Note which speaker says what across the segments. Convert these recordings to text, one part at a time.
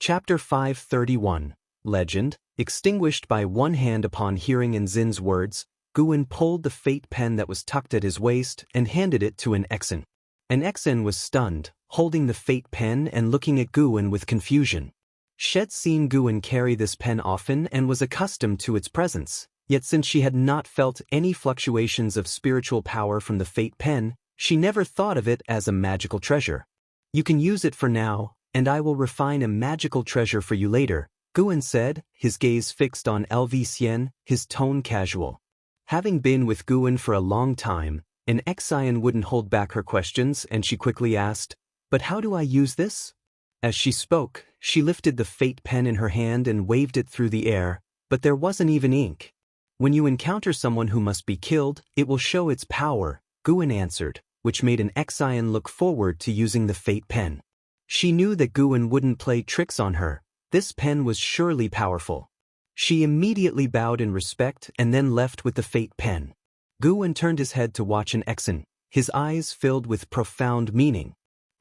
Speaker 1: Chapter 531. Legend. Extinguished by one hand upon hearing Enzin's words, Guin pulled the fate pen that was tucked at his waist and handed it to an Exen. An Exen was stunned, holding the fate pen and looking at Guin with confusion. She'd seen Guin carry this pen often and was accustomed to its presence, yet since she had not felt any fluctuations of spiritual power from the fate pen, she never thought of it as a magical treasure. "You can use it for now, and I will refine a magical treasure for you later," Guin said, his gaze fixed on Lv, his tone casual. Having been with Guin for a long time, an Exian wouldn't hold back her questions, and she quickly asked, "But how do I use this?" As she spoke, she lifted the fate pen in her hand and waved it through the air, but there wasn't even ink. "When you encounter someone who must be killed, it will show its power," Guin answered, which made an Exian look forward to using the fate pen. She knew that Guin wouldn't play tricks on her. This pen was surely powerful. She immediately bowed in respect and then left with the fate pen. Guin turned his head to watch an Exen, his eyes filled with profound meaning.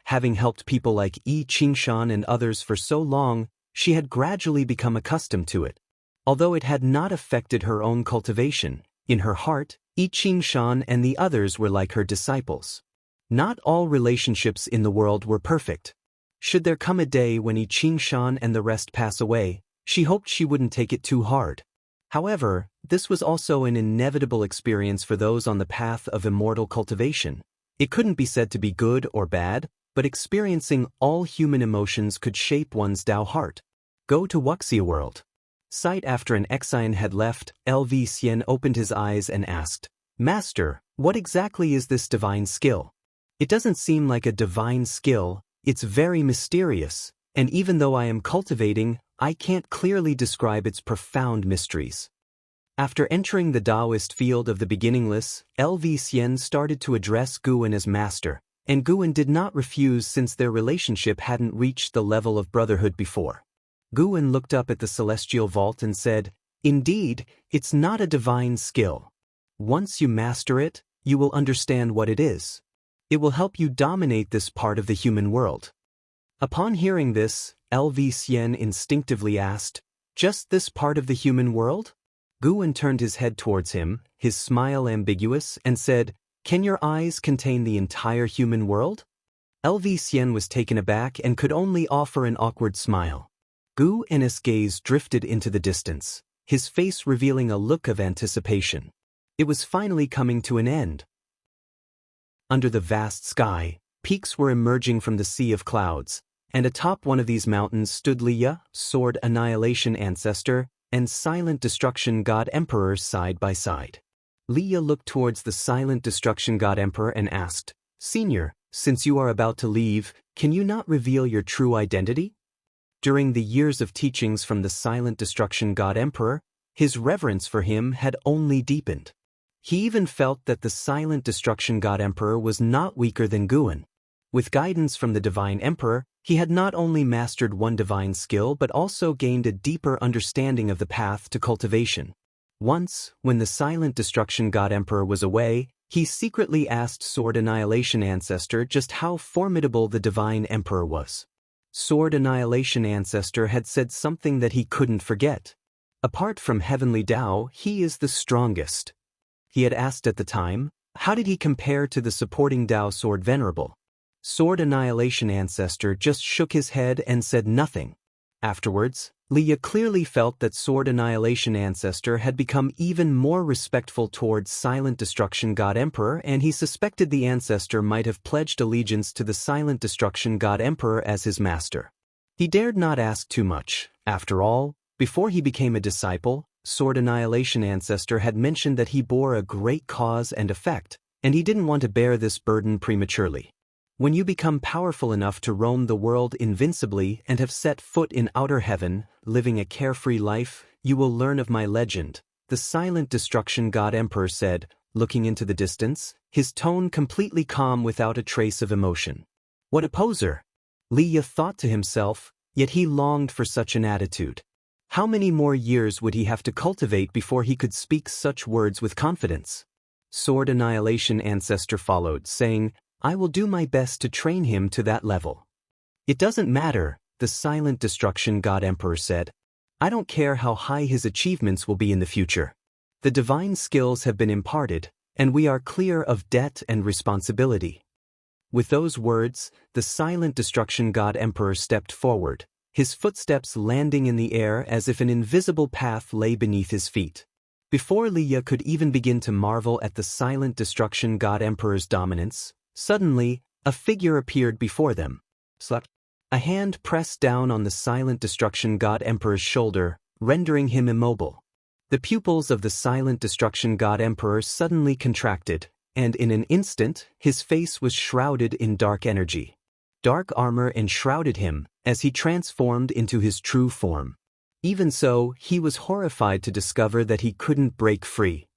Speaker 1: Having helped people like Yi Qingshan and others for so long, she had gradually become accustomed to it. Although it had not affected her own cultivation, in her heart, Yi Qingshan and the others were like her disciples. Not all relationships in the world were perfect. Should there come a day when Yi Qingshan and the rest pass away, she hoped she wouldn't take it too hard. However, this was also an inevitable experience for those on the path of immortal cultivation. It couldn't be said to be good or bad, but experiencing all human emotions could shape one's Dao heart. Go to Wuxia world. Sight after an Exian had left, Lv opened his eyes and asked, "Master, what exactly is this divine skill? It doesn't seem like a divine skill, it's very mysterious, and even though I am cultivating, I can't clearly describe its profound mysteries." After entering the Taoist field of the beginningless, Lv started to address Guin as master, and Guin did not refuse since their relationship hadn't reached the level of brotherhood before. Guin looked up at the celestial vault and said, "Indeed, it's not a divine skill. Once you master it, you will understand what it is. It will help you dominate this part of the human world." Upon hearing this, Lv instinctively asked, "Just this part of the human world?" Guin turned his head towards him, his smile ambiguous, and said, "Can your eyes contain the entire human world?" Lv was taken aback and could only offer an awkward smile. Guin's gaze drifted into the distance, his face revealing a look of anticipation. It was finally coming to an end. Under the vast sky, peaks were emerging from the sea of clouds, and atop one of these mountains stood Liya, Sword Annihilation Ancestor, and Silent Destruction God Emperor side by side. Liya looked towards the Silent Destruction God Emperor and asked, "Senior, since you are about to leave, can you not reveal your true identity?" During the years of teachings from the Silent Destruction God Emperor, his reverence for him had only deepened. He even felt that the Silent Destruction God Emperor was not weaker than Guin. With guidance from the Divine Emperor, he had not only mastered one divine skill but also gained a deeper understanding of the path to cultivation. Once, when the Silent Destruction God Emperor was away, he secretly asked Sword Annihilation Ancestor just how formidable the Divine Emperor was. Sword Annihilation Ancestor had said something that he couldn't forget. Apart from Heavenly Tao, he is the strongest. He had asked at the time, how did he compare to the supporting Tao Sword Venerable? Sword Annihilation Ancestor just shook his head and said nothing. Afterwards, Liya clearly felt that Sword Annihilation Ancestor had become even more respectful towards Silent Destruction God Emperor, and he suspected the ancestor might have pledged allegiance to the Silent Destruction God Emperor as his master. He dared not ask too much. After all, before he became a disciple, Sword Annihilation Ancestor had mentioned that he bore a great cause and effect, and he didn't want to bear this burden prematurely. When you become powerful enough to roam the world invincibly and have set foot in outer heaven, living a carefree life, you will learn of my legend, the Silent Destruction God Emperor said, looking into the distance, his tone completely calm without a trace of emotion. What a poser! Liya thought to himself, yet he longed for such an attitude. How many more years would he have to cultivate before he could speak such words with confidence? Sword Annihilation Ancestor followed, saying, "I will do my best to train him to that level." "It doesn't matter," the Silent Destruction God Emperor said. I don't care how high his achievements will be in the future. The divine skills have been imparted, and we are clear of debt and responsibility. With those words, the Silent Destruction God Emperor stepped forward, his footsteps landing in the air as if an invisible path lay beneath his feet. Before Leah could even begin to marvel at the Silent Destruction God Emperor's dominance, suddenly, a figure appeared before them. A hand pressed down on the Silent Destruction God Emperor's shoulder, rendering him immobile. The pupils of the Silent Destruction God Emperor suddenly contracted, and in an instant, his face was shrouded in dark energy. Dark armor enshrouded him as he transformed into his true form. Even so, he was horrified to discover that he couldn't break free.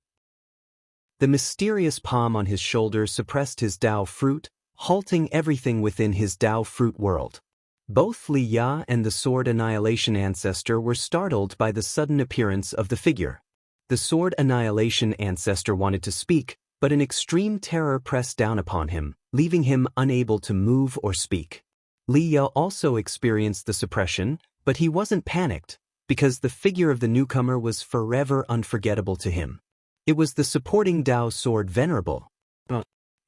Speaker 1: The mysterious palm on his shoulder suppressed his Tao fruit, halting everything within his Tao fruit world. Both Li Ya and the Sword Annihilation Ancestor were startled by the sudden appearance of the figure. The Sword Annihilation Ancestor wanted to speak, but an extreme terror pressed down upon him, leaving him unable to move or speak. Li Ya also experienced the suppression, but he wasn't panicked, because the figure of the newcomer was forever unforgettable to him. It was the supporting Tao sword Venerable.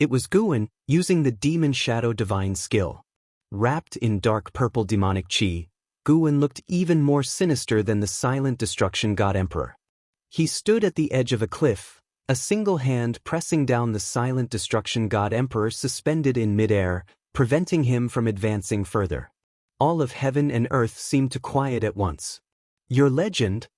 Speaker 1: It was Guan, using the Demon Shadow Divine skill. Wrapped in dark purple demonic chi, Guan looked even more sinister than the Silent Destruction God Emperor. He stood at the edge of a cliff, a single hand pressing down the Silent Destruction God Emperor suspended in midair, preventing him from advancing further. All of heaven and earth seemed to quiet at once. Your legend?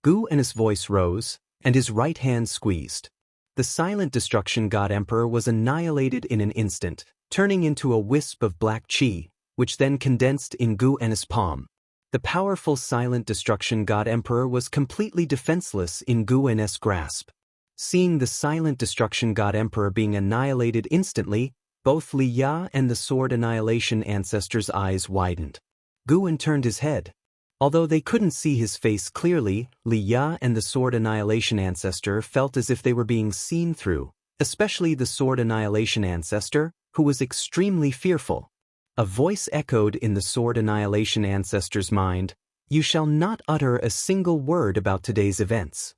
Speaker 1: Guan's voice rose, and his right hand squeezed. The Silent Destruction God Emperor was annihilated in an instant, turning into a wisp of black chi, which then condensed in Guan's palm. The powerful Silent Destruction God Emperor was completely defenseless in Guan's grasp. Seeing the Silent Destruction God Emperor being annihilated instantly, both Li Ya and the Sword Annihilation Ancestor's eyes widened. Guan turned his head. Although they couldn't see his face clearly, Li Ya and the Sword Annihilation Ancestor felt as if they were being seen through, especially the Sword Annihilation Ancestor, who was extremely fearful. A voice echoed in the Sword Annihilation Ancestor's mind, "You shall not utter a single word about today's events."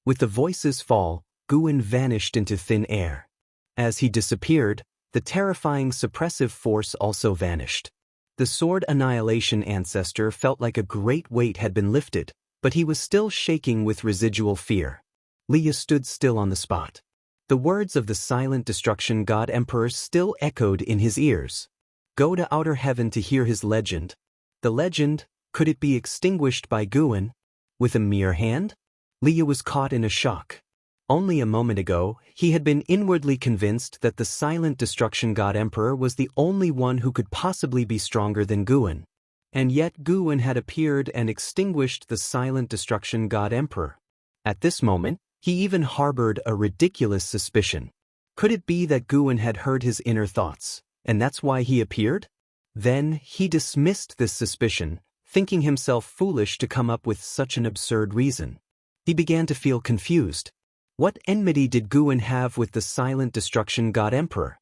Speaker 1: With the voice's fall, Guan vanished into thin air. As he disappeared, the terrifying suppressive force also vanished. The Sword Annihilation Ancestor felt like a great weight had been lifted, but he was still shaking with residual fear. Leah stood still on the spot. The words of the Silent Destruction God Emperor still echoed in his ears. Go to outer heaven to hear his legend. The legend, could it be extinguished by Guan? With a mere hand? Leah was caught in a shock. Only a moment ago, he had been inwardly convinced that the Silent Destruction God Emperor was the only one who could possibly be stronger than Guan. And yet Guan had appeared and extinguished the Silent Destruction God Emperor. At this moment, he even harbored a ridiculous suspicion. Could it be that Guan had heard his inner thoughts, and that's why he appeared? Then, he dismissed this suspicion, thinking himself foolish to come up with such an absurd reason. He began to feel confused. What enmity did Guan have with the Silent Destruction God Emperor?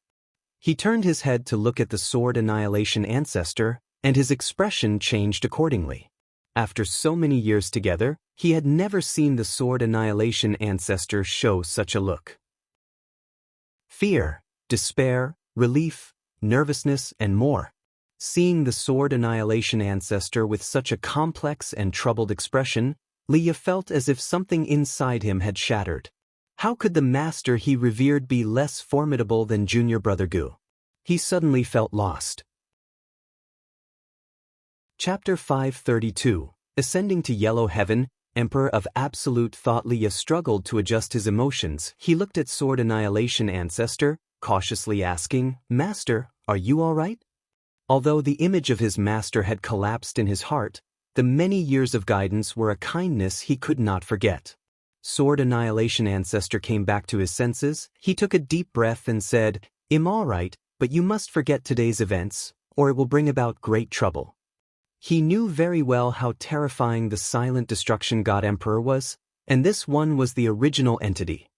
Speaker 1: He turned his head to look at the Sword Annihilation Ancestor, and his expression changed accordingly. After so many years together, he had never seen the Sword Annihilation Ancestor show such a look. Fear, despair, relief, nervousness, and more. Seeing the Sword Annihilation Ancestor with such a complex and troubled expression, Leah felt as if something inside him had shattered. How could the master he revered be less formidable than junior brother Gu? He suddenly felt lost. Chapter 532, Ascending to Yellow Heaven, Emperor of Absolute Thought. Leah struggled to adjust his emotions. He looked at Sword Annihilation Ancestor, cautiously asking, "Master, are you all right?" Although the image of his master had collapsed in his heart, the many years of guidance were a kindness he could not forget. Sword Annihilation Ancestor came back to his senses. He took a deep breath and said, "I'm all right, but you must forget today's events, or it will bring about great trouble." He knew very well how terrifying the Silent Destruction God Emperor was, and this one was the original entity.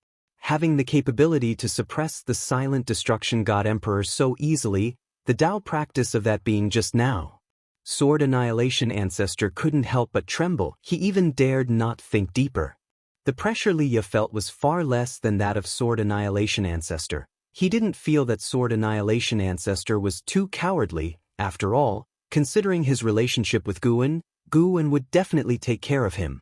Speaker 1: Having the capability to suppress the Silent Destruction God Emperor so easily, the Tao practice of that being just now. Sword Annihilation Ancestor couldn't help but tremble. He even dared not think deeper. The pressure Li Ye felt was far less than that of Sword Annihilation Ancestor. He didn't feel that Sword Annihilation Ancestor was too cowardly. After all, considering his relationship with Guan would definitely take care of him.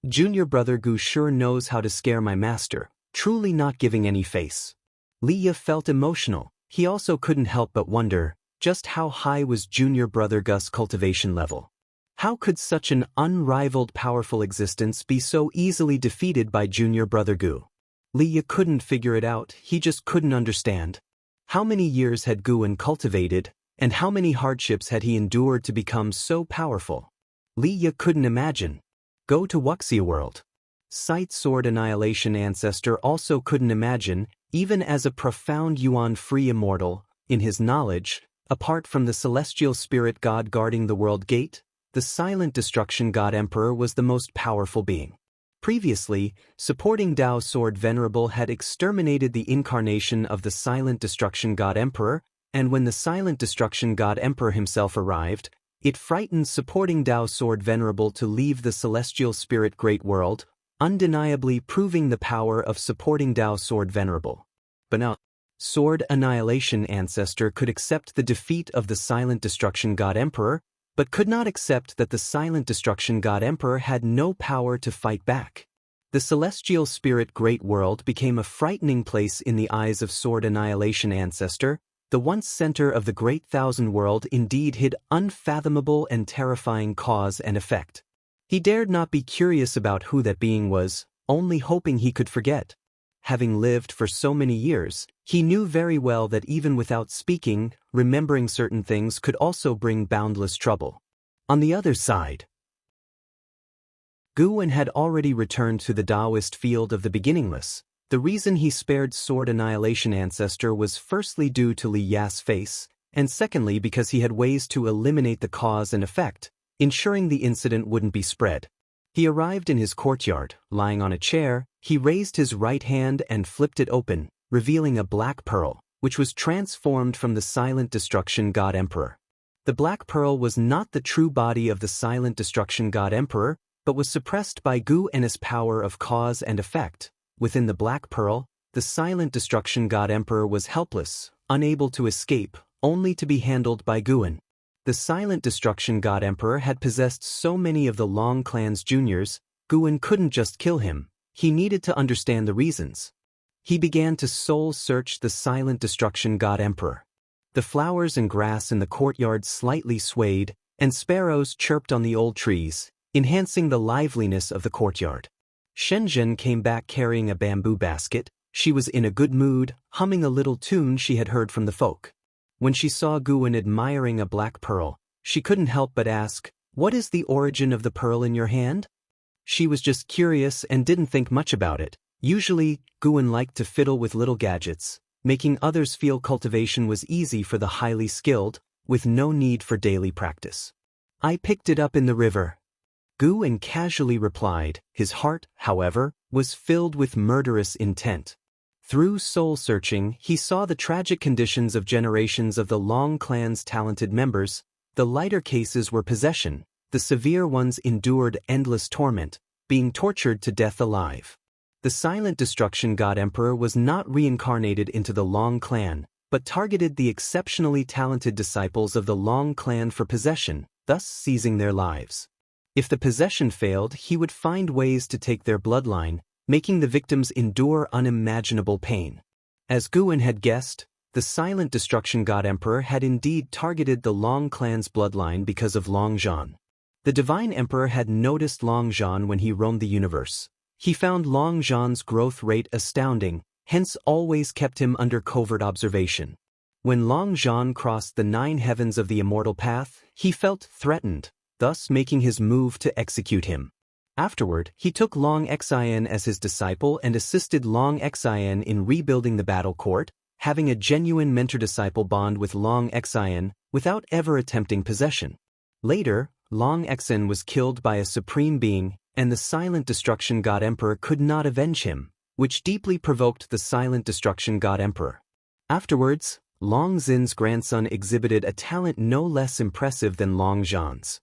Speaker 1: Junior brother Gu sure knows how to scare my master, truly not giving any face. Li Ye felt emotional. He also couldn't help but wonder, just how high was junior brother Gu's cultivation level? How could such an unrivaled powerful existence be so easily defeated by junior brother Gu? Li Ye couldn't figure it out, he just couldn't understand. How many years had Guan cultivated, and how many hardships had he endured to become so powerful? Li Ye couldn't imagine. Go to Wuxia world. Sight Sword Annihilation Ancestor also couldn't imagine, even as a profound Yuan-free immortal, in his knowledge, apart from the celestial spirit god guarding the world gate, the silent destruction god Emperor was the most powerful being. Previously, supporting Dao Sword Venerable had exterminated the incarnation of the silent destruction god Emperor, and when the silent destruction god Emperor himself arrived, it frightened supporting Dao Sword Venerable to leave the celestial spirit great world, undeniably proving the power of supporting Dao Sword Venerable. But now, Sword Annihilation Ancestor could accept the defeat of the silent destruction god Emperor, but could not accept that the silent destruction god Emperor had no power to fight back. The celestial spirit great world became a frightening place in the eyes of Sword Annihilation Ancestor. The once center of the great thousand world indeed hid unfathomable and terrifying cause and effect. He dared not be curious about who that being was, only hoping he could forget. Having lived for so many years, he knew very well that even without speaking, remembering certain things could also bring boundless trouble. On the other side, Guan had already returned to the Taoist field of the beginningless. The reason he spared Sword Annihilation Ancestor was firstly due to Li Ya's face, and secondly because he had ways to eliminate the cause and effect, ensuring the incident wouldn't be spread. He arrived in his courtyard, lying on a chair. He raised his right hand and flipped it open, revealing a black pearl, which was transformed from the silent destruction god Emperor. The black pearl was not the true body of the silent destruction god Emperor, but was suppressed by Gu and his power of cause and effect. Within the black pearl, the silent destruction god Emperor was helpless, unable to escape, only to be handled by Guan. The silent destruction god Emperor had possessed so many of the Long clan's juniors, Guan couldn't just kill him. He needed to understand the reasons. He began to soul-search the silent destruction god Emperor. The flowers and grass in the courtyard slightly swayed, and sparrows chirped on the old trees, enhancing the liveliness of the courtyard. Shenzhen came back carrying a bamboo basket. She was in a good mood, humming a little tune she had heard from the folk. When she saw Guan admiring a black pearl, she couldn't help but ask, "What is the origin of the pearl in your hand?" She was just curious and didn't think much about it. Usually, Guan liked to fiddle with little gadgets, making others feel cultivation was easy for the highly skilled, with no need for daily practice. "I picked it up in the river," Guan casually replied. His heart, however, was filled with murderous intent. Through soul-searching, he saw the tragic conditions of generations of the Long clan's talented members. The lighter cases were possession. The severe ones endured endless torment, being tortured to death alive. The silent destruction god Emperor was not reincarnated into the Long clan, but targeted the exceptionally talented disciples of the Long clan for possession, thus seizing their lives. If the possession failed, he would find ways to take their bloodline, making the victims endure unimaginable pain. As Guan had guessed, the silent destruction god Emperor had indeed targeted the Long clan's bloodline because of Long Zhan. The divine emperor had noticed Long Zhan when he roamed the universe. He found Long Zhan's growth rate astounding, hence always kept him under covert observation. When Long Zhan crossed the 9 heavens of the immortal path, he felt threatened, thus making his move to execute him. Afterward, he took Long Xian as his disciple and assisted Long Xian in rebuilding the battle court, having a genuine mentor-disciple bond with Long Xian without ever attempting possession. Later, Long Xian was killed by a supreme being, and the silent destruction god Emperor could not avenge him, which deeply provoked the silent destruction god Emperor. Afterwards, Long Xin's grandson exhibited a talent no less impressive than Long Zhan's.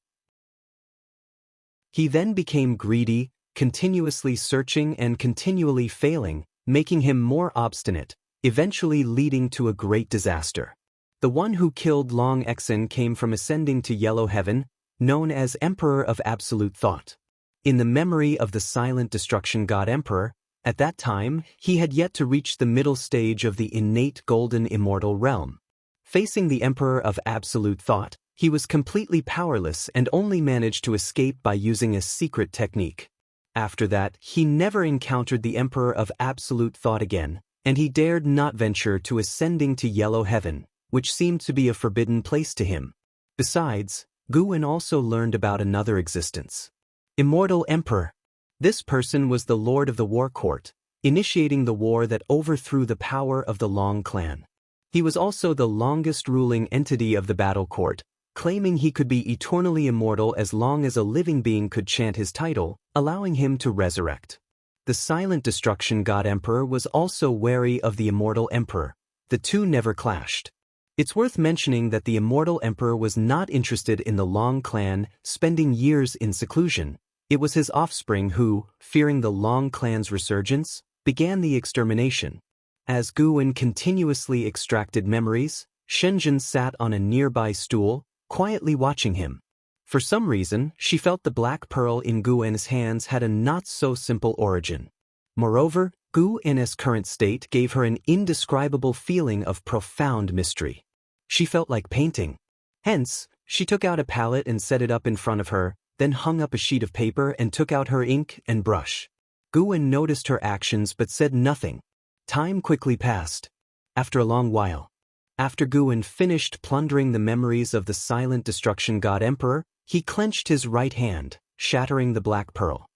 Speaker 1: He then became greedy, continuously searching and continually failing, making him more obstinate, eventually leading to a great disaster. The one who killed Long Xin came from ascending to Yellow Heaven, known as Emperor of Absolute Thought. In the memory of the silent destruction god Emperor, at that time, he had yet to reach the middle stage of the innate golden immortal realm. Facing the Emperor of Absolute Thought, he was completely powerless and only managed to escape by using a secret technique. After that, he never encountered the Emperor of Absolute Thought again, and he dared not venture to ascending to Yellow Heaven, which seemed to be a forbidden place to him. Besides, Guwen also learned about another existence. Immortal Emperor. This person was the Lord of the War Court, initiating the war that overthrew the power of the Long clan. He was also the longest ruling entity of the battle court, claiming he could be eternally immortal as long as a living being could chant his title, allowing him to resurrect. The silent destruction god Emperor was also wary of the immortal Emperor. The two never clashed. It's worth mentioning that the immortal Emperor was not interested in the Long clan, spending years in seclusion. It was his offspring who, fearing the Long clan's resurgence, began the extermination. As Guwen continuously extracted memories, Shenzhen sat on a nearby stool, quietly watching him. For some reason, she felt the black pearl in Guwen's hands had a not-so-simple origin. Moreover, Guwen's current state gave her an indescribable feeling of profound mystery. She felt like painting. Hence, she took out a palette and set it up in front of her, then hung up a sheet of paper and took out her ink and brush. Guwen noticed her actions but said nothing. Time quickly passed. After a long while, after Guwen finished plundering the memories of the silent destruction god Emperor, he clenched his right hand, shattering the black pearl.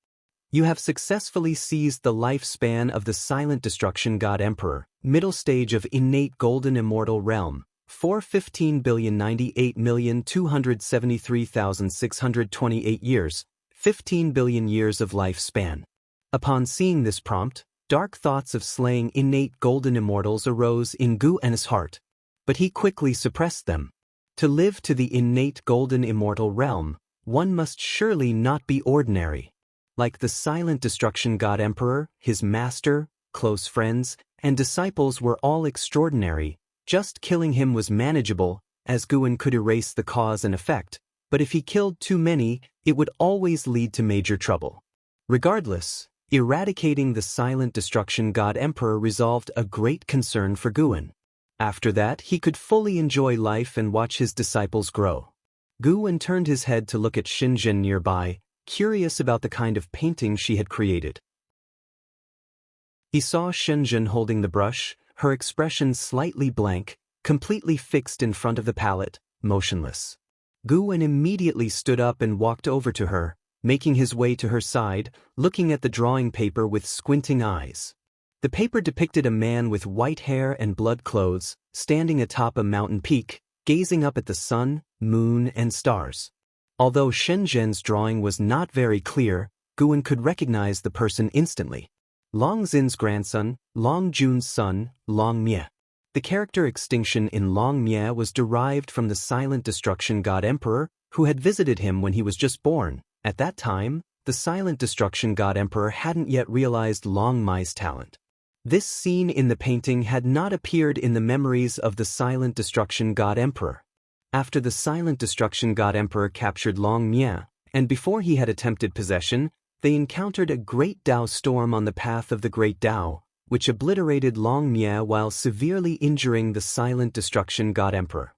Speaker 1: You have successfully seized the lifespan of the silent destruction god Emperor, middle stage of innate golden immortal realm, 415,098,273,628 years, 15 billion years of lifespan. Upon seeing this prompt, dark thoughts of slaying innate golden immortals arose in Guwen's heart, but he quickly suppressed them. To live to the innate golden immortal realm, one must surely not be ordinary. Like the silent destruction god Emperor, his master, close friends, and disciples were all extraordinary. Just killing him was manageable, as Guwen could erase the cause and effect, but if he killed too many, it would always lead to major trouble. Regardless, eradicating the silent destruction god Emperor resolved a great concern for Guwen. After that, he could fully enjoy life and watch his disciples grow. Guwen turned his head to look at Shenzhen nearby, curious about the kind of painting she had created. He saw Shenzhen holding the brush, her expression slightly blank, completely fixed in front of the palette, motionless. Guwen immediately stood up and walked over to her, making his way to her side, looking at the drawing paper with squinting eyes. The paper depicted a man with white hair and blood clothes, standing atop a mountain peak, gazing up at the sun, moon, and stars. Although Shenzhen's drawing was not very clear, Guwen could recognize the person instantly. Long Xin's grandson, Long Jun's son, Long Mie. The character extinction in Long Mie was derived from the silent destruction god Emperor, who had visited him when he was just born. At that time, the silent destruction god Emperor hadn't yet realized Long Mie's talent. This scene in the painting had not appeared in the memories of the silent destruction god Emperor. After the silent destruction god Emperor captured Long Mie, and before he had attempted possession, they encountered a great Tao storm on the path of the great Tao, which obliterated Long Mie while severely injuring the silent destruction god Emperor.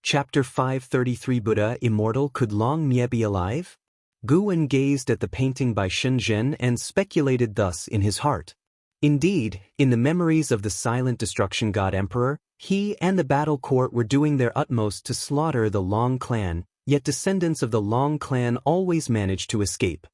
Speaker 1: Chapter 533 Buddha Immortal. Could Long Mie be alive? Guwen gazed at the painting by Shenzhen and speculated thus in his heart. Indeed, in the memories of the silent destruction god Emperor, he and the battle court were doing their utmost to slaughter the Long clan, yet descendants of the Long clan always managed to escape.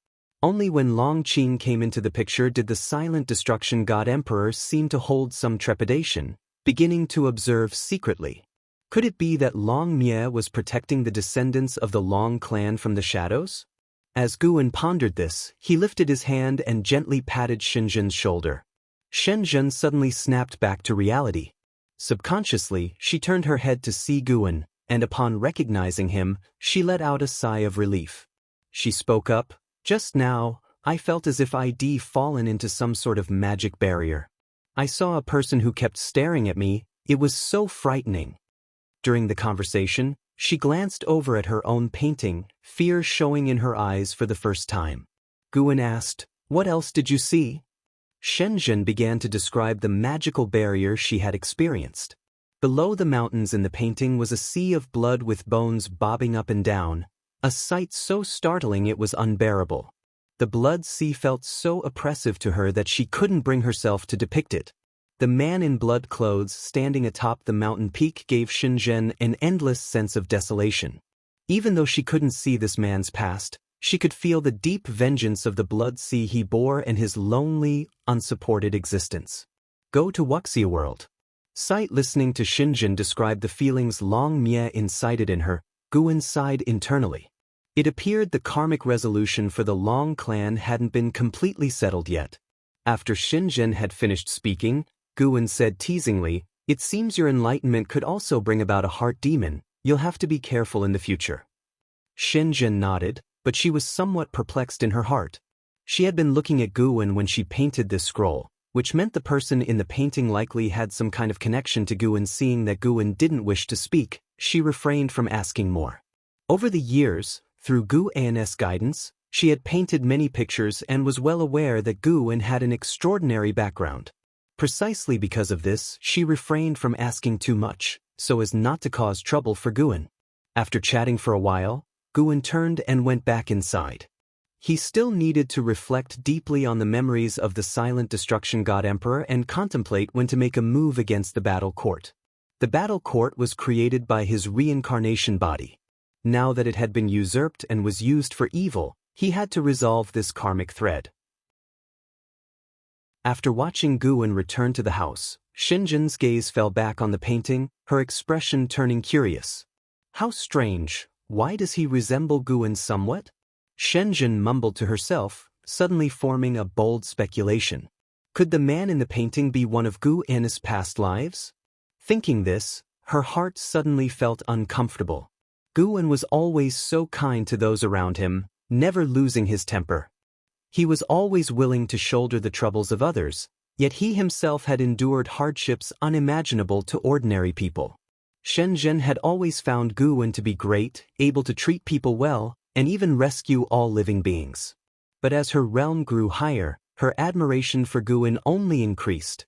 Speaker 1: Only when Long Qing came into the picture did the silent destruction god Emperor seem to hold some trepidation, beginning to observe secretly. Could it be that Long Mie was protecting the descendants of the Long clan from the shadows? As Guwen pondered this, he lifted his hand and gently patted Shenzhen's shoulder. Shenzhen suddenly snapped back to reality. Subconsciously, she turned her head to see Guan, and upon recognizing him, she let out a sigh of relief. She spoke up, "Just now, I felt as if I'd fallen into some sort of magic barrier. I saw a person who kept staring at me. It was so frightening." During the conversation, she glanced over at her own painting, fear showing in her eyes for the first time. Guan asked, "What else did you see?" Shenzhen began to describe the magical barrier she had experienced. Below the mountains in the painting was a sea of blood with bones bobbing up and down, a sight so startling it was unbearable. The blood sea felt so oppressive to her that she couldn't bring herself to depict it. The man in blood clothes standing atop the mountain peak gave Shenzhen an endless sense of desolation. Even though she couldn't see this man's past, she could feel the deep vengeance of the blood sea he bore and his lonely, unsupported existence. Go to Wuxia World. Sight listening to Shenzhen describe the feelings Long Mie incited in her, Guan sighed internally. It appeared the karmic resolution for the Long clan hadn't been completely settled yet. After Shenzhen had finished speaking, Guan said teasingly, "It seems your enlightenment could also bring about a heart demon. You'll have to be careful in the future." Shenzhen nodded, but she was somewhat perplexed in her heart. She had been looking at Guan when she painted this scroll, which meant the person in the painting likely had some kind of connection to Guan. Seeing that Guan didn't wish to speak, she refrained from asking more. Over the years, through Guan's guidance, she had painted many pictures and was well aware that Guan had an extraordinary background. Precisely because of this, she refrained from asking too much, so as not to cause trouble for Guan. After chatting for a while, Guan turned and went back inside. He still needed to reflect deeply on the memories of the silent destruction god emperor and contemplate when to make a move against the battle court. The battle court was created by his reincarnation body. Now that it had been usurped and was used for evil, he had to resolve this karmic thread. After watching Guan return to the house, Shenzhen's gaze fell back on the painting, her expression turning curious. How strange, why does he resemble Guan somewhat? Shenzhen mumbled to herself, suddenly forming a bold speculation. Could the man in the painting be one of Guan's past lives? Thinking this, her heart suddenly felt uncomfortable. Guan was always so kind to those around him, never losing his temper. He was always willing to shoulder the troubles of others, yet he himself had endured hardships unimaginable to ordinary people. Shenzhen had always found Guan to be great, able to treat people well, and even rescue all living beings. But as her realm grew higher, her admiration for Guan only increased.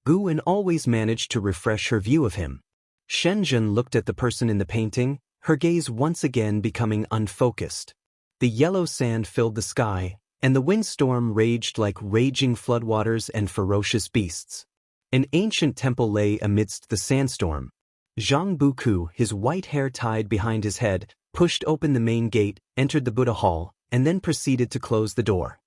Speaker 1: Guan always managed to refresh her view of him. Shenzhen looked at the person in the painting, her gaze once again becoming unfocused. The yellow sand filled the sky, and the windstorm raged like raging floodwaters and ferocious beasts. An ancient temple lay amidst the sandstorm. Zhang Buku, his white hair tied behind his head, pushed open the main gate, entered the Buddha hall, and then proceeded to close the door.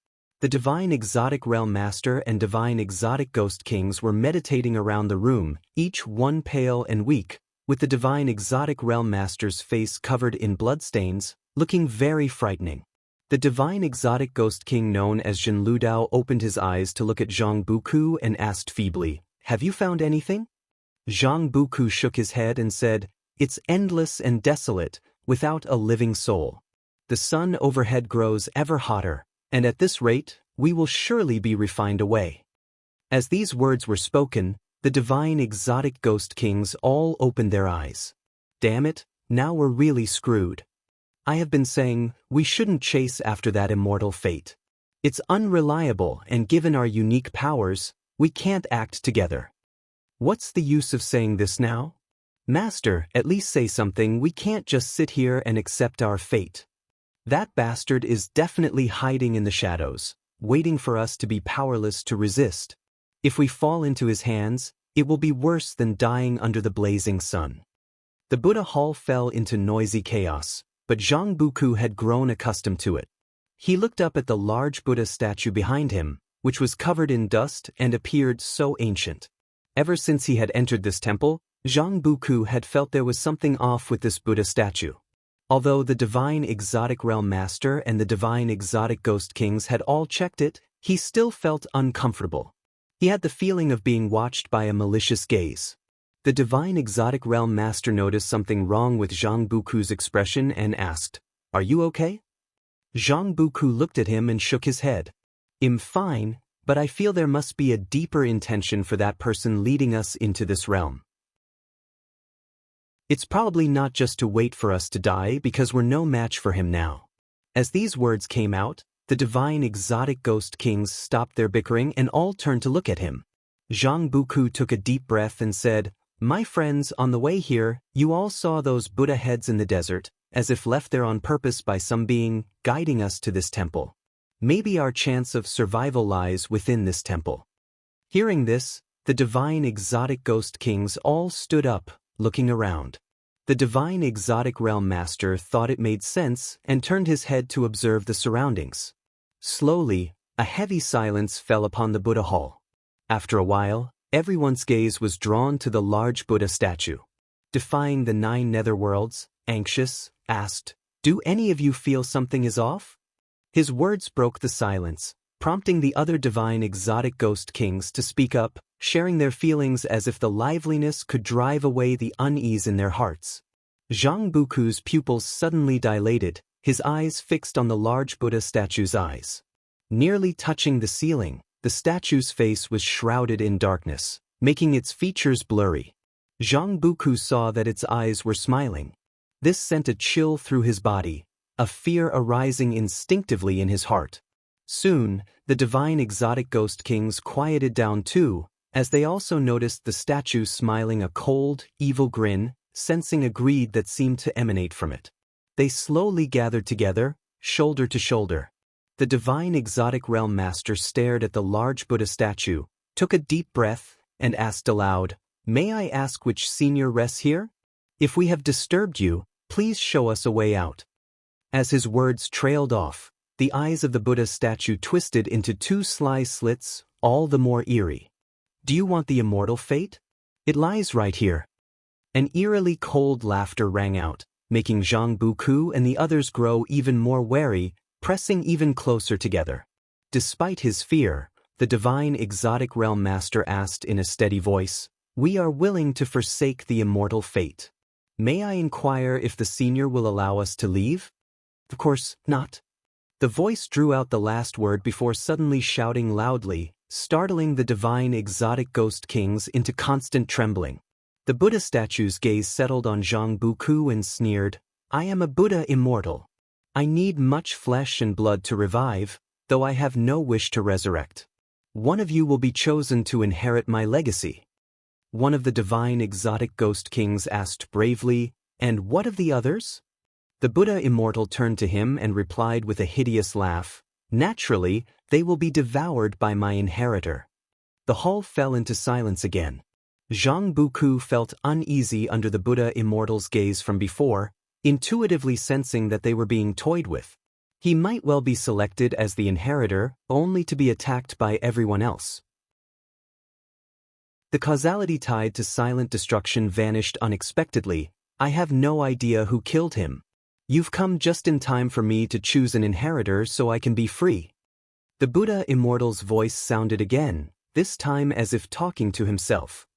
Speaker 1: The divine exotic realm master and divine exotic ghost kings were meditating around the room, each one pale and weak, with the divine exotic realm master's face covered in bloodstains, looking very frightening. The divine exotic ghost king known as Jin Ludao opened his eyes to look at Zhang Buku and asked feebly, "Have you found anything?" Zhang Buku shook his head and said, "It's endless and desolate, without a living soul. The sun overhead grows ever hotter, and at this rate, we will surely be refined away." As these words were spoken, the divine exotic ghost kings all opened their eyes. Damn it, now we're really screwed. I have been saying, we shouldn't chase after that immortal fate. It's unreliable, and given our unique powers, we can't act together. What's the use of saying this now? Master, at least say something. We can't just sit here and accept our fate. That bastard is definitely hiding in the shadows, waiting for us to be powerless to resist. If we fall into his hands, it will be worse than dying under the blazing sun. The Buddha hall fell into noisy chaos, but Zhang Buku had grown accustomed to it. He looked up at the large Buddha statue behind him, which was covered in dust and appeared so ancient. Ever since he had entered this temple, Zhang Buku had felt there was something off with this Buddha statue. Although the divine exotic realm master and the divine exotic ghost kings had all checked it, he still felt uncomfortable. He had the feeling of being watched by a malicious gaze. The divine exotic realm master noticed something wrong with Zhang Buku's expression and asked, "Are you okay?" Zhang Buku looked at him and shook his head. "I'm fine, but I feel there must be a deeper intention for that person leading us into this realm. It's probably not just to wait for us to die because we're no match for him now." As these words came out, the divine exotic ghost kings stopped their bickering and all turned to look at him. Zhang Buku took a deep breath and said, "My friends, on the way here, you all saw those Buddha heads in the desert, as if left there on purpose by some being guiding us to this temple. Maybe our chance of survival lies within this temple." Hearing this, the divine exotic ghost kings all stood up, looking around. The divine exotic realm master thought it made sense and turned his head to observe the surroundings. Slowly, a heavy silence fell upon the Buddha hall. After a while, everyone's gaze was drawn to the large Buddha statue. Defying the 9 netherworlds, anxious, asked, "Do any of you feel something is off?" His words broke the silence, prompting the other divine exotic ghost kings to speak up, sharing their feelings as if the liveliness could drive away the unease in their hearts. Zhang Buku's pupils suddenly dilated, his eyes fixed on the large Buddha statue's eyes. Nearly touching the ceiling, the statue's face was shrouded in darkness, making its features blurry. Zhang Buku saw that its eyes were smiling. This sent a chill through his body, a fear arising instinctively in his heart. Soon, the divine exotic ghost kings quieted down too, as they also noticed the statue smiling a cold, evil grin, sensing a greed that seemed to emanate from it. They slowly gathered together, shoulder to shoulder. The divine exotic realm master stared at the large Buddha statue, took a deep breath, and asked aloud, "May I ask which senior rests here? If we have disturbed you, please show us a way out." As his words trailed off, the eyes of the Buddha statue twisted into 2 sly slits, all the more eerie. "Do you want the immortal fate? It lies right here." An eerily cold laughter rang out, making Zhang Buku and the others grow even more wary, pressing even closer together. Despite his fear, the divine exotic realm master asked in a steady voice, "We are willing to forsake the immortal fate. May I inquire if the senior will allow us to leave?" "Of course not." The voice drew out the last word before suddenly shouting loudly, startling the divine exotic ghost kings into constant trembling. The Buddha statue's gaze settled on Zhang Buku and sneered, "I am a Buddha immortal. I need much flesh and blood to revive, though I have no wish to resurrect. One of you will be chosen to inherit my legacy." One of the divine exotic ghost kings asked bravely, "And what of the others?" The Buddha immortal turned to him and replied with a hideous laugh, "Naturally, they will be devoured by my inheritor." The hall fell into silence again. Zhang Buku felt uneasy under the Buddha immortal's gaze from before, intuitively sensing that they were being toyed with. He might well be selected as the inheritor, only to be attacked by everyone else. The causality tied to silent destruction vanished unexpectedly. "I have no idea who killed him. You've come just in time for me to choose an inheritor so I can be free." The Buddha immortal's voice sounded again, this time as if talking to himself.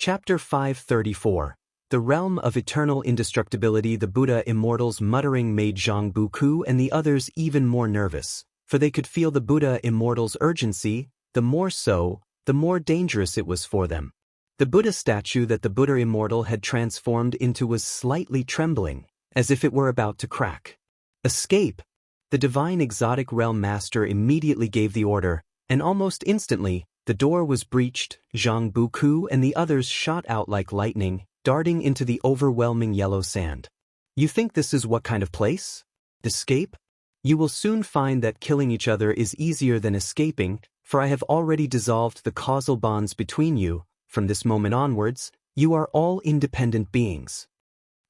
Speaker 1: Chapter 534. The Realm of Eternal Indestructibility. The Buddha immortal's muttering made Zhang Buku and the others even more nervous, for they could feel the Buddha immortal's urgency. The more so, the more dangerous it was for them. The Buddha statue that the Buddha immortal had transformed into was slightly trembling, as if it were about to crack. "Escape!" The divine exotic realm master immediately gave the order, and almost instantly, the door was breached. Zhang Buku and the others shot out like lightning, darting into the overwhelming yellow sand. "You think this is what kind of place? Escape? You will soon find that killing each other is easier than escaping, for I have already dissolved the causal bonds between you. From this moment onwards, you are all independent beings."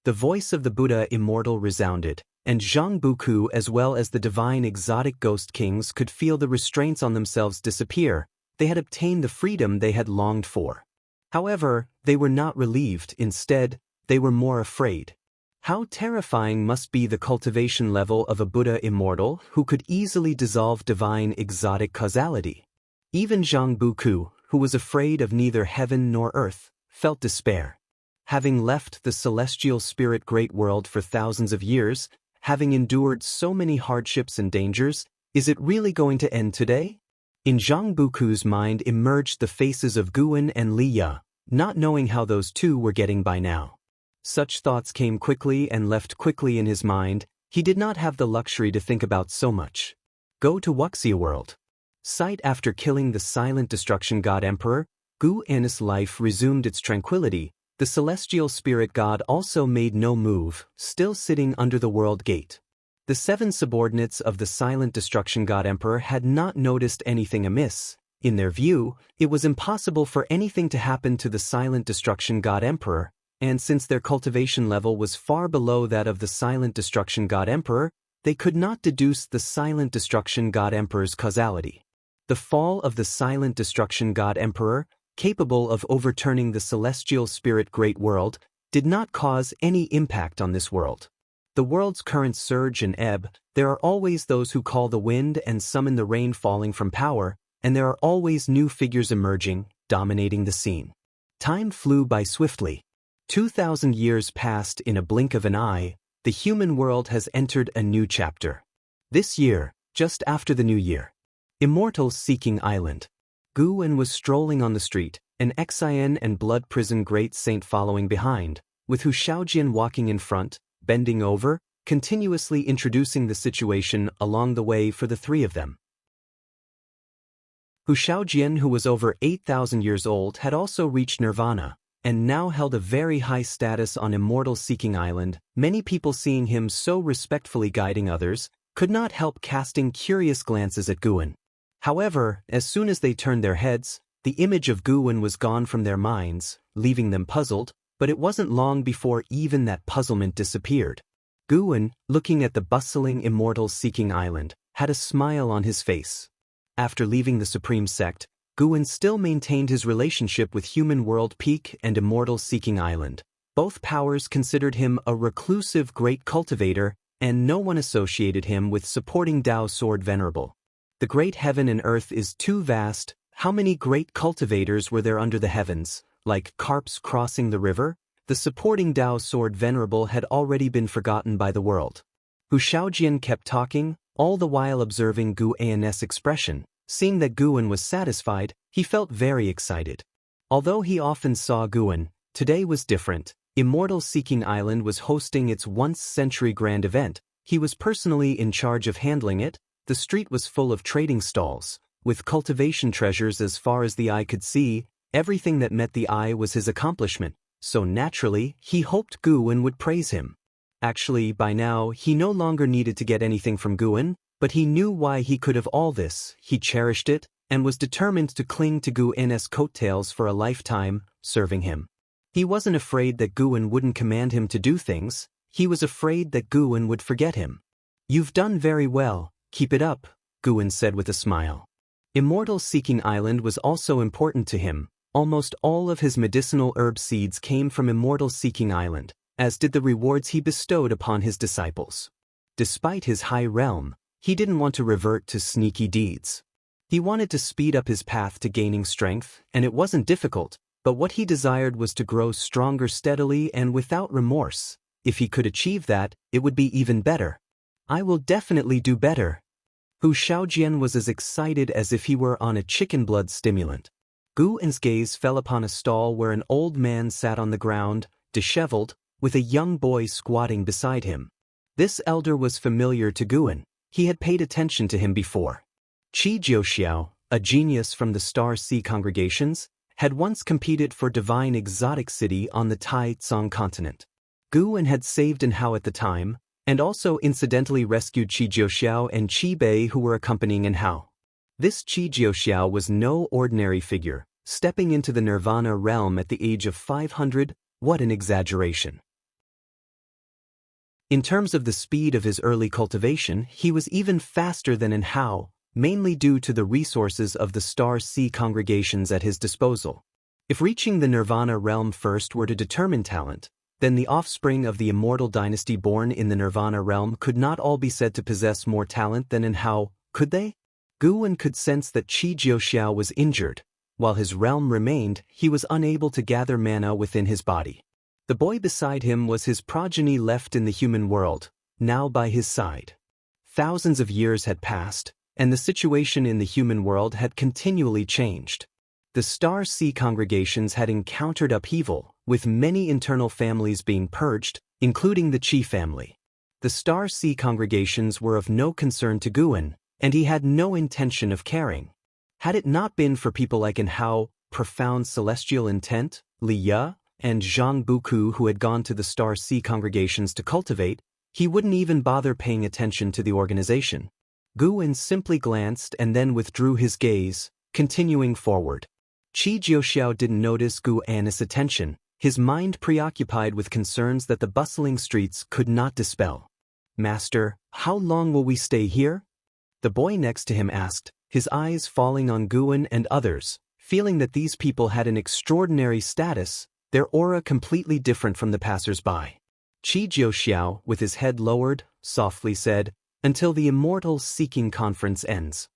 Speaker 1: The voice of the Buddha immortal resounded, and Zhang Buku as well as the divine exotic ghost kings could feel the restraints on themselves disappear. They had obtained the freedom they had longed for. However, they were not relieved. Instead, they were more afraid. How terrifying must be the cultivation level of a Buddha immortal who could easily dissolve divine exotic causality. Even Zhang Buku, who was afraid of neither heaven nor earth, felt despair. Having left the celestial spirit great world for thousands of years, having endured so many hardships and dangers, is it really going to end today? In Zhang Buku's mind emerged the faces of Guan and Li Ya, not knowing how those two were getting by now. Such thoughts came quickly and left quickly in his mind. He did not have the luxury to think about so much. Go to Wuxia world. Sight after killing the silent destruction god emperor, Gu An's life resumed its tranquility. The celestial spirit god also made no move, still sitting under the world gate. The 7 subordinates of the silent destruction god emperor had not noticed anything amiss. In their view, it was impossible for anything to happen to the silent destruction god emperor, and since their cultivation level was far below that of the silent destruction god emperor, they could not deduce the silent destruction god emperor's causality. The fall of the silent destruction god emperor, capable of overturning the celestial spirit great world, did not cause any impact on this world. The world's currents surge and ebb, there are always those who call the wind and summon the rain falling from power, and there are always new figures emerging, dominating the scene. Time flew by swiftly. 2,000 years passed in a blink of an eye. The human world has entered a new chapter. This year, just after the new year. Immortals seeking island. Guan was strolling on the street, an Xian and blood prison great saint following behind, with Hu Shaojian walking in front, bending over, continuously introducing the situation along the way for the 3 of them. Hu Shaojian, who was over 8,000 years old, had also reached nirvana, and now held a very high status on Immortals Seeking Island. Many people seeing him so respectfully guiding others, could not help casting curious glances at Guan. However, as soon as they turned their heads, the image of Guan was gone from their minds, leaving them puzzled, but it wasn't long before even that puzzlement disappeared. Guan, looking at the bustling Immortals Seeking Island, had a smile on his face. After leaving the Supreme Sect, Guan still maintained his relationship with Human World Peak and Immortals Seeking Island. Both powers considered him a reclusive great cultivator, and no one associated him with supporting Dao Sword Venerable. The great heaven and earth is too vast. How many great cultivators were there under the heavens, like carps crossing the river? The supporting Dao Sword Venerable had already been forgotten by the world. Hu Shaojian kept talking, all the while observing Gu An's expression. Seeing that Guan was satisfied, he felt very excited. Although he often saw Guan, today was different. Immortals Seeking Island was hosting its once-century grand event. He was personally in charge of handling it. The street was full of trading stalls, with cultivation treasures as far as the eye could see. Everything that met the eye was his accomplishment, so naturally, he hoped Guan would praise him. Actually, by now, he no longer needed to get anything from Guan, but he knew why he could have all this. He cherished it, and was determined to cling to Guan's coattails for a lifetime, serving him. He wasn't afraid that Guan wouldn't command him to do things. He was afraid that Guan would forget him. "You've done very well, keep it up," Guan said with a smile. Immortals Seeking Island was also important to him. Almost all of his medicinal herb seeds came from Immortals Seeking Island, as did the rewards he bestowed upon his disciples. Despite his high realm, he didn't want to revert to sneaky deeds. He wanted to speed up his path to gaining strength, and it wasn't difficult, but what he desired was to grow stronger steadily and without remorse. If he could achieve that, it would be even better. "I will definitely do better." Hu Shaojian was as excited as if he were on a chicken blood stimulant. Guan's gaze fell upon a stall where an old man sat on the ground, disheveled, with a young boy squatting beside him. This elder was familiar to Guan. He had paid attention to him before. Qi Jiuxiao, a genius from the Star Sea congregations, had once competed for Divine Exotic City on the Tai Tsong continent. Guan had saved Anhao at the time, and also incidentally rescued Qi Jiuxiao and Qi Bei who were accompanying Anhao. This Qi Jiuxiao was no ordinary figure, stepping into the Nirvana realm at the age of 500, what an exaggeration. In terms of the speed of his early cultivation, he was even faster than Anhao, mainly due to the resources of the Star Sea congregations at his disposal. If reaching the Nirvana realm first were to determine talent, then the offspring of the immortal dynasty born in the Nirvana realm could not all be said to possess more talent than in Hao, could they? Guwen could sense that Qi Jiuxiao was injured. While his realm remained, he was unable to gather mana within his body. The boy beside him was his progeny left in the human world, now by his side. Thousands of years had passed, and the situation in the human world had continually changed. The Star Sea congregations had encountered upheaval, with many internal families being purged, including the Qi family. The Star Sea congregations were of no concern to Guwen, and he had no intention of caring. Had it not been for people like Hao, profound celestial intent, Li Ye, and Zhang Buku who had gone to the Star Sea congregations to cultivate, he wouldn't even bother paying attention to the organization. Guwen simply glanced and then withdrew his gaze, continuing forward. Qi Jiuxiao didn't notice Guwen's attention, his mind preoccupied with concerns that the bustling streets could not dispel. "Master, how long will we stay here?" The boy next to him asked, his eyes falling on Guwen and others, feeling that these people had an extraordinary status, their aura completely different from the passers-by. Qi Jiuxiao, with his head lowered, softly said, "Until the Immortal Seeking Conference ends."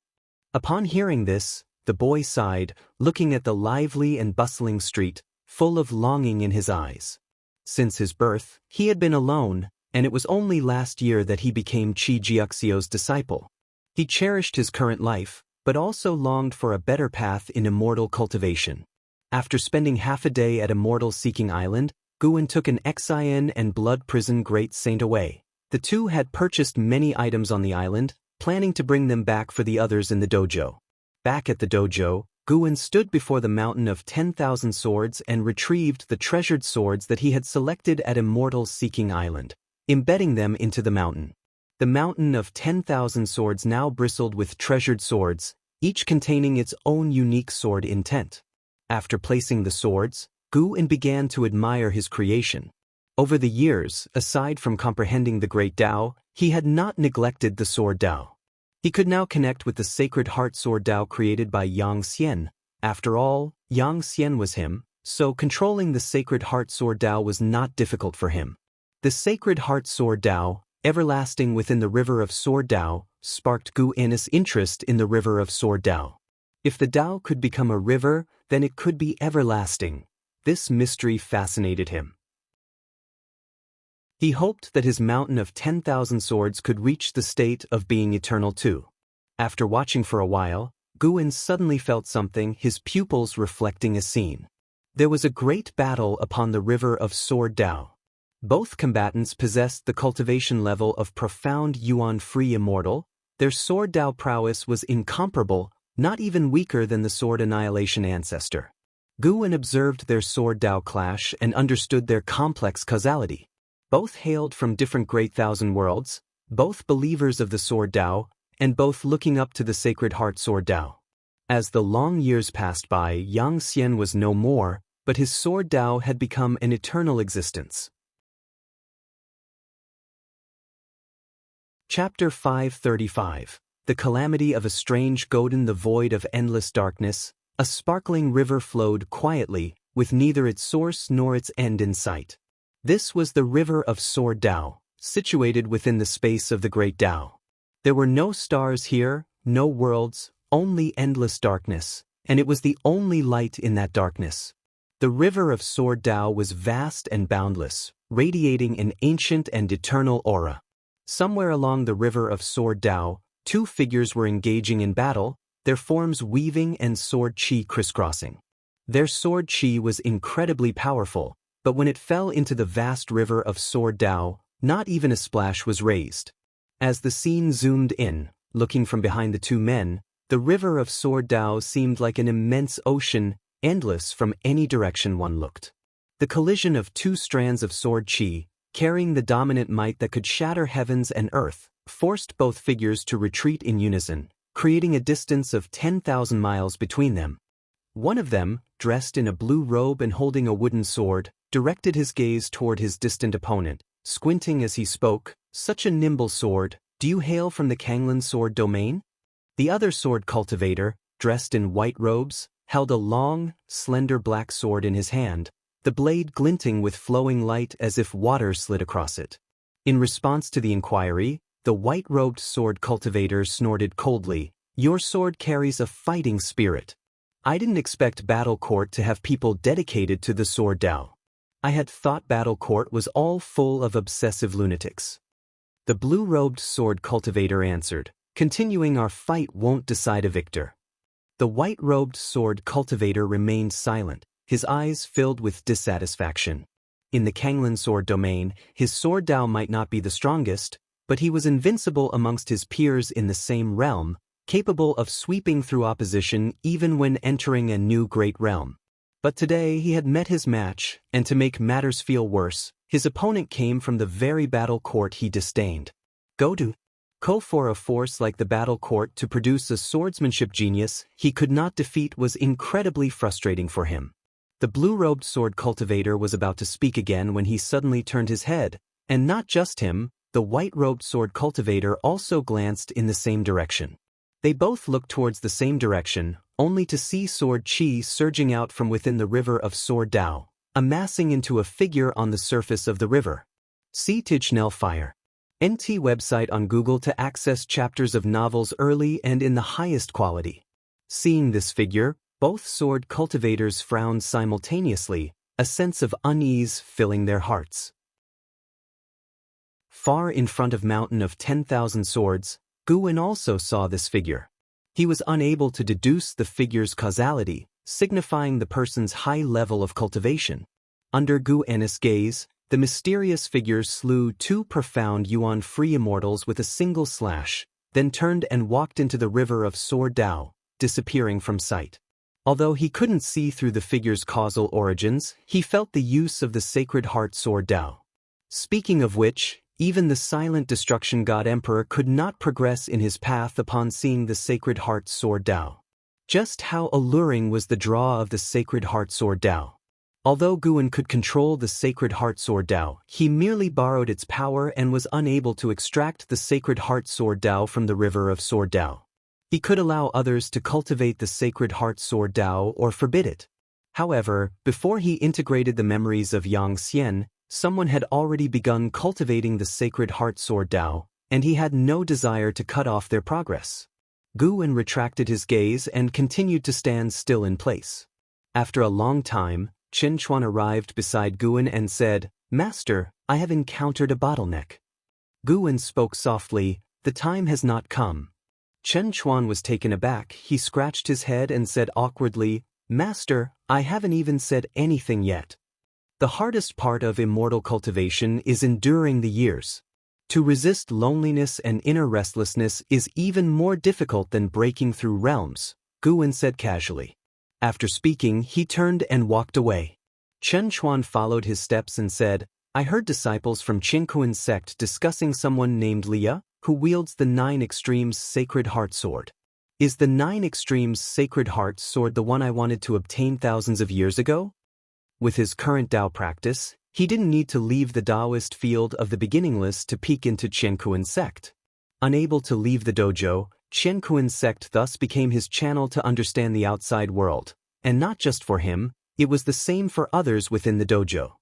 Speaker 1: Upon hearing this, the boy sighed, looking at the lively and bustling street, full of longing in his eyes. Since his birth, he had been alone, and it was only last year that he became Qi Jiuxiao's disciple. He cherished his current life, but also longed for a better path in immortal cultivation. After spending half a day at Immortal Seeking Island, Guwen took an Xian and Blood Prison Great Saint away. The two had purchased many items on the island, planning to bring them back for the others in the dojo. Back at the dojo, Guwen stood before the Mountain of 10,000 Swords and retrieved the treasured swords that he had selected at Immortal Seeking Island, embedding them into the mountain. The Mountain of 10,000 Swords now bristled with treasured swords, each containing its own unique sword intent. After placing the swords, Guwen began to admire his creation. Over the years, aside from comprehending the Great Tao, he had not neglected the Sword Tao. He could now connect with the Sacred Heart Sword Tao created by Yang Xian. After all, Yang Xian was him, so controlling the Sacred Heart Sword Tao was not difficult for him. The Sacred Heart Sword Tao, everlasting within the River of Sword Tao, sparked Guwen's interest in the River of Sword Tao. If the Tao could become a river, then it could be everlasting. This mystery fascinated him. He hoped that his Mountain of 10,000 Swords could reach the state of being eternal too. After watching for a while, Guwen suddenly felt something, his pupils reflecting a scene. There was a great battle upon the River of Sword Tao. Both combatants possessed the cultivation level of profound Yuan-free immortal. Their Sword Tao prowess was incomparable, not even weaker than the Sword Annihilation ancestor. Guwen observed their Sword Tao clash and understood their complex causality. Both hailed from different great thousand worlds, both believers of the Sword Tao, and both looking up to the Sacred Heart Sword Tao. As the long years passed by, Yang Xian was no more, but his Sword Tao had become an eternal existence. Chapter 535. The Calamity of a Strange Golden. The void of endless darkness, a sparkling river flowed quietly, with neither its source nor its end in sight. This was the River of Sword Tao, situated within the space of the Great Tao. There were no stars here, no worlds, only endless darkness, and it was the only light in that darkness. The River of Sword Tao was vast and boundless, radiating an ancient and eternal aura. Somewhere along the River of Sword Tao, two figures were engaging in battle, their forms weaving and sword chi crisscrossing. Their sword chi was incredibly powerful, but when it fell into the vast River of Sword Tao, not even a splash was raised. As the scene zoomed in, looking from behind the two men, the River of Sword Tao seemed like an immense ocean, endless from any direction one looked. The collision of two strands of sword chi, carrying the dominant might that could shatter heavens and earth, forced both figures to retreat in unison, creating a distance of 10,000 miles between them. One of them, dressed in a blue robe and holding a wooden sword, directed his gaze toward his distant opponent, squinting as he spoke, "Such a nimble sword, do you hail from the Kanglan sword domain?" The other sword cultivator, dressed in white robes, held a long, slender black sword in his hand, the blade glinting with flowing light as if water slid across it. In response to the inquiry, the white-robed sword cultivator snorted coldly, "Your sword carries a fighting spirit. I didn't expect Battle Court to have people dedicated to the sword Tao. I had thought Battle Court was all full of obsessive lunatics." The blue-robed sword cultivator answered, "Continuing our fight won't decide a victor." The white-robed sword cultivator remained silent, his eyes filled with dissatisfaction. In the Kanglan sword domain, his sword Tao might not be the strongest, but he was invincible amongst his peers in the same realm, capable of sweeping through opposition even when entering a new great realm. But today he had met his match, and to make matters feel worse, his opponent came from the very battle court he disdained. For a force like the battle court to produce a swordsmanship genius he could not defeat was incredibly frustrating for him. The blue-robed sword cultivator was about to speak again when he suddenly turned his head, and not just him, the white-robed sword cultivator also glanced in the same direction. They both looked towards the same direction, only to see sword chi surging out from within the river of sword Tao, amassing into a figure on the surface of the river. See Tijnel Fire. NT website on Google to access chapters of novels early and in the highest quality. Seeing this figure, both sword cultivators frowned simultaneously, a sense of unease filling their hearts. Far in front of Mountain of 10,000 Swords, Guin also saw this figure. He was unable to deduce the figure's causality, signifying the person's high level of cultivation. Under Guin's gaze, the mysterious figure slew two profound Yuan-free immortals with a single slash, then turned and walked into the river of sword Tao, disappearing from sight. Although he couldn't see through the figure's causal origins, he felt the use of the Sacred Heart Sword Tao. Speaking of which, even the silent destruction god Emperor could not progress in his path upon seeing the Sacred Heart Sword Tao. Just how alluring was the draw of the Sacred Heart Sword Tao? Although Guin could control the Sacred Heart Sword Tao, he merely borrowed its power and was unable to extract the Sacred Heart Sword Tao from the river of sword Tao. He could allow others to cultivate the Sacred Heart Sword Tao or forbid it. However, before he integrated the memories of Yang Xian, someone had already begun cultivating the Sacred Heart Sword Tao, and he had no desire to cut off their progress. Guin retracted his gaze and continued to stand still in place. After a long time, Chen Chuan arrived beside Guin and said, "Master, I have encountered a bottleneck." Guin spoke softly, "The time has not come." Chen Chuan was taken aback. He scratched his head and said awkwardly, "Master, I haven't even said anything yet. The hardest part of immortal cultivation is enduring the years. To resist loneliness and inner restlessness is even more difficult than breaking through realms," Guin said casually. After speaking, he turned and walked away. Chen Chuan followed his steps and said, "I heard disciples from Qingkuan sect discussing someone named Lia, who wields the 9 Extremes Sacred Heart Sword. Is the 9 Extremes Sacred Heart Sword the one I wanted to obtain thousands of years ago?" With his current Tao practice, he didn't need to leave the Taoist field of the beginningless to peek into Qingkuan sect. Unable to leave the dojo, Qingkuan sect thus became his channel to understand the outside world, and not just for him, it was the same for others within the dojo.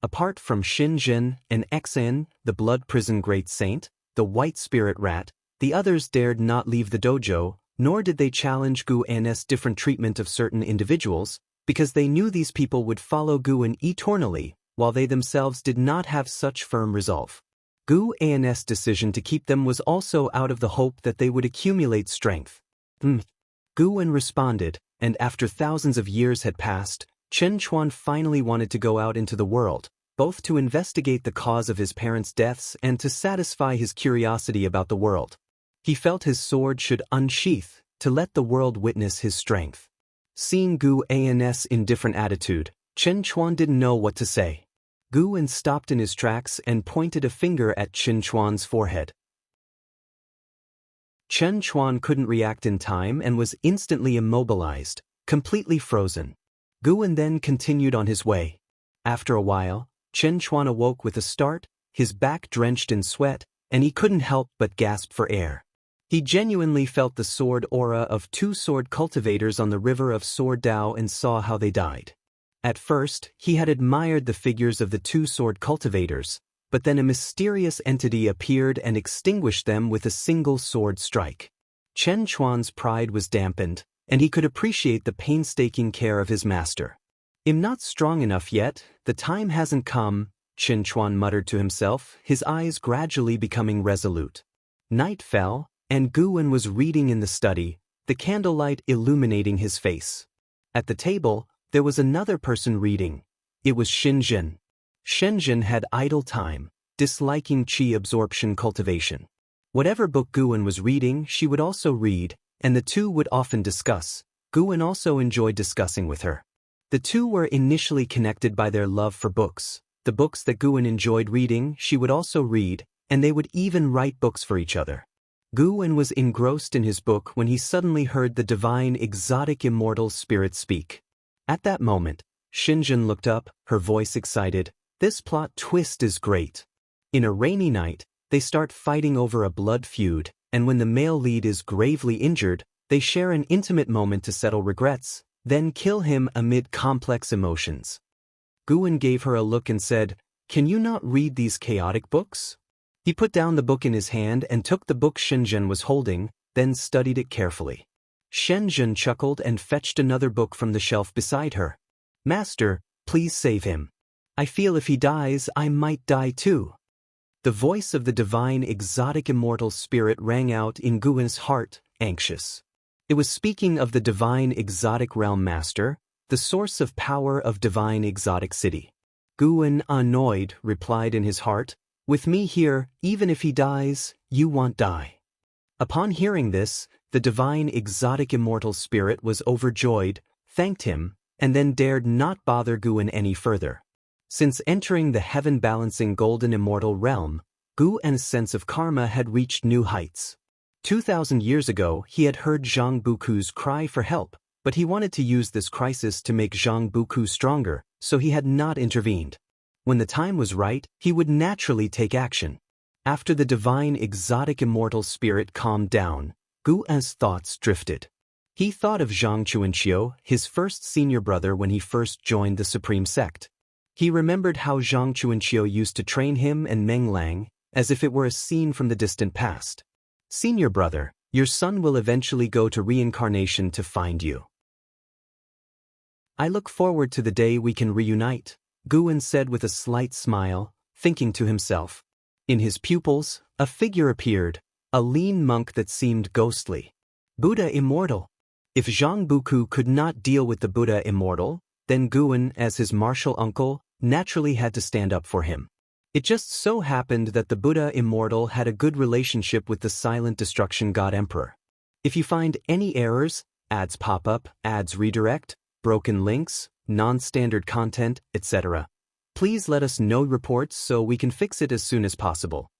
Speaker 1: Apart from Xin Zhen and Xen, the blood prison great saint, the white spirit rat, the others dared not leave the dojo, nor did they challenge Guin's different treatment of certain individuals, because they knew these people would follow Guin eternally, while they themselves did not have such firm resolve. Guin's decision to keep them was also out of the hope that they would accumulate strength. Guin responded, and after thousands of years had passed, Chen Chuan finally wanted to go out into the world, both to investigate the cause of his parents' deaths and to satisfy his curiosity about the world. He felt his sword should unsheath, to let the world witness his strength. Seeing Guin's indifferent attitude, Chen Chuan didn't know what to say. Guin stopped in his tracks and pointed a finger at Chen Chuan's forehead. Chen Chuan couldn't react in time and was instantly immobilized, completely frozen. Guin then continued on his way. After a while, Chen Chuan awoke with a start, his back drenched in sweat, and he couldn't help but gasp for air. He genuinely felt the sword aura of 2 sword cultivators on the river of sword Tao and saw how they died. At first, he had admired the figures of the two sword cultivators, but then a mysterious entity appeared and extinguished them with a single sword strike. Chen Chuan's pride was dampened, and he could appreciate the painstaking care of his master. "I'm not strong enough yet, the time hasn't come," Chen Chuan muttered to himself, his eyes gradually becoming resolute. Night fell, and Guwen was reading in the study, the candlelight illuminating his face. At the table, there was another person reading. It was Shenzhen. Shenzhen had idle time, disliking qi absorption cultivation. Whatever book Guwen was reading, she would also read, and the two would often discuss. Guwen also enjoyed discussing with her. The two were initially connected by their love for books. The books that Guwen enjoyed reading, she would also read, and they would even write books for each other. Guwen was engrossed in his book when he suddenly heard the divine exotic immortal spirit speak. At that moment, Shenzhen looked up, her voice excited. "This plot twist is great." In a rainy night, they start fighting over a blood feud, and when the male lead is gravely injured, they share an intimate moment to settle regrets, then kill him amid complex emotions. Guwen gave her a look and said, "Can you not read these chaotic books?" He put down the book in his hand and took the book Shenzhen was holding, then studied it carefully. Shenzhen chuckled and fetched another book from the shelf beside her. "Master, please save him. I feel if he dies, I might die too." The voice of the divine exotic immortal spirit rang out in Guwen's heart, anxious. It was speaking of the divine exotic realm master, the source of power of divine exotic city. Guwen, annoyed, replied in his heart, "With me here, even if he dies, you won't die." Upon hearing this, the divine exotic immortal spirit was overjoyed, thanked him, and then dared not bother Guwen any further. Since entering the heaven-balancing golden immortal realm, Guwen's sense of karma had reached new heights. 2,000 years ago, he had heard Zhang Buku's cry for help, but he wanted to use this crisis to make Zhang Buku stronger, so he had not intervened. When the time was right, he would naturally take action. After the divine exotic immortal spirit calmed down, Guwen's thoughts drifted. He thought of Zhang Chuanqiu, his first senior brother when he first joined the Supreme Sect. He remembered how Zhang Chuanqiu used to train him and Meng Lang, as if it were a scene from the distant past. "Senior brother, your son will eventually go to reincarnation to find you. I look forward to the day we can reunite," Guwen said with a slight smile, thinking to himself. In his pupils, a figure appeared, a lean monk that seemed ghostly. Buddha immortal. If Zhang Buku could not deal with the Buddha immortal, then Guwen, as his martial uncle, naturally had to stand up for him. It just so happened that the Buddha immortal had a good relationship with the silent destruction god emperor. If you find any errors, ads pop up, ads redirect, broken links, non-standard content, etc., please let us know reports so we can fix it as soon as possible.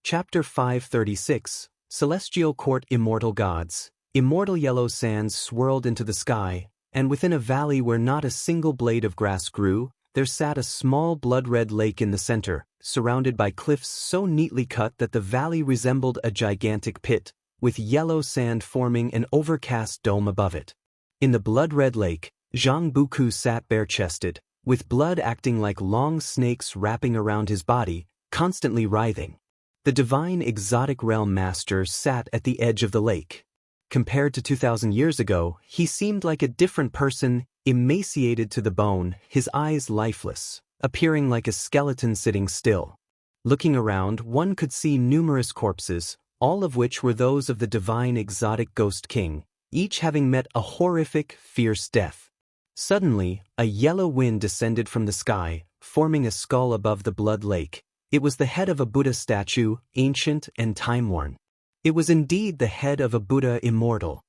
Speaker 1: Chapter 536, Celestial Court Immortal Gods. Immortal yellow sands swirled into the sky, and within a valley where not a single blade of grass grew, there sat a small blood-red lake in the center, surrounded by cliffs so neatly cut that the valley resembled a gigantic pit, with yellow sand forming an overcast dome above it. In the blood-red lake, Zhang Buku sat bare-chested, with blood acting like long snakes wrapping around his body, constantly writhing. The divine exotic realm master sat at the edge of the lake. Compared to 2,000 years ago, he seemed like a different person, emaciated to the bone, his eyes lifeless, appearing like a skeleton sitting still. Looking around, one could see numerous corpses, all of which were those of the divine exotic ghost king, each having met a horrific, fierce death. Suddenly, a yellow wind descended from the sky, forming a skull above the blood lake. It was the head of a Buddha statue, ancient and time-worn. It was indeed the head of a Buddha immortal.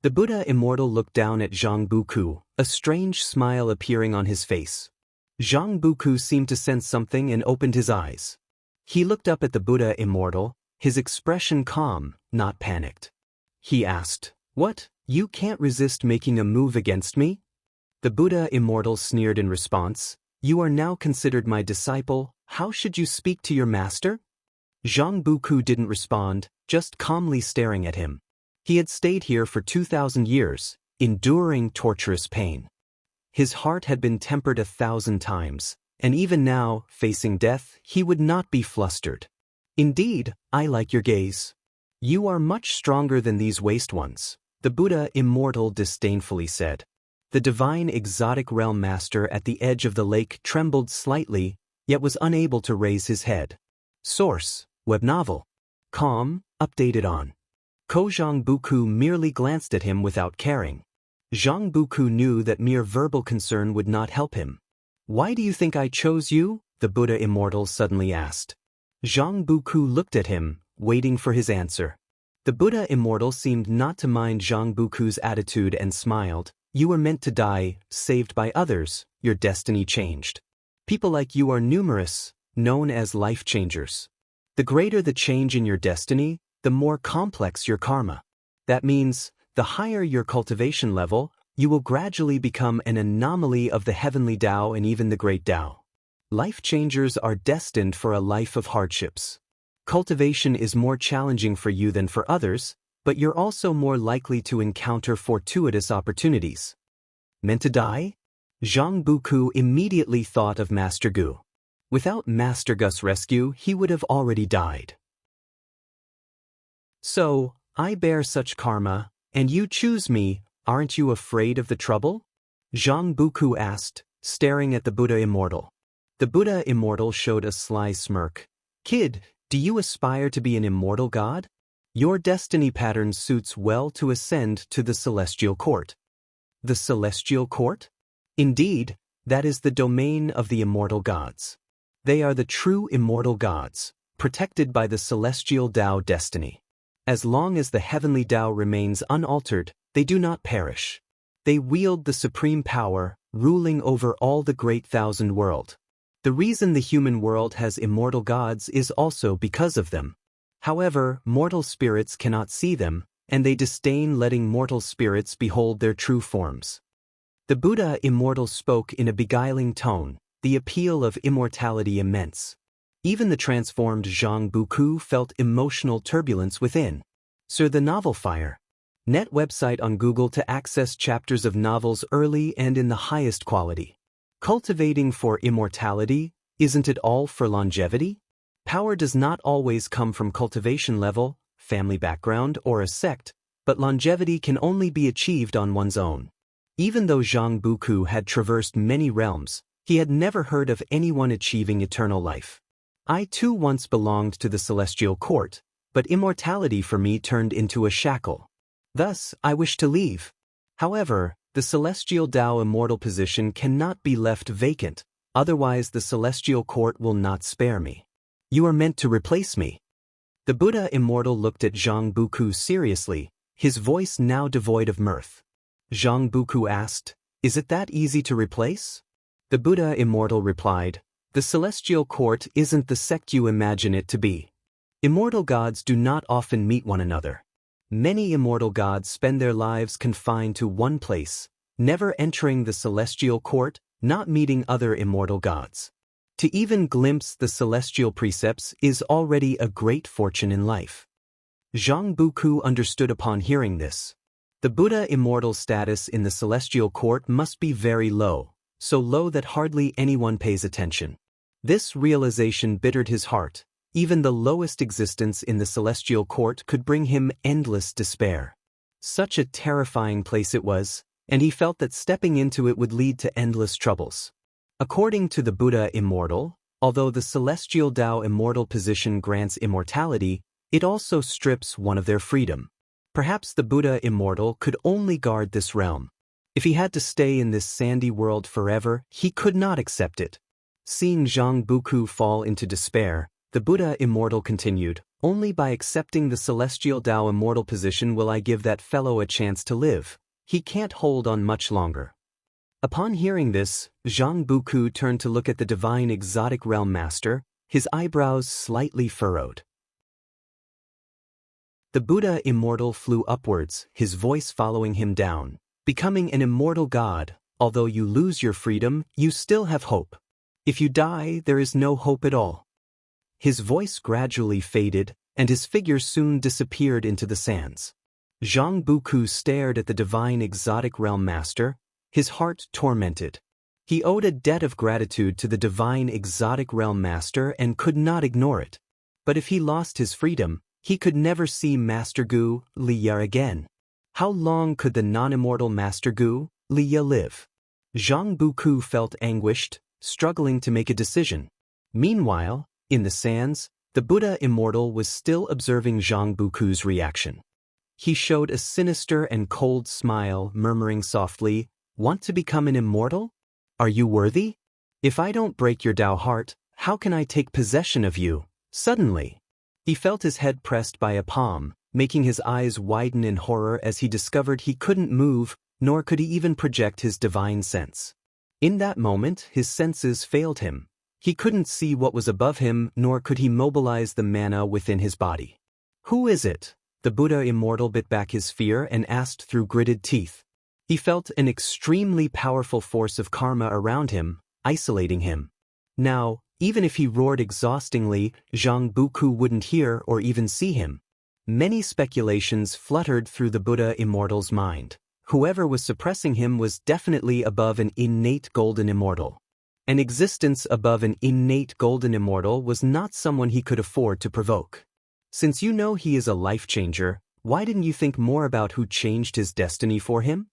Speaker 1: The Buddha immortal looked down at Zhang Buku, a strange smile appearing on his face. Zhang Buku seemed to sense something and opened his eyes. He looked up at the Buddha immortal, his expression calm, not panicked. He asked, "What, you can't resist making a move against me?" The Buddha immortal sneered in response, "You are now considered my disciple, how should you speak to your master?" Zhang Buku didn't respond, just calmly staring at him. He had stayed here for 2,000 years, enduring torturous pain. His heart had been tempered 1,000 times, and even now, facing death, he would not be flustered. Indeed, I like your gaze. You are much stronger than these waste ones, the Buddha immortal disdainfully said. The divine exotic realm master at the edge of the lake trembled slightly, yet was unable to raise his head. Source: web novel. Calm, updated on. Zhang Buku merely glanced at him without caring. Zhang Buku knew that mere verbal concern would not help him. Why do you think I chose you? The Buddha immortal suddenly asked. Zhang Buku looked at him, waiting for his answer. The Buddha immortal seemed not to mind Zhang Buku's attitude and smiled. You were meant to die, saved by others, your destiny changed. People like you are numerous, known as life changers. The greater the change in your destiny, the more complex your karma. That means, the higher your cultivation level, you will gradually become an anomaly of the heavenly Tao and even the great Tao. Life changers are destined for a life of hardships. Cultivation is more challenging for you than for others, but you're also more likely to encounter fortuitous opportunities. Meant to die? Zhang Buku immediately thought of Master Gu. Without Master Gu's rescue, he would have already died. So, I bear such karma, and you choose me, aren't you afraid of the trouble? Zhang Buku asked, staring at the Buddha immortal. The Buddha immortal showed a sly smirk. Kid, do you aspire to be an immortal god? Your destiny pattern suits well to ascend to the celestial court. The celestial court? Indeed, that is the domain of the immortal gods. They are the true immortal gods, protected by the celestial Tao destiny. As long as the heavenly Tao remains unaltered, they do not perish. They wield the supreme power, ruling over all the great thousand world. The reason the human world has immortal gods is also because of them. However, mortal spirits cannot see them, and they disdain letting mortal spirits behold their true forms. The Buddha immortal spoke in a beguiling tone, the appeal of immortality immense. Even the transformed Zhang Buku felt emotional turbulence within. Sir, the novel Fire. Net website on Google to access chapters of novels early and in the highest quality. Cultivating for immortality, isn't it all for longevity? Power does not always come from cultivation level, family background, or a sect, but longevity can only be achieved on one's own. Even though Zhang Buku had traversed many realms, he had never heard of anyone achieving eternal life. I too once belonged to the celestial court, but immortality for me turned into a shackle. Thus, I wish to leave. However, the celestial Tao immortal position cannot be left vacant, otherwise the celestial court will not spare me. You are meant to replace me. The Buddha immortal looked at Zhang Buku seriously, his voice now devoid of mirth. Zhang Buku asked, Is it that easy to replace? The Buddha immortal replied, The celestial court isn't the sect you imagine it to be. Immortal gods do not often meet one another. Many immortal gods spend their lives confined to one place, never entering the celestial court, not meeting other immortal gods. To even glimpse the celestial precepts is already a great fortune in life. Zhang Buku understood upon hearing this. The Buddha immortal status in the celestial court must be very low, so low that hardly anyone pays attention. This realization bittered his heart. Even the lowest existence in the celestial court could bring him endless despair. Such a terrifying place it was, and he felt that stepping into it would lead to endless troubles. According to the Buddha immortal, although the celestial Tao immortal position grants immortality, it also strips one of their freedom. Perhaps the Buddha immortal could only guard this realm. If he had to stay in this sandy world forever, he could not accept it. Seeing Zhang Buku fall into despair, the Buddha immortal continued, Only by accepting the celestial Tao immortal position will I give that fellow a chance to live. He can't hold on much longer. Upon hearing this, Zhang Buku turned to look at the divine exotic realm master, his eyebrows slightly furrowed. The Buddha immortal flew upwards, his voice following him down. Becoming an immortal god, although you lose your freedom, you still have hope. If you die, there is no hope at all. His voice gradually faded, and his figure soon disappeared into the sands. Zhang Buku stared at the divine exotic realm master, his heart tormented. He owed a debt of gratitude to the divine exotic realm master and could not ignore it. But if he lost his freedom, he could never see Master Gu Liya again. How long could the non-immortal Master Gu Liya live? Zhang Buku felt anguished, struggling to make a decision. Meanwhile, in the sands, the Buddha immortal was still observing Zhang Buku's reaction. He showed a sinister and cold smile, murmuring softly, "Want to become an immortal? Are you worthy? If I don't break your Tao heart, how can I take possession of you?" Suddenly, he felt his head pressed by a palm, making his eyes widen in horror as he discovered he couldn't move, nor could he even project his divine sense. In that moment, his senses failed him. He couldn't see what was above him, nor could he mobilize the mana within his body. "Who is it?" The Buddha immortal bit back his fear and asked through gritted teeth. He felt an extremely powerful force of karma around him, isolating him. Now, even if he roared exhaustingly, Zhang Buku wouldn't hear or even see him. Many speculations fluttered through the Buddha immortal's mind. Whoever was suppressing him was definitely above an innate golden immortal. An existence above an innate golden immortal was not someone he could afford to provoke. Since you know he is a life changer, why didn't you think more about who changed his destiny for him?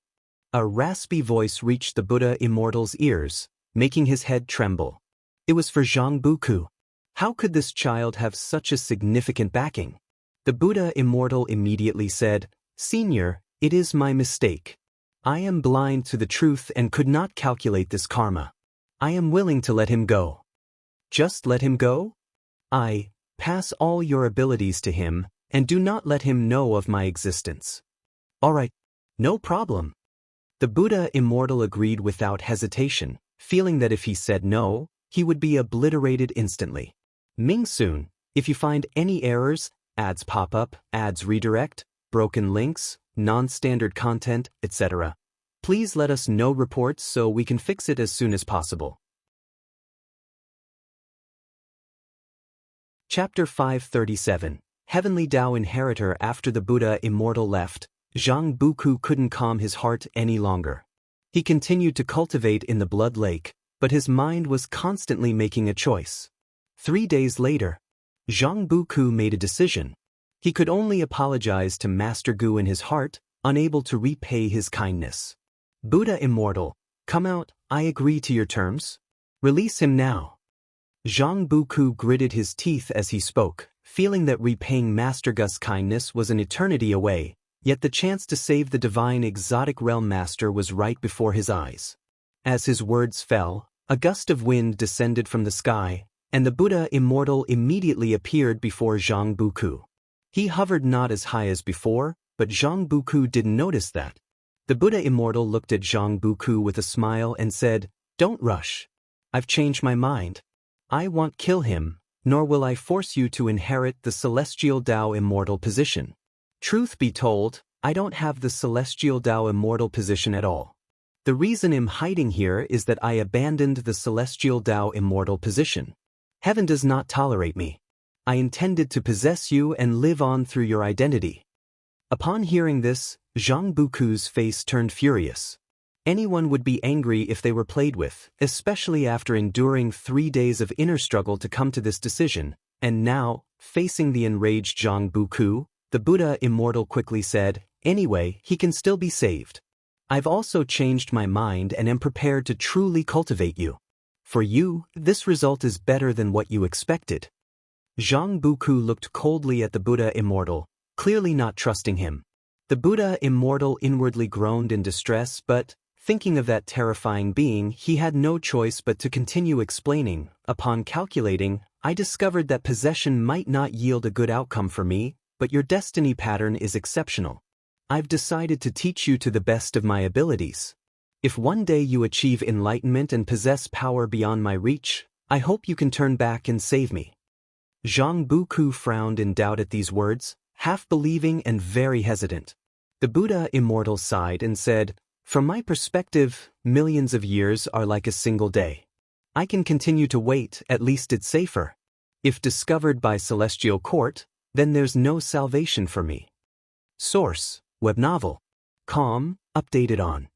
Speaker 1: A raspy voice reached the Buddha immortal's ears, making his head tremble. It was for Zhang Buku. How could this child have such a significant backing? The Buddha immortal immediately said, "Senior, it is my mistake. I am blind to the truth and could not calculate this karma. I am willing to let him go." "Just let him go?" "I pass all your abilities to him, and do not let him know of my existence." "All right, no problem." The Buddha immortal agreed without hesitation, feeling that if he said no, he would be obliterated instantly. "Ming soon, if you find any errors, ads pop up, ads redirect, broken links, non-standard content, etc., please let us know reports so we can fix it as soon as possible." Chapter 537, Heavenly Tao Inheritor. After the Buddha immortal left, Zhang Buku couldn't calm his heart any longer. He continued to cultivate in the blood lake, but his mind was constantly making a choice. 3 days later, Zhang Buku made a decision. He could only apologize to Master Gu in his heart, unable to repay his kindness. "Buddha immortal, come out, I agree to your terms. Release him now." Zhang Buku gritted his teeth as he spoke, feeling that repaying Master Gu's kindness was an eternity away, yet the chance to save the divine exotic realm master was right before his eyes. As his words fell, a gust of wind descended from the sky, and the Buddha immortal immediately appeared before Zhang Buku. He hovered not as high as before, but Zhang Buku didn't notice that. The Buddha immortal looked at Zhang Buku with a smile and said, "Don't rush. I've changed my mind. I won't kill him, nor will I force you to inherit the celestial Tao immortal position. Truth be told, I don't have the celestial Tao immortal position at all. The reason I'm hiding here is that I abandoned the celestial Tao immortal position. Heaven does not tolerate me. I intended to possess you and live on through your identity." Upon hearing this, Zhang Buku's face turned furious. Anyone would be angry if they were played with, especially after enduring 3 days of inner struggle to come to this decision, and now, facing the enraged Zhang Buku, the Buddha immortal quickly said, "Anyway, he can still be saved. I've also changed my mind and am prepared to truly cultivate you. For you, this result is better than what you expected." Zhang Buku looked coldly at the Buddha immortal, clearly not trusting him. The Buddha immortal inwardly groaned in distress, but, thinking of that terrifying being, he had no choice but to continue explaining. "Upon calculating, I discovered that possession might not yield a good outcome for me, but your destiny pattern is exceptional. I've decided to teach you to the best of my abilities. If one day you achieve enlightenment and possess power beyond my reach, I hope you can turn back and save me." Zhang Buku frowned in doubt at these words, half believing and very hesitant. The Buddha immortal sighed and said, "From my perspective, millions of years are like a single day. I can continue to wait, at least it's safer. If discovered by Celestial Court, then there's no salvation for me." Source: Web novel. Calm, updated on.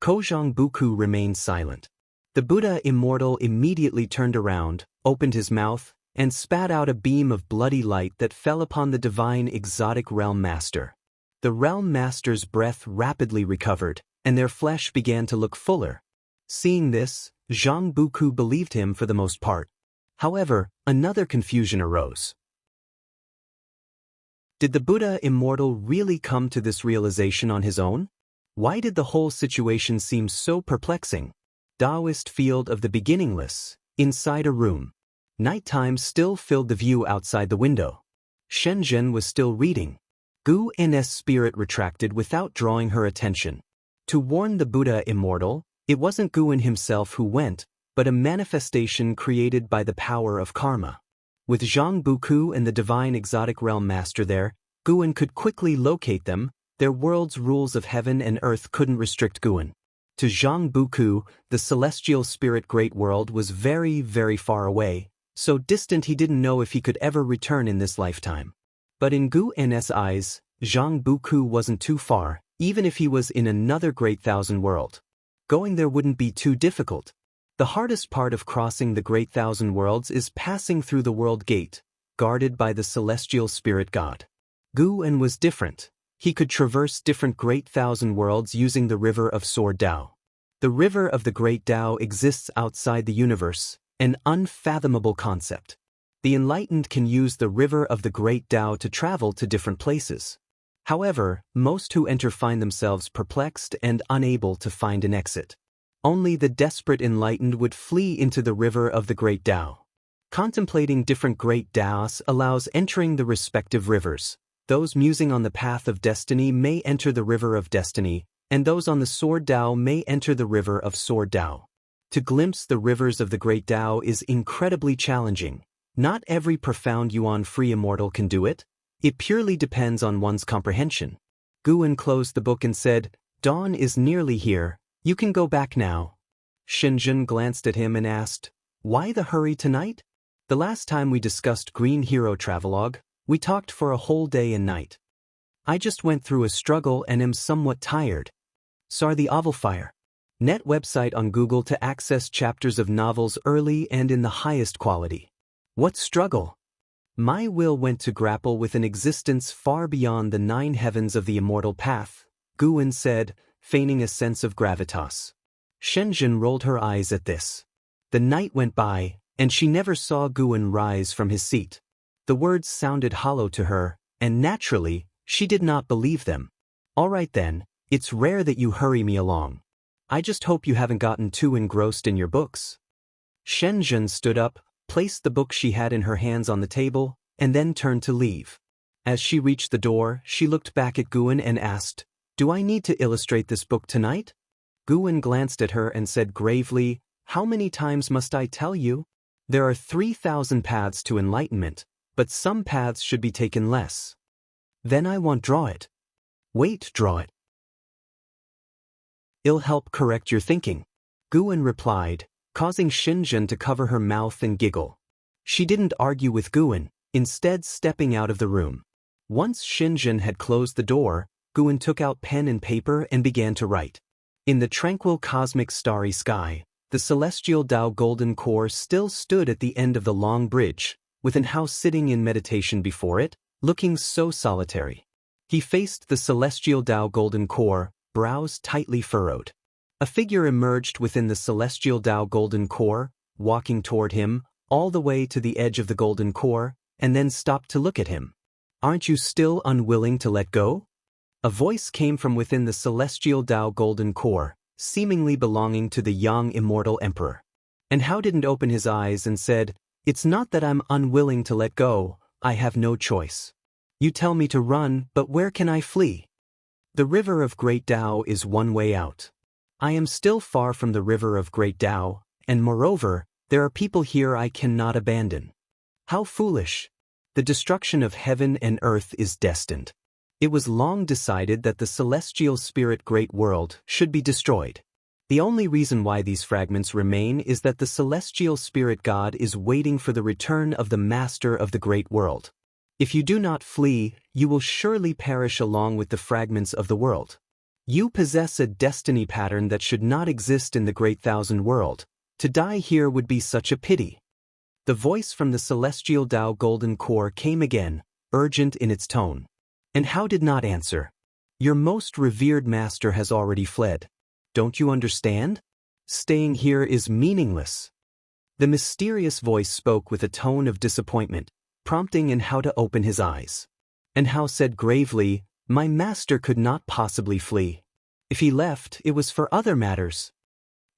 Speaker 1: Kojang Buku remained silent. The Buddha immortal immediately turned around, opened his mouth, and spat out a beam of bloody light that fell upon the divine exotic realm master. The realm master's breath rapidly recovered, and their flesh began to look fuller. Seeing this, Zhang Buku believed him for the most part. However, another confusion arose. Did the Buddha immortal really come to this realization on his own? Why did the whole situation seem so perplexing? Taoist field of the beginningless, inside a room. Nighttime still filled the view outside the window. Shenzhen was still reading. Gu N's spirit retracted without drawing her attention. To warn the Buddha immortal, it wasn't Guin himself who went, but a manifestation created by the power of karma. With Zhang Buku and the divine exotic realm master there, Guin could quickly locate them. Their world's rules of heaven and earth couldn't restrict Guin. To Zhang Buku, the celestial spirit great world was very, very far away, so distant he didn't know if he could ever return in this lifetime. But in Gu N's eyes, Zhang Buku wasn't too far, even if he was in another great thousand world. Going there wouldn't be too difficult. The hardest part of crossing the great thousand worlds is passing through the world gate, guarded by the celestial spirit god. Gu N was different. He could traverse different great thousand worlds using the river of Sword Tao. The river of the great Tao exists outside the universe, an unfathomable concept. The enlightened can use the river of the great Tao to travel to different places. However, most who enter find themselves perplexed and unable to find an exit. Only the desperate enlightened would flee into the river of the great Tao. Contemplating different great Taos allows entering the respective rivers. Those musing on the path of destiny may enter the river of destiny, and those on the Sword Tao may enter the river of Sword Tao. To glimpse the rivers of the great Tao is incredibly challenging. Not every profound yuan-free immortal can do it. It purely depends on one's comprehension. Guin closed the book and said, "Dawn is nearly here. You can go back now." Shenzhen glanced at him and asked, "Why the hurry tonight?" "The last time we discussed Green Hero Travelogue, we talked for a whole day and night. I just went through a struggle and am somewhat tired." Sar the Ovalfire. Net website on Google to access chapters of novels early and in the highest quality. What struggle? My will went to grapple with an existence far beyond the 9 heavens of the immortal path, Guin said, feigning a sense of gravitas. Shenzhen rolled her eyes at this. The night went by, and she never saw Guin rise from his seat. The words sounded hollow to her, and naturally, she did not believe them. "All right then, it's rare that you hurry me along. I just hope you haven't gotten too engrossed in your books." Shenzhen stood up, placed the book she had in her hands on the table, and then turned to leave. As she reached the door, she looked back at Guin and asked, "Do I need to illustrate this book tonight?" Guin glanced at her and said gravely, "How many times must I tell you? There are 3,000 paths to enlightenment, but some paths should be taken less." "Then I won't draw it." "Wait, draw it. It'll help correct your thinking," Guin replied, causing Shenzhen to cover her mouth and giggle. She didn't argue with Guin, instead stepping out of the room. Once Shenzhen had closed the door, Guin took out pen and paper and began to write. In the tranquil cosmic starry sky, the celestial Tao golden core still stood at the end of the long bridge, with an house sitting in meditation before it, looking so solitary. He faced the celestial Tao golden core, brows tightly furrowed. A figure emerged within the celestial Tao golden core, walking toward him, all the way to the edge of the golden core, and then stopped to look at him. "Aren't you still unwilling to let go?" A voice came from within the celestial Tao golden core, seemingly belonging to the young immortal emperor. And Hao didn't open his eyes and said, "It's not that I'm unwilling to let go, I have no choice. You tell me to run, but where can I flee? The river of great Tao is one way out. I am still far from the river of great Tao, and moreover, there are people here I cannot abandon. How foolish! The destruction of heaven and earth is destined. It was long decided that the celestial spirit great world should be destroyed. The only reason why these fragments remain is that the celestial spirit God is waiting for the return of the master of the great world. If you do not flee, you will surely perish along with the fragments of the world. You possess a destiny pattern that should not exist in the great thousand world. To die here would be such a pity. The voice from the celestial Tao golden core came again, urgent in its tone. And how did not answer? Your most revered master has already fled. Don't you understand? Staying here is meaningless. The mysterious voice spoke with a tone of disappointment, prompting in Hao to open his eyes. And Hao said gravely, my master could not possibly flee. If he left, it was for other matters.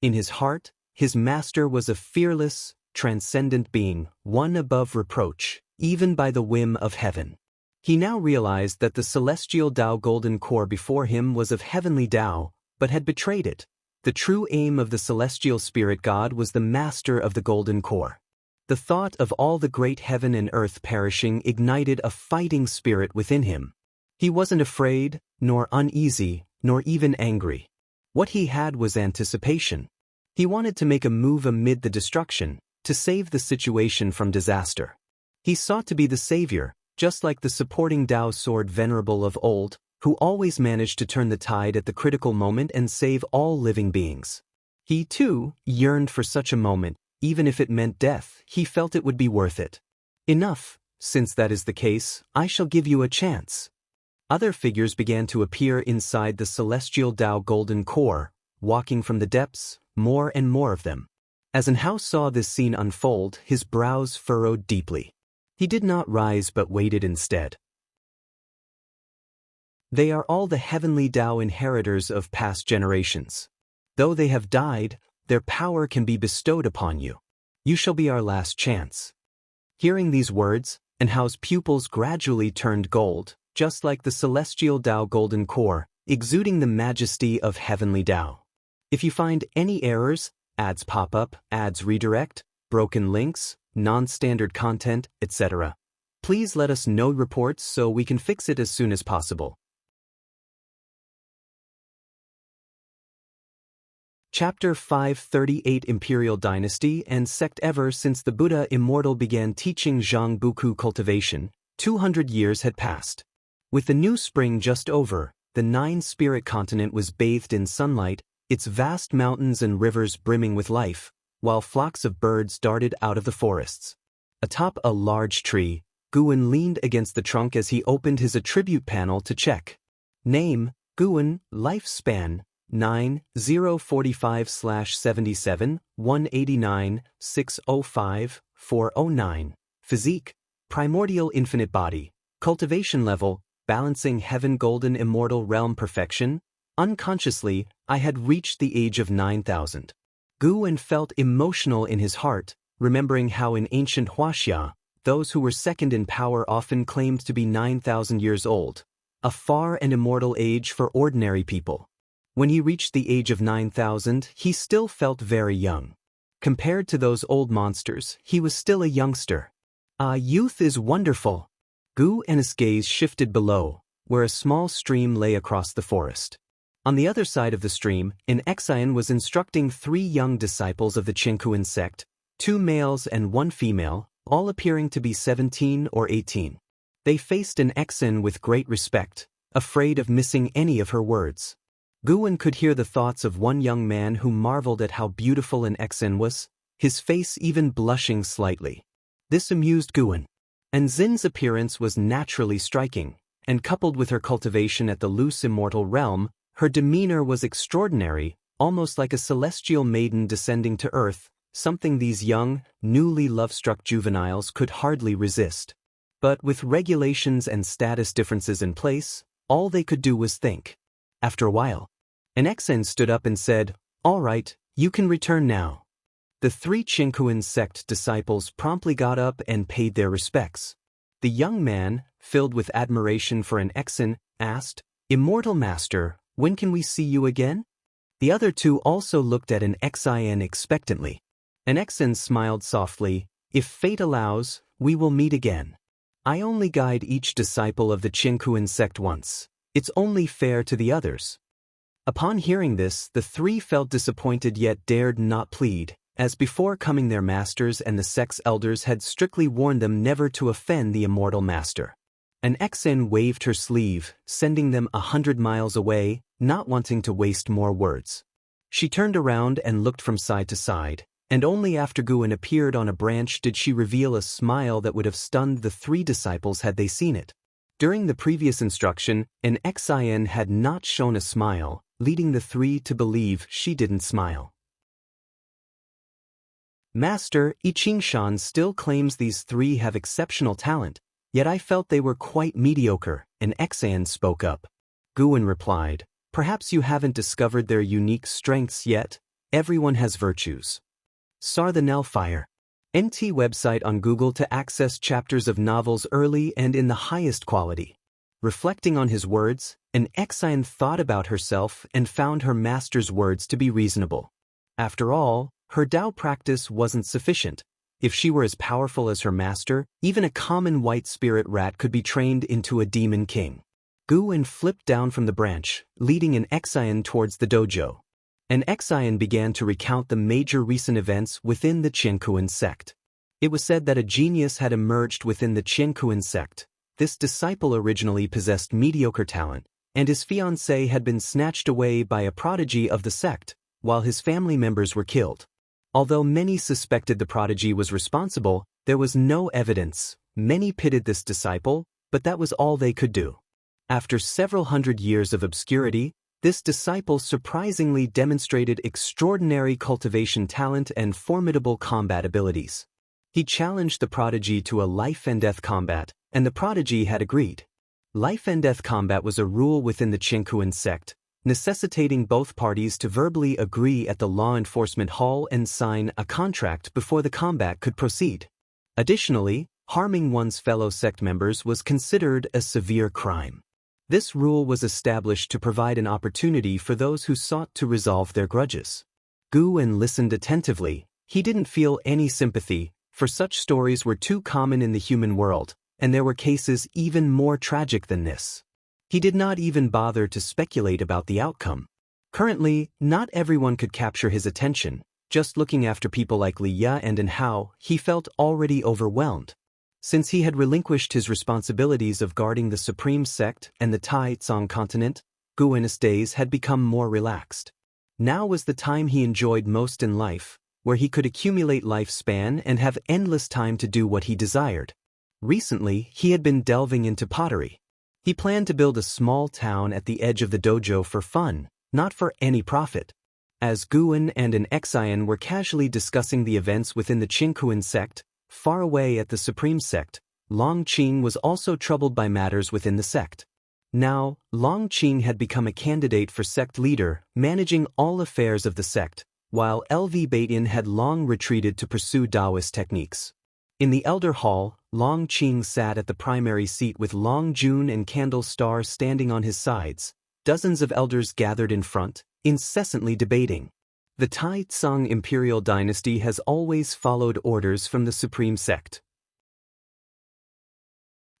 Speaker 1: In his heart, his master was a fearless, transcendent being, one above reproach, even by the whim of heaven. He now realized that the celestial Tao golden core before him was of heavenly Tao, but had betrayed it. The true aim of the celestial spirit god was the master of the golden core. The thought of all the great heaven and earth perishing ignited a fighting spirit within him. He wasn't afraid, nor uneasy, nor even angry. What he had was anticipation. He wanted to make a move amid the destruction, to save the situation from disaster. He sought to be the savior, just like the supporting Tao sword venerable of old, who always managed to turn the tide at the critical moment and save all living beings. He, too, yearned for such a moment. Even if it meant death, he felt it would be worth it. Enough, since that is the case, I shall give you a chance. Other figures began to appear inside the celestial Tao golden core, walking from the depths, more and more of them. As Hao saw this scene unfold, his brows furrowed deeply. He did not rise but waited instead. They are all the heavenly Tao inheritors of past generations. Though they have died, their power can be bestowed upon you. You shall be our last chance. Hearing these words, Hao's pupils gradually turned gold, just like the celestial Tao golden core, exuding the majesty of heavenly Tao. If you find any errors, ads pop up, ads redirect, broken links, non-standard content, etc., please let us know reports so we can fix it as soon as possible. Chapter 538 Imperial Dynasty and Sect. Ever since the Buddha Immortal began teaching Zhang Buku cultivation, 200 years had passed. With the new spring just over, the nine-spirit continent was bathed in sunlight, its vast mountains and rivers brimming with life, while flocks of birds darted out of the forests. Atop a large tree, Guan leaned against the trunk as he opened his attribute panel to check. Name, Guan, lifespan, 9045/77, 189, 605, 409. Physique, primordial infinite body. Cultivation level, balancing heaven golden immortal realm perfection. Unconsciously, I had reached the age of 9,000. Guan felt emotional in his heart, remembering how in ancient Huaxia, those who were second in power often claimed to be 9,000 years old, a far and immortal age for ordinary people. When he reached the age of 9,000, he still felt very young. Compared to those old monsters, he was still a youngster. Youth is wonderful. Guan's gaze shifted below, where a small stream lay across the forest. On the other side of the stream, an Exian was instructing 3 young disciples of the Qingkuan sect, 2 males and 1 female, all appearing to be 17 or 18. They faced an Exian with great respect, afraid of missing any of her words. Guan could hear the thoughts of one young man who marveled at how beautiful an Exian was, his face even blushing slightly. This amused Guan. And Xin's appearance was naturally striking, and coupled with her cultivation at the loose immortal realm, her demeanor was extraordinary, almost like a celestial maiden descending to earth, something these young, newly love-struck juveniles could hardly resist. But with regulations and status differences in place, all they could do was think. After a while, an Exian stood up and said, "All right, you can return now." The 3 Qingkuan sect disciples promptly got up and paid their respects. The young man, filled with admiration for an Exian, asked, "Immortal Master, when can we see you again?" The other 2 also looked at an Exian expectantly. An Exian smiled softly, "If fate allows, we will meet again. I only guide each disciple of the Qingkuan sect once. It's only fair to the others." Upon hearing this, the 3 felt disappointed yet dared not plead, as before coming their masters and the sect's elders had strictly warned them never to offend the immortal master. An Exan waved her sleeve, sending them 100 miles away, not wanting to waste more words. She turned around and looked from side to side, and only after Guin appeared on a branch did she reveal a smile that would have stunned the 3 disciples had they seen it. During the previous instruction, an Exan had not shown a smile, leading the 3 to believe she didn't smile. Master, I Ching Shan still claims these 3 have exceptional talent, yet I felt they were quite mediocre, an Exan spoke up. Guin replied, perhaps you haven't discovered their unique strengths yet, everyone has virtues. Sar the Nelfire. NT website on Google to access chapters of novels early and in the highest quality. Reflecting on his words, an Exan thought about herself and found her master's words to be reasonable. After all, her Tao practice wasn't sufficient. If she were as powerful as her master, even a common white spirit rat could be trained into a demon king. Guin flipped down from the branch, leading an Exan towards the dojo. An Exan began to recount the major recent events within the Qiankuan sect. It was said that a genius had emerged within the Qiankuan sect. This disciple originally possessed mediocre talent, and his fiancée had been snatched away by a prodigy of the sect, while his family members were killed. Although many suspected the prodigy was responsible, there was no evidence. Many pitied this disciple, but that was all they could do. After several hundred years of obscurity, this disciple surprisingly demonstrated extraordinary cultivation talent and formidable combat abilities. He challenged the prodigy to a life-and-death combat, and the prodigy had agreed. Life-and-death combat was a rule within the Qiankuan sect, necessitating both parties to verbally agree at the law enforcement hall and sign a contract before the combat could proceed. Additionally, harming one's fellow sect members was considered a severe crime. This rule was established to provide an opportunity for those who sought to resolve their grudges. Guin listened attentively. He didn't feel any sympathy, for such stories were too common in the human world, and there were cases even more tragic than this. He did not even bother to speculate about the outcome. Currently, not everyone could capture his attention. Just looking after people like Li Ya and An Hao, he felt already overwhelmed. Since he had relinquished his responsibilities of guarding the Supreme Sect and the Tai Tsong continent, Guin's days had become more relaxed. Now was the time he enjoyed most in life, where he could accumulate lifespan and have endless time to do what he desired. Recently, he had been delving into pottery. He planned to build a small town at the edge of the dojo for fun, not for any profit. As Guin and an Exan were casually discussing the events within the Qiankuan sect, far away at the Supreme Sect, Long Qing was also troubled by matters within the sect. Now, Long Qing had become a candidate for sect leader, managing all affairs of the sect, while LV Baitin had long retreated to pursue Taoist techniques. In the Elder Hall, Long Qing sat at the primary seat with Long Jun and Candle Star standing on his sides. Dozens of elders gathered in front, incessantly debating. The Tai Tsong imperial dynasty has always followed orders from the Supreme Sect.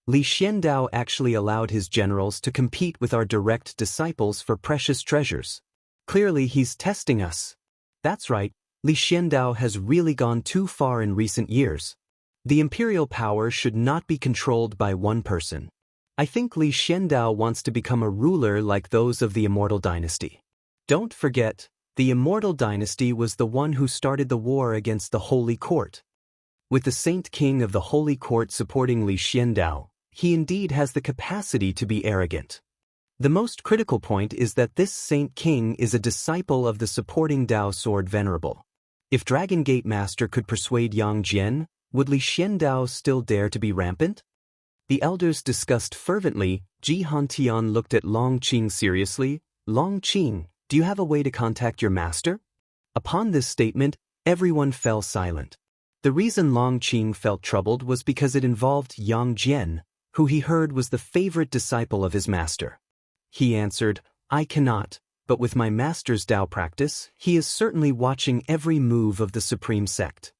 Speaker 1: Li Xiandao actually allowed his generals to compete with our direct disciples for precious treasures. Clearly he's testing us. That's right, Li Xiandao has really gone too far in recent years. The imperial power should not be controlled by one person. I think Li Xiandao wants to become a ruler like those of the immortal dynasty. Don't forget, the immortal dynasty was the one who started the war against the Holy Court. With the Saint King of the Holy Court supporting Li Xiandao, he indeed has the capacity to be arrogant. The most critical point is that this Saint King is a disciple of the supporting Tao Sword Venerable. If Dragon Gate Master could persuade Yang Jian, would Li Xiandao still dare to be rampant? The elders discussed fervently. Ji Hantian looked at Long Qing seriously. Long Qing, do you have a way to contact your master? Upon this statement, everyone fell silent. The reason Long Qing felt troubled was because it involved Yang Jian, who he heard was the favorite disciple of his master. He answered, I cannot, but with my master's Tao practice, he is certainly watching every move of the Supreme Sect.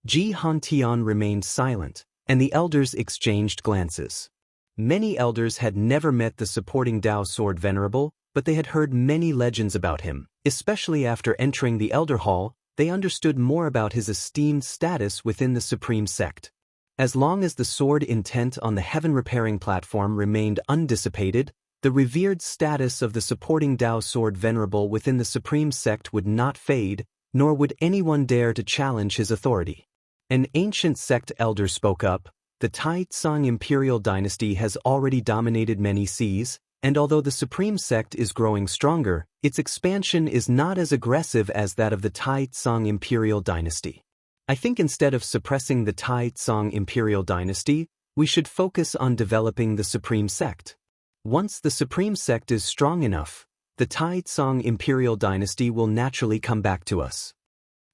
Speaker 1: Ji Hantian remained silent, and the elders exchanged glances. Many elders had never met the supporting Tao Sword Venerable, but they had heard many legends about him, especially after entering the Elder Hall. they understood more about his esteemed status within the supreme sect. As long as the sword intent on the heaven-repairing platform remained undissipated, the revered status of the supporting Tao sword venerable within the supreme sect would not fade, nor would anyone dare to challenge his authority. An ancient sect elder spoke up. The Tai Tsang imperial dynasty has already dominated many seas, and although the supreme sect is growing stronger, its expansion is not as aggressive as that of the Tai Tsang imperial dynasty. I think instead of suppressing the Tai Tsang imperial dynasty, we should focus on developing the supreme sect. Once the supreme sect is strong enough, the Tai Tsang imperial dynasty will naturally come back to us.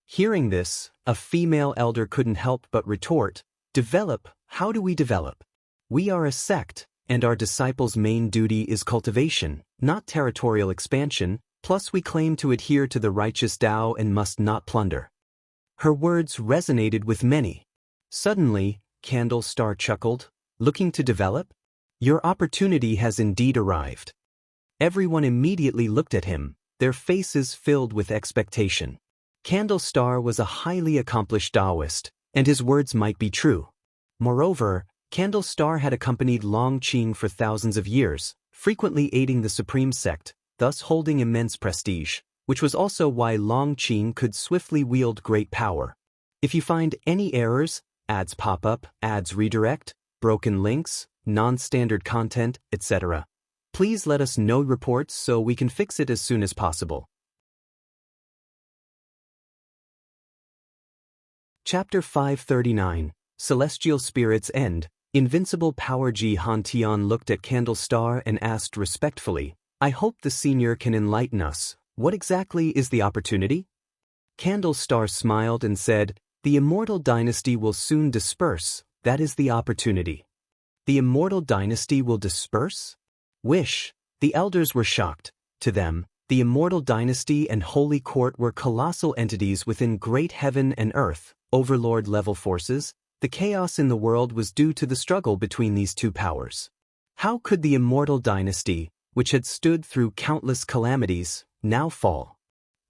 Speaker 1: Hearing this, a female elder couldn't help but retort, "Develop? How do we develop? We are a sect, and our disciples' main duty is cultivation, not territorial expansion, plus we claim to adhere to the righteous Tao and must not plunder." Her words resonated with many. Suddenly, Candle Star chuckled, "Looking to develop? Your opportunity has indeed arrived." Everyone immediately looked at him, their faces filled with expectation. Candle Star was a highly accomplished Taoist, and his words might be true. Moreover, Candle Star had accompanied Long Qing for thousands of years, frequently aiding the supreme sect, thus holding immense prestige, which was also why Long Qing could swiftly wield great power. If you find any errors, ads pop up, ads redirect, broken links, non-standard content, etc., please let us know reports so we can fix it as soon as possible. Chapter 539, Celestial Spirit's End. Invincible Power. Ji Han Tian looked at Candle Star and asked respectfully, "I hope the senior can enlighten us. What exactly is the opportunity?" Candle Star smiled and said, "The immortal dynasty will soon disperse. That is the opportunity." The immortal dynasty will disperse? Wish. The elders were shocked. To them, the immortal dynasty and holy court were colossal entities within great heaven and earth, overlord-level forces. The chaos in the world was due to the struggle between these two powers. How could the immortal dynasty, which had stood through countless calamities, now fall?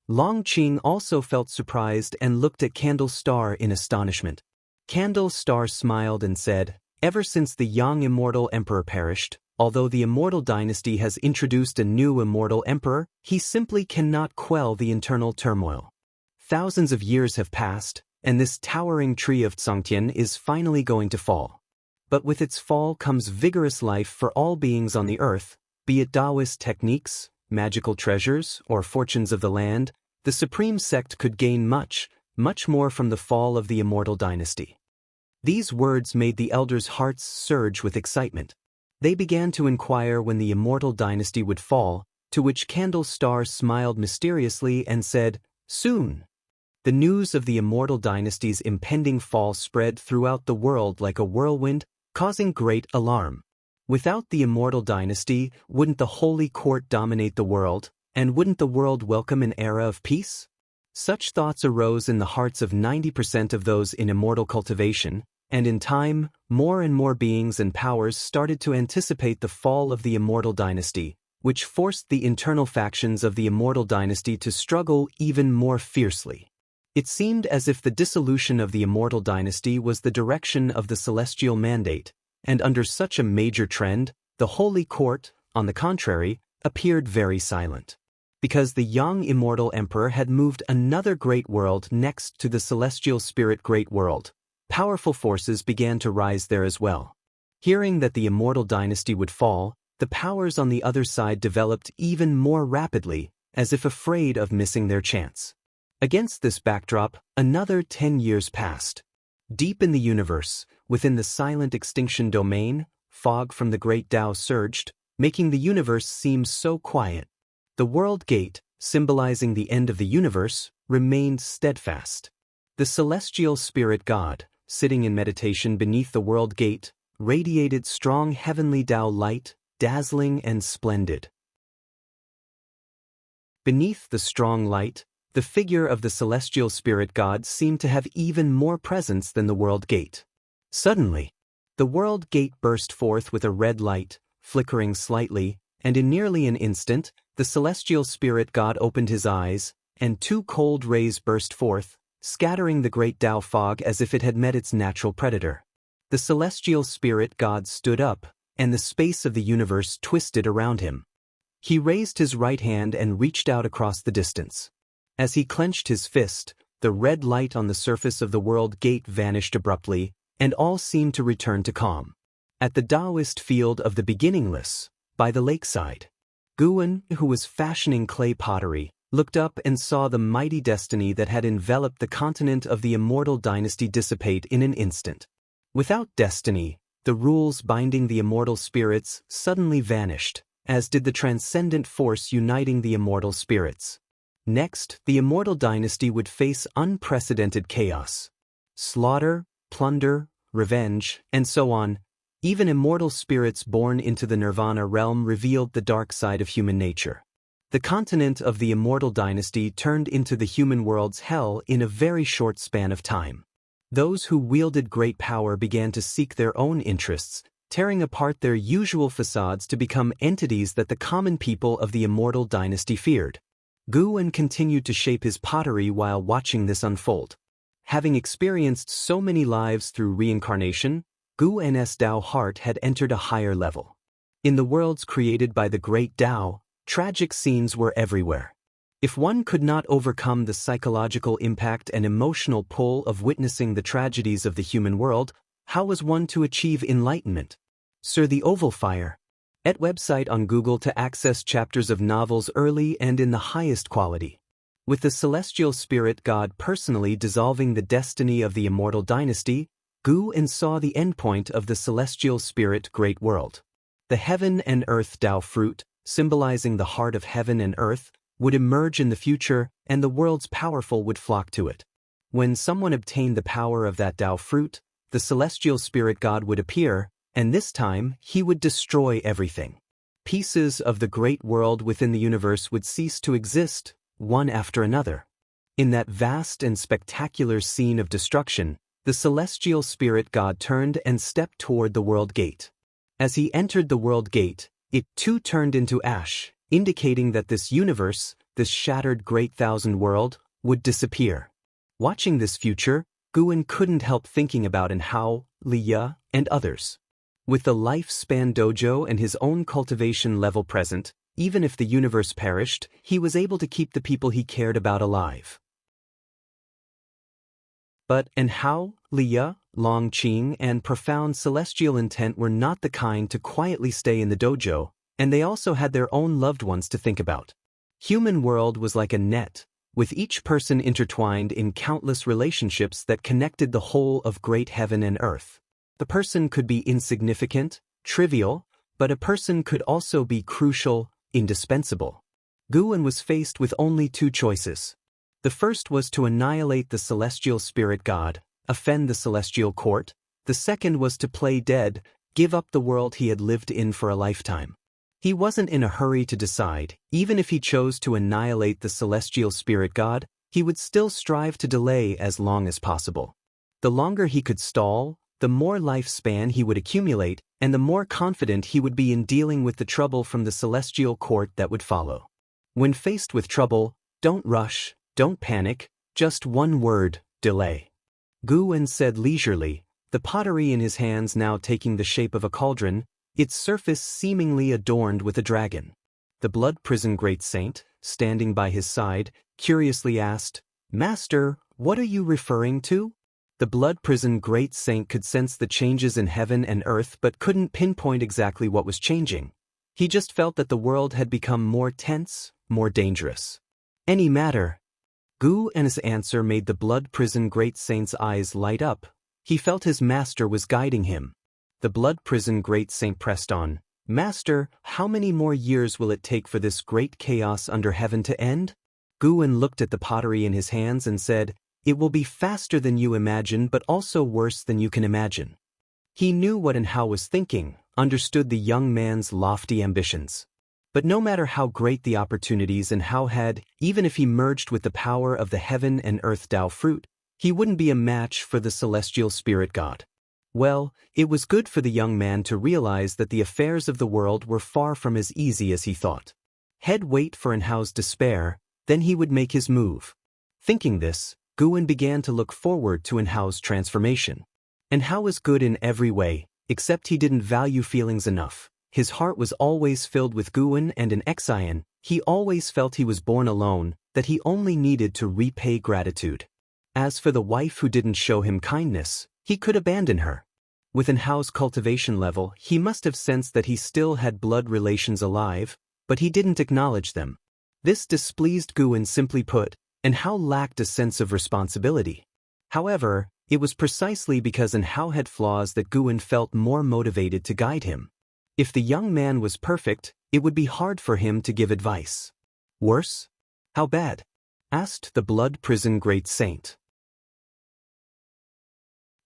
Speaker 1: Long Qing also felt surprised and looked at Candle Star in astonishment. Candle Star smiled and said, "Ever since the young immortal emperor perished, although the immortal dynasty has introduced a new immortal emperor, he simply cannot quell the internal turmoil. Thousands of years have passed, and this towering tree of Tsangtian is finally going to fall. But with its fall comes vigorous life for all beings on the earth, be it Taoist techniques, magical treasures, or fortunes of the land. The supreme sect could gain much, much more from the fall of the immortal dynasty." These words made the elders' hearts surge with excitement. They began to inquire when the immortal dynasty would fall, to which Candle Star smiled mysteriously and said, "Soon." The news of the immortal dynasty's impending fall spread throughout the world like a whirlwind, causing great alarm. Without the immortal dynasty, wouldn't the holy court dominate the world, and wouldn't the world welcome an era of peace? Such thoughts arose in the hearts of 90% of those in immortal cultivation, and in time, more and more beings and powers started to anticipate the fall of the immortal dynasty, which forced the internal factions of the immortal dynasty to struggle even more fiercely. It seemed as if the dissolution of the immortal dynasty was the direction of the celestial mandate, and under such a major trend, the holy court, on the contrary, appeared very silent. Because the young immortal emperor had moved another great world next to the celestial spirit great world, powerful forces began to rise there as well. Hearing that the immortal dynasty would fall, the powers on the other side developed even more rapidly, as if afraid of missing their chance. Against this backdrop, another 10 years passed. Deep in the universe, within the silent extinction domain, fog from the great Tao surged, making the universe seem so quiet. The world gate, symbolizing the end of the universe, remained steadfast. The celestial spirit God, sitting in meditation beneath the world gate, radiated strong heavenly Tao light, dazzling and splendid. Beneath the strong light, the figure of the celestial spirit God seemed to have even more presence than the world gate. Suddenly, the world gate burst forth with a red light, flickering slightly, and in nearly an instant, the celestial spirit God opened his eyes, and two cold rays burst forth, scattering the great Tao fog as if it had met its natural predator. The celestial spirit god stood up, and the space of the universe twisted around him. He raised his right hand and reached out across the distance. As he clenched his fist, the red light on the surface of the world gate vanished abruptly, and all seemed to return to calm. At the Taoist field of the beginningless, by the lakeside, Guan, who was fashioning clay pottery, looked up and saw the mighty destiny that had enveloped the continent of the immortal dynasty dissipate in an instant. Without destiny, the rules binding the immortal spirits suddenly vanished, as did the transcendent force uniting the immortal spirits. Next, the immortal dynasty would face unprecedented chaos. Slaughter, plunder, revenge, and so on. Even immortal spirits born into the nirvana realm revealed the dark side of human nature. The continent of the immortal dynasty turned into the human world's hell in a very short span of time. Those who wielded great power began to seek their own interests, tearing apart their usual facades to become entities that the common people of the immortal dynasty feared. Guan continued to shape his pottery while watching this unfold. Having experienced so many lives through reincarnation, Guan's Tao heart had entered a higher level. In the worlds created by the great Tao, tragic scenes were everywhere. If one could not overcome the psychological impact and emotional pull of witnessing the tragedies of the human world, how was one to achieve enlightenment? Sir the Oval Fire. At website on Google to access chapters of novels early and in the highest quality. With the celestial spirit god personally dissolving the destiny of the immortal dynasty, Guan saw the endpoint of the celestial spirit great world. The heaven and earth Tao fruit, symbolizing the heart of heaven and earth, would emerge in the future, and the world's powerful would flock to it. When someone obtained the power of that Tao fruit, the celestial spirit god would appear, and this time he would destroy everything. Pieces of the great world within the universe would cease to exist, one after another. In that vast and spectacular scene of destruction, the celestial spirit god turned and stepped toward the world gate. As he entered the world gate, it too turned into ash, indicating that this universe, this shattered great thousand world, would disappear. Watching this future, Guan couldn't help thinking about Hao, Liya, and others. With the lifespan dojo and his own cultivation level present, even if the universe perished, he was able to keep the people he cared about alive. But Hao, Liya, Longqing, and profound celestial intent were not the kind to quietly stay in the dojo, and they also had their own loved ones to think about. Human world was like a net, with each person intertwined in countless relationships that connected the whole of great heaven and earth. The person could be insignificant, trivial, but a person could also be crucial, indispensable. Guan was faced with only two choices. The first was to annihilate the celestial spirit god, offend the celestial court. The second was to play dead, give up the world he had lived in for a lifetime. He wasn't in a hurry to decide. Even if he chose to annihilate the celestial spirit god, he would still strive to delay as long as possible. The longer he could stall, the more lifespan he would accumulate, and the more confident he would be in dealing with the trouble from the celestial court that would follow. When faced with trouble, don't rush, don't panic, just one word, delay. Guan said leisurely, the pottery in his hands now taking the shape of a cauldron, its surface seemingly adorned with a dragon. The blood prison great saint, standing by his side, curiously asked, "Master, what are you referring to?" The blood prison great saint could sense the changes in heaven and earth but couldn't pinpoint exactly what was changing. He just felt that the world had become more tense, more dangerous. Any matter? Guan's answer made the blood prison great saint's eyes light up. He felt his master was guiding him. The blood prison great saint pressed on, "Master, how many more years will it take for this great chaos under heaven to end?" Guan looked at the pottery in his hands and said, "It will be faster than you imagine but also worse than you can imagine." He knew what Hao was thinking, understood the young man's lofty ambitions. But no matter how great the opportunities Hao had, even if he merged with the power of the heaven and earth Tao fruit, he wouldn't be a match for the celestial spirit god. Well, it was good for the young man to realize that the affairs of the world were far from as easy as he thought. Head weight for Hao's despair, Then he would make his move. Thinking this, Guin began to look forward to Enhao's transformation. Enhao was good in every way, except he didn't value feelings enough. His heart was always filled with Guin, and in Xian, he always felt he was born alone, that he only needed to repay gratitude. As for the wife who didn't show him kindness, he could abandon her. With Enhao's cultivation level, he must have sensed that he still had blood relations alive, but he didn't acknowledge them. This displeased Guin. Simply put, Enhao lacked a sense of responsibility. However, it was precisely because Enhao had flaws that Guin felt more motivated to guide him. If the young man was perfect, it would be hard for him to give advice. Worse? How bad? Asked the blood prison great saint.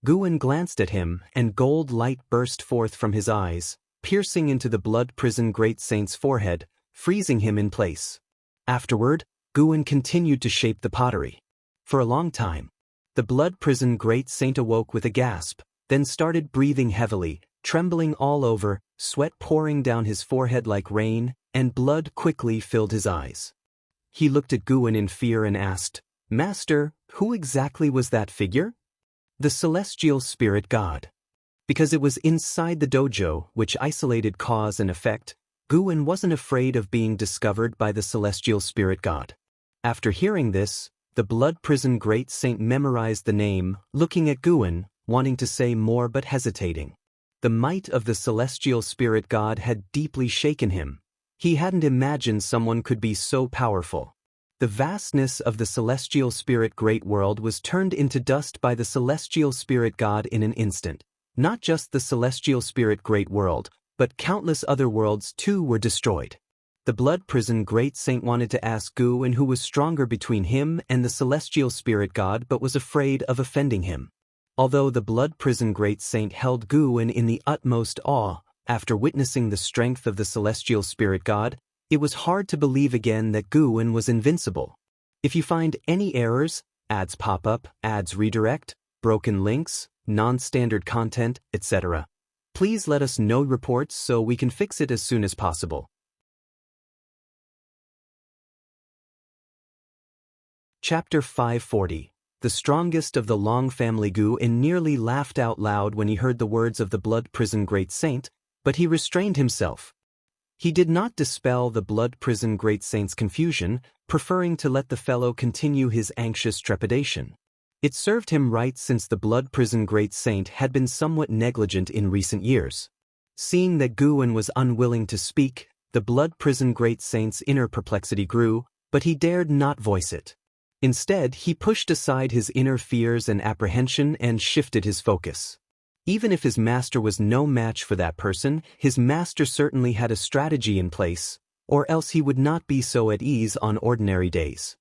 Speaker 1: Guin glanced at him, and gold light burst forth from his eyes, piercing into the blood prison great saint's forehead, freezing him in place. Afterward, Guin continued to shape the pottery. For a long time, the blood prison great saint awoke with a gasp, then started breathing heavily, trembling all over, sweat pouring down his forehead like rain, and blood quickly filled his eyes. He looked at Guin in fear and asked, "Master, who exactly was that figure?" "The celestial spirit god." Because it was inside the dojo, which isolated cause and effect, Guin wasn't afraid of being discovered by the celestial spirit god. After hearing this, the blood prison great saint memorized the name, looking at Guin, wanting to say more but hesitating. The might of the celestial spirit god had deeply shaken him. He hadn't imagined someone could be so powerful. The vastness of the celestial spirit great world was turned into dust by the celestial spirit god in an instant. Not just the celestial spirit great world, but countless other worlds too were destroyed. The blood prison great saint wanted to ask Guin who was stronger between him and the celestial spirit god, but was afraid of offending him. Although the blood prison great saint held Guin in the utmost awe, after witnessing the strength of the celestial spirit god, it was hard to believe again that Guin was invincible. If you find any errors, ads pop up, ads redirect, broken links, non-standard content, etc., please let us know reports so we can fix it as soon as possible. Chapter 540. The strongest of the Long family. Guin nearly laughed out loud when he heard the words of the blood prison great saint, but he restrained himself. He did not dispel the blood prison great saint's confusion, preferring to let the fellow continue his anxious trepidation. It served him right, since the blood prison great saint had been somewhat negligent in recent years. Seeing that Guin was unwilling to speak, the blood prison great saint's inner perplexity grew, but he dared not voice it. Instead, he pushed aside his inner fears and apprehension and shifted his focus. Even if his master was no match for that person, his master certainly had a strategy in place, or else he would not be so at ease on ordinary days.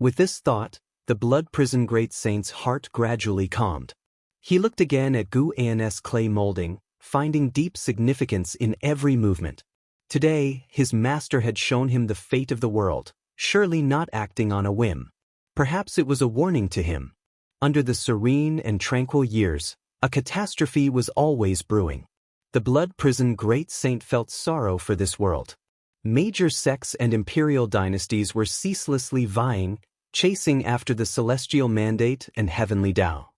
Speaker 1: With this thought, the blood prison great saint's heart gradually calmed. He looked again at Guin's clay molding, finding deep significance in every movement. Today, his master had shown him the fate of the world, surely not acting on a whim. Perhaps it was a warning to him. Under the serene and tranquil years, a catastrophe was always brewing. The blood prison great saint felt sorrow for this world. Major sects and imperial dynasties were ceaselessly vying, chasing after the celestial mandate and heavenly Tao.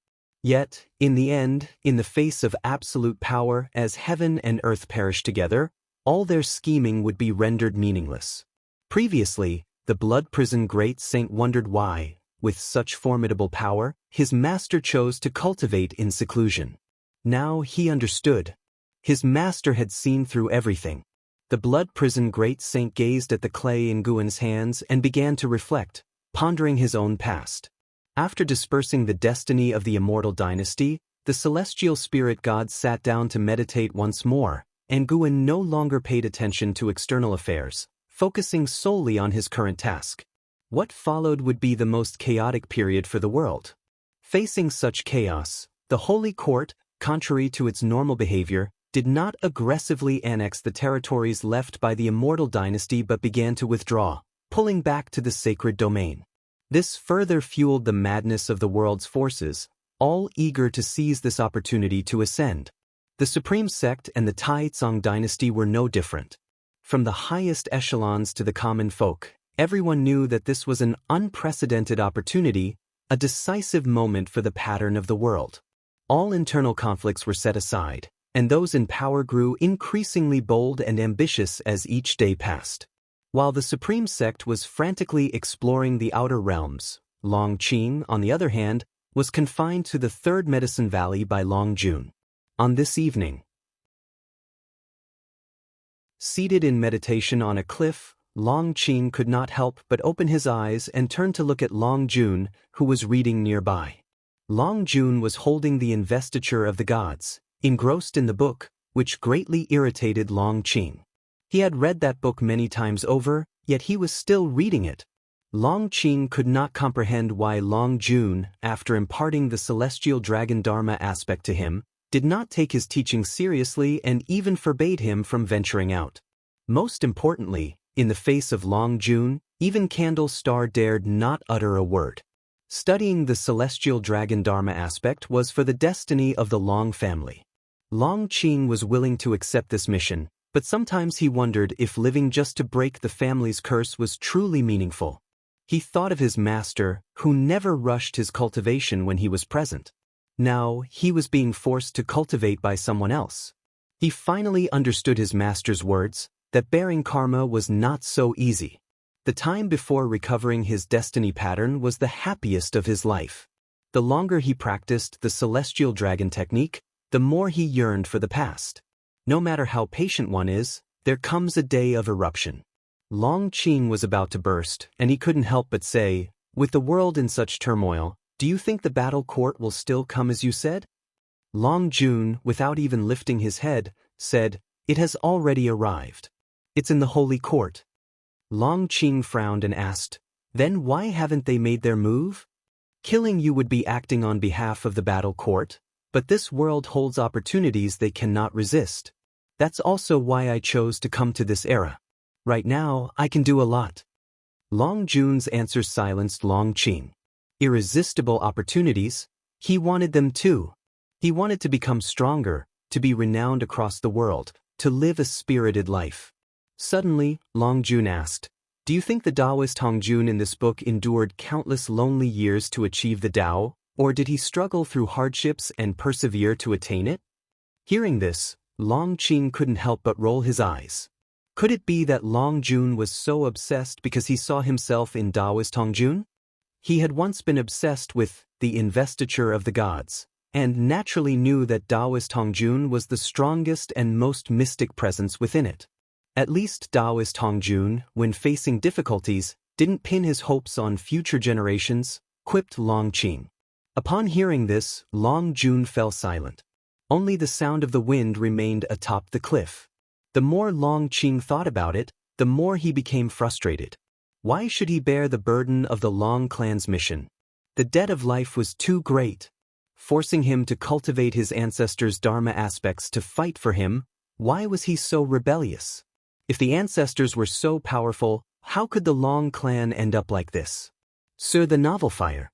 Speaker 1: Yet, in the end, in the face of absolute power, as heaven and earth perished together, all their scheming would be rendered meaningless. Previously, the blood prison great saint wondered why, with such formidable power, his master chose to cultivate in seclusion. Now he understood. His master had seen through everything. The blood prison great saint gazed at the clay in Guin's hands and began to reflect, pondering his own past. After dispersing the destiny of the immortal dynasty, the celestial spirit god sat down to meditate once more, and Guin no longer paid attention to external affairs, focusing solely on his current task. What followed would be the most chaotic period for the world. Facing such chaos, the Holy Court, contrary to its normal behavior, did not aggressively annex the territories left by the immortal dynasty but began to withdraw, pulling back to the sacred domain. This further fueled the madness of the world's forces, all eager to seize this opportunity to ascend. The supreme sect and the Taizong dynasty were no different. From the highest echelons to the common folk, Everyone knew that this was an unprecedented opportunity, a decisive moment for the pattern of the world. All internal conflicts were set aside, and those in power grew increasingly bold and ambitious as each day passed. While the supreme sect was frantically exploring the outer realms, Long Qing, on the other hand, was confined to the Third Medicine Valley by Long Jun. On this evening, seated in meditation on a cliff, Long Qing could not help but open his eyes and turn to look at Long Jun, who was reading nearby. Long Jun was holding the investiture of the gods, engrossed in the book, which greatly irritated Long Qing. He had read that book many times over, yet he was still reading it. Long Qing could not comprehend why Long Jun, after imparting the celestial dragon Dharma aspect to him, did not take his teaching seriously and even forbade him from venturing out. Most importantly, in the face of Long Jun, even Candle Star dared not utter a word. Studying the celestial dragon Dharma aspect was for the destiny of the Long family. Long Qing was willing to accept this mission, but sometimes he wondered if living just to break the family's curse was truly meaningful. He thought of his master, who never rushed his cultivation when he was present. Now, he was being forced to cultivate by someone else. He finally understood his master's words, that bearing karma was not so easy. The time before recovering his destiny pattern was the happiest of his life. The longer he practiced the celestial dragon technique, the more he yearned for the past. No matter how patient one is, there comes a day of eruption. Long Qing was about to burst, and he couldn't help but say, "With the world in such turmoil, do you think the battle court will still come as you said?" Long Jun, without even lifting his head, said, "It has already arrived. It's in the holy court." Long Qing frowned and asked, "Then why haven't they made their move? Killing you would be acting on behalf of the battle court, but this world holds opportunities they cannot resist. That's also why I chose to come to this era. Right now, I can do a lot." Long Jun's answer silenced Long Qing. Irresistible opportunities? He wanted them too. He wanted to become stronger, to be renowned across the world, to live a spirited life. Suddenly, Long Jun asked, "Do you think the Taoist Hongjun in this book endured countless lonely years to achieve the Tao, or did he struggle through hardships and persevere to attain it?" Hearing this, Long Qing couldn't help but roll his eyes. Could it be that Long Jun was so obsessed because he saw himself in Taoist Hongjun? He had once been obsessed with the investiture of the gods, and naturally knew that Taoist Hongjun was the strongest and most mystic presence within it. At least Taoist Hongjun, when facing difficulties, didn't pin his hopes on future generations, quipped Long Qing. Upon hearing this, Long Jun fell silent. Only the sound of the wind remained atop the cliff. The more Long Qing thought about it, the more he became frustrated. Why should he bear the burden of the Long clan's mission? The debt of life was too great. Forcing him to cultivate his ancestors' Dharma aspects to fight for him, why was he so rebellious? If the ancestors were so powerful, how could the Long clan end up like this? Sir the Novel Fire.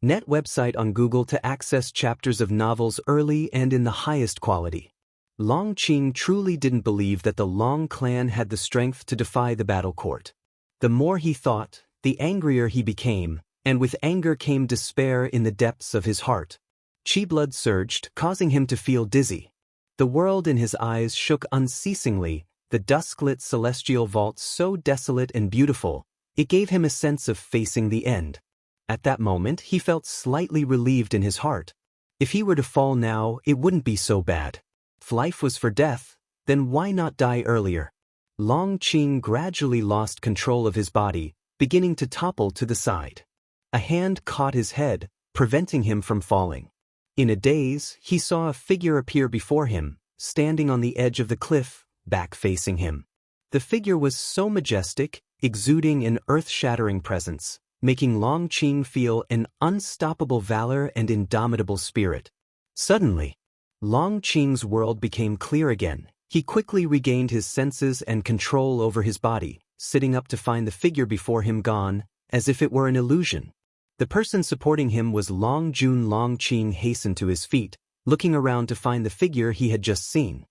Speaker 1: Net website on Google to access chapters of novels early and in the highest quality. Long Qing truly didn't believe that the Long clan had the strength to defy the battle court. The more he thought, the angrier he became, and with anger came despair in the depths of his heart. Qi blood surged, causing him to feel dizzy. The world in his eyes shook unceasingly, the dusk-lit celestial vault so desolate and beautiful, it gave him a sense of facing the end. At that moment, he felt slightly relieved in his heart. If he were to fall now, it wouldn't be so bad. If life was for death, then why not die earlier? Long Qing gradually lost control of his body, beginning to topple to the side. A hand caught his head, preventing him from falling. In a daze, he saw a figure appear before him, standing on the edge of the cliff, back-facing him. The figure was so majestic, exuding an earth-shattering presence, making Long Qing feel an unstoppable valor and indomitable spirit. Suddenly, Long Qing's world became clear again. He quickly regained his senses and control over his body, sitting up to find the figure before him gone, as if it were an illusion. The person supporting him was Long Jun. Long Qing hastened to his feet, looking around to find the figure he had just seen.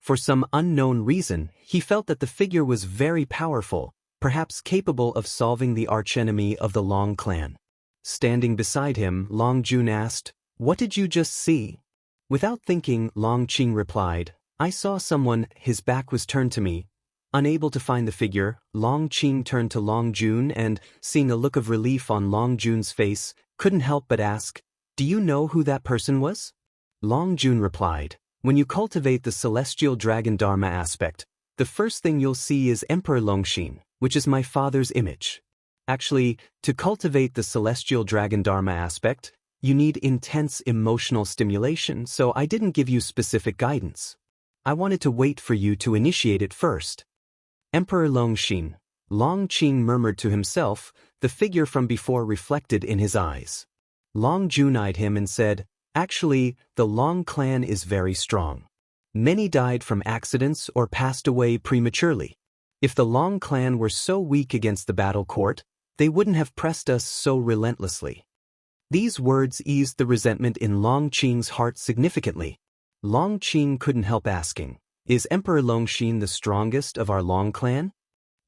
Speaker 1: For some unknown reason, he felt that the figure was very powerful, perhaps capable of solving the archenemy of the Long clan. Standing beside him, Long Jun asked, "What did you just see?" Without thinking, Long Qing replied, "I saw someone, his back was turned to me." Unable to find the figure, Long Qing turned to Long Jun and, seeing a look of relief on Long Jun's face, couldn't help but ask, "Do you know who that person was?" Long Jun replied, "When you cultivate the celestial dragon Dharma aspect, the first thing you'll see is Emperor Longxin, which is my father's image. Actually, to cultivate the celestial dragon Dharma aspect, you need intense emotional stimulation, so I didn't give you specific guidance. I wanted to wait for you to initiate it first." Emperor Longxin, Long Qing murmured to himself, the figure from before reflected in his eyes. Long Jun eyed him and said, "Actually, the Long clan is very strong. Many died from accidents or passed away prematurely. If the Long clan were so weak against the battle court, they wouldn't have pressed us so relentlessly." These words eased the resentment in Long Qing's heart significantly. Long Qing couldn't help asking, "Is Emperor Longxin the strongest of our Long clan?"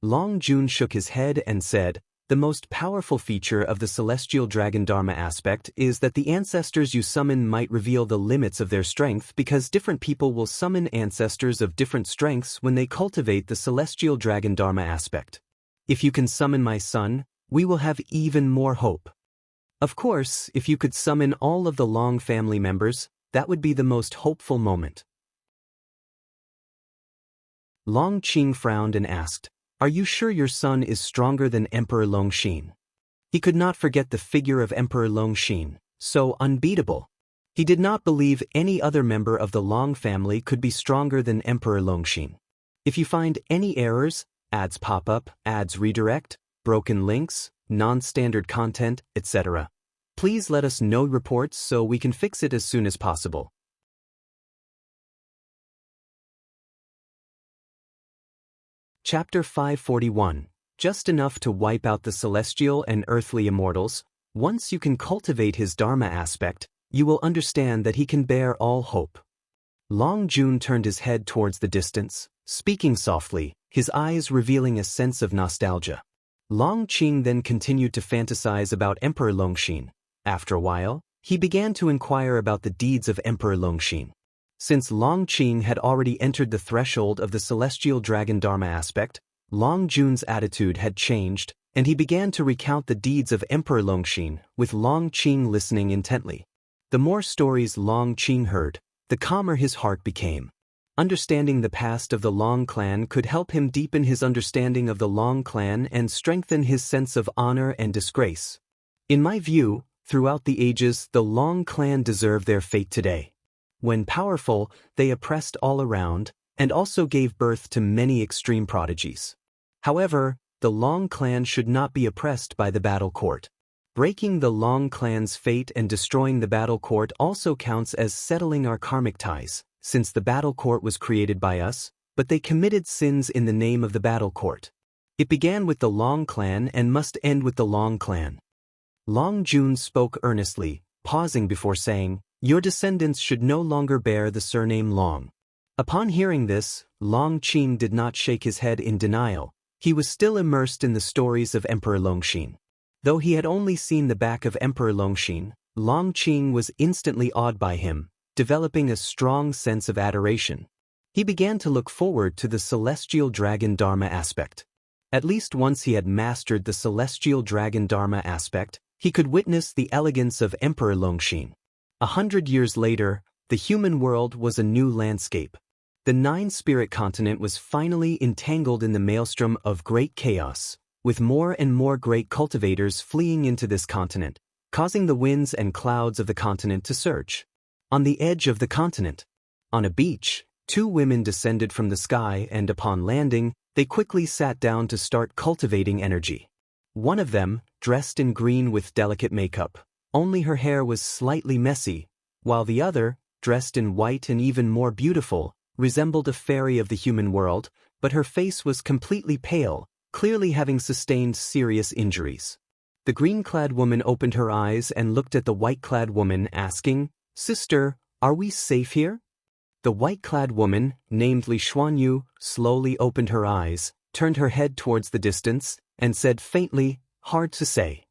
Speaker 1: Long Jun shook his head and said, "The most powerful feature of the celestial dragon Dharma aspect is that the ancestors you summon might reveal the limits of their strength because different people will summon ancestors of different strengths when they cultivate the celestial dragon Dharma aspect. If you can summon my son, we will have even more hope. Of course, if you could summon all of the Long family members, that would be the most hopeful moment." Long Qing frowned and asked, "Are you sure your son is stronger than Emperor Longxin?" He could not forget the figure of Emperor Longxin, so unbeatable. He did not believe any other member of the Long family could be stronger than Emperor Longxin. If you find any errors, ads pop up, ads redirect, broken links, non-standard content, etc., please let us know reports so we can fix it as soon as possible. Chapter 541. Just enough to wipe out the celestial and earthly immortals. Once you can cultivate his Dharma aspect, you will understand that he can bear all hope. Long Jun turned his head towards the distance, speaking softly, his eyes revealing a sense of nostalgia. Long Qing then continued to fantasize about Emperor Longxin. After a while, he began to inquire about the deeds of Emperor Longxin. Since Long Qing had already entered the threshold of the celestial dragon Dharma aspect, Long Jun's attitude had changed, and he began to recount the deeds of Emperor Longxin, with Long Qing listening intently. The more stories Long Qing heard, the calmer his heart became. Understanding the past of the Long clan could help him deepen his understanding of the Long clan and strengthen his sense of honor and disgrace. In my view, throughout the ages, the Long clan deserve their fate today. When powerful, they oppressed all around, and also gave birth to many extreme prodigies. However, the Long clan should not be oppressed by the battle court. Breaking the Long clan's fate and destroying the battle court also counts as settling our karmic ties, since the battle court was created by us, but they committed sins in the name of the battle court. It began with the Long clan and must end with the Long clan. Long Jun spoke earnestly, pausing before saying, "Your descendants should no longer bear the surname Long." Upon hearing this, Long Qing did not shake his head in denial. He was still immersed in the stories of Emperor Longxin. Though he had only seen the back of Emperor Longxin, Long Qing was instantly awed by him, developing a strong sense of adoration. He began to look forward to the celestial dragon Dharma aspect. At least once he had mastered the celestial dragon Dharma aspect, he could witness the elegance of Emperor Longxin. 100 years later, the human world was a new landscape. The nine-spirit continent was finally entangled in the maelstrom of great chaos, with more and more great cultivators fleeing into this continent, causing the winds and clouds of the continent to surge. On the edge of the continent, on a beach, two women descended from the sky and upon landing, they quickly sat down to start cultivating energy. One of them, dressed in green with delicate makeup, only her hair was slightly messy, while the other, dressed in white and even more beautiful, resembled a fairy of the human world, but her face was completely pale, clearly having sustained serious injuries. The green-clad woman opened her eyes and looked at the white-clad woman, asking, "Sister, are we safe here?" The white-clad woman, named Li Xuanyu, slowly opened her eyes, turned her head towards the distance, and said faintly, "Hard to say."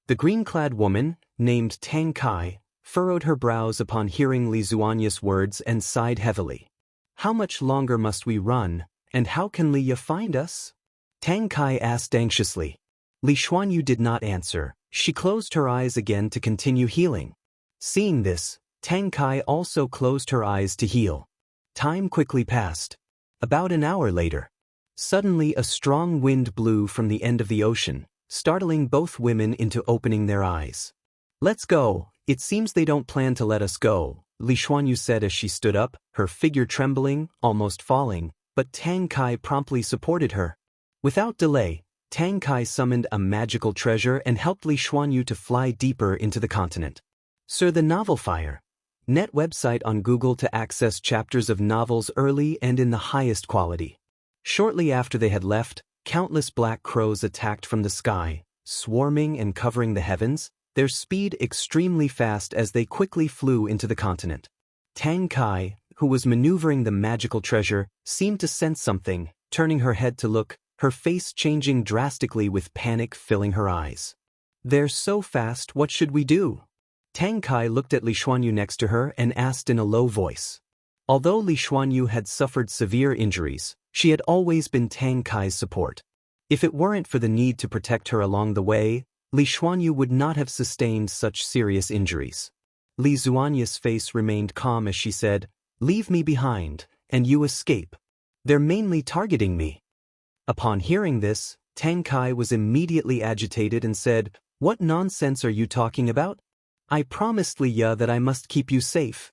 Speaker 1: The green-clad woman, named Tang Kai, furrowed her brows upon hearing Li Xuanyu's words and sighed heavily. "How much longer must we run, and how can Li Ya find us?" Tang Kai asked anxiously. Li Xuanyu did not answer. She closed her eyes again to continue healing. Seeing this, Tang Kai also closed her eyes to heal. Time quickly passed. About an hour later, suddenly a strong wind blew from the end of the ocean, startling both women into opening their eyes. "Let's go. It seems they don't plan to let us go," Li Xuanyu said as she stood up, her figure trembling, almost falling, but Tang Kai promptly supported her. Without delay, Tang Kai summoned a magical treasure and helped Li Xuanyu to fly deeper into the continent. Sir, the Novel Fire. Net website on Google to access chapters of novels early and in the highest quality. Shortly after they had left, countless black crows attacked from the sky, swarming and covering the heavens, their speed extremely fast as they quickly flew into the continent. Tang Kai, who was maneuvering the magical treasure, seemed to sense something, turning her head to look, her face changing drastically with panic filling her eyes. "They're so fast, what should we do?" Tang Kai looked at Li Xuanyu next to her and asked in a low voice. Although Li Xuanyu had suffered severe injuries, she had always been Tang Kai's support. If it weren't for the need to protect her along the way, Li Xuanyu would not have sustained such serious injuries. Li Xuanyu's face remained calm as she said, "Leave me behind, and you escape. They're mainly targeting me." Upon hearing this, Tang Kai was immediately agitated and said, "What nonsense are you talking about? I promised Li Ya that I must keep you safe.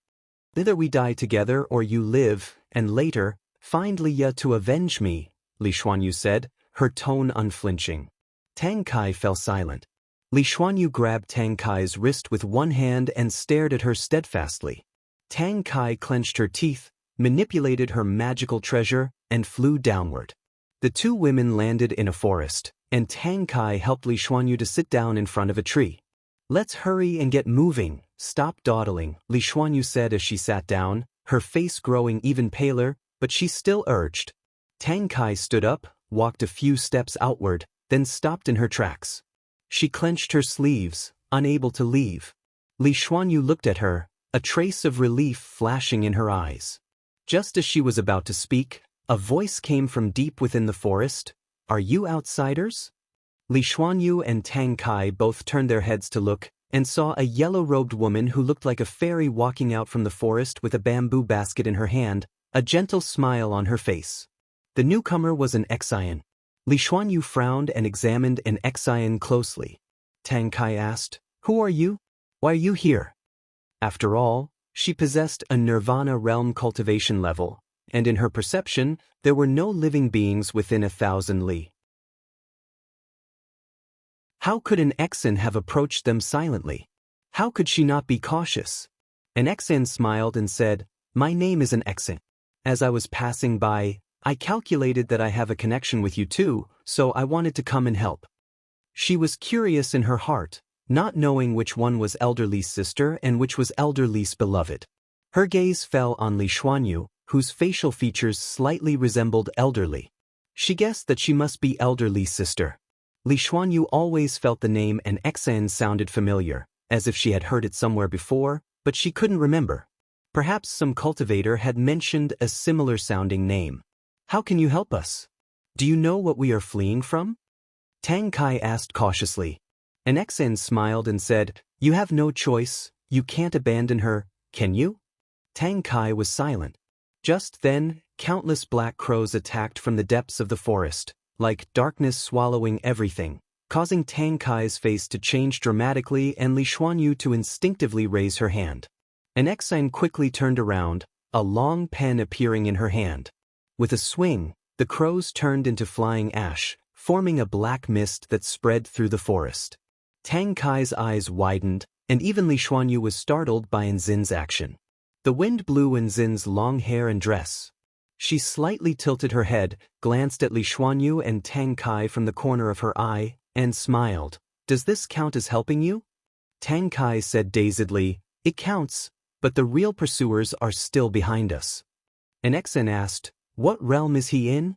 Speaker 1: Either we die together or you live, and later, find Li Ya to avenge me," Li Xuanyu said, her tone unflinching. Tang Kai fell silent. Li Xuanyu grabbed Tang Kai's wrist with one hand and stared at her steadfastly. Tang Kai clenched her teeth, manipulated her magical treasure, and flew downward. The two women landed in a forest, and Tang Kai helped Li Xuanyu to sit down in front of a tree. "Let's hurry and get moving, stop dawdling," Li Xuanyu said as she sat down, her face growing even paler, but she still urged. Tang Kai stood up, walked a few steps outward, then stopped in her tracks. She clenched her sleeves, unable to leave. Li Xuanyu looked at her, a trace of relief flashing in her eyes. Just as she was about to speak, a voice came from deep within the forest. "Are you outsiders?" Li Xuanyu and Tang Kai both turned their heads to look, and saw a yellow-robed woman who looked like a fairy walking out from the forest with a bamboo basket in her hand, a gentle smile on her face. The newcomer was an Exian. Li Xuanyu frowned and examined an Exian closely. Tang Kai asked, "Who are you? Why are you here?" After all, she possessed a Nirvana realm cultivation level, and in her perception, there were no living beings within 1,000 li. How could an Exan have approached them silently? How could she not be cautious? An Exan smiled and said, "My name is an Exan. As I was passing by, I calculated that I have a connection with you too, so I wanted to come and help." She was curious in her heart, not knowing which one was Elder Li's sister and which was Elder Li's beloved. Her gaze fell on Li Xuanyu, whose facial features slightly resembled Elder Li. She guessed that she must be Elder Li's sister. Li Xuanyu always felt the name an Exan sounded familiar, as if she had heard it somewhere before, but she couldn't remember. Perhaps some cultivator had mentioned a similar-sounding name. "How can you help us? Do you know what we are fleeing from?" Tang Kai asked cautiously. An Exan smiled and said, "You have no choice, you can't abandon her, can you?" Tang Kai was silent. Just then, countless black crows attacked from the depths of the forest, like darkness swallowing everything, causing Tang Kai's face to change dramatically and Li Xuanyu to instinctively raise her hand. An Exine quickly turned around, a long pen appearing in her hand. With a swing, the crows turned into flying ash, forming a black mist that spread through the forest. Tang Kai's eyes widened, and even Li Xuanyu was startled by Nzin's action. The wind blew Nzin's long hair and dress. She slightly tilted her head, glanced at Li Xuanyu and Tang Kai from the corner of her eye, and smiled. "Does this count as helping you?" Tang Kai said dazedly, "It counts, but the real pursuers are still behind us. An Exen asked, "What realm is he in?"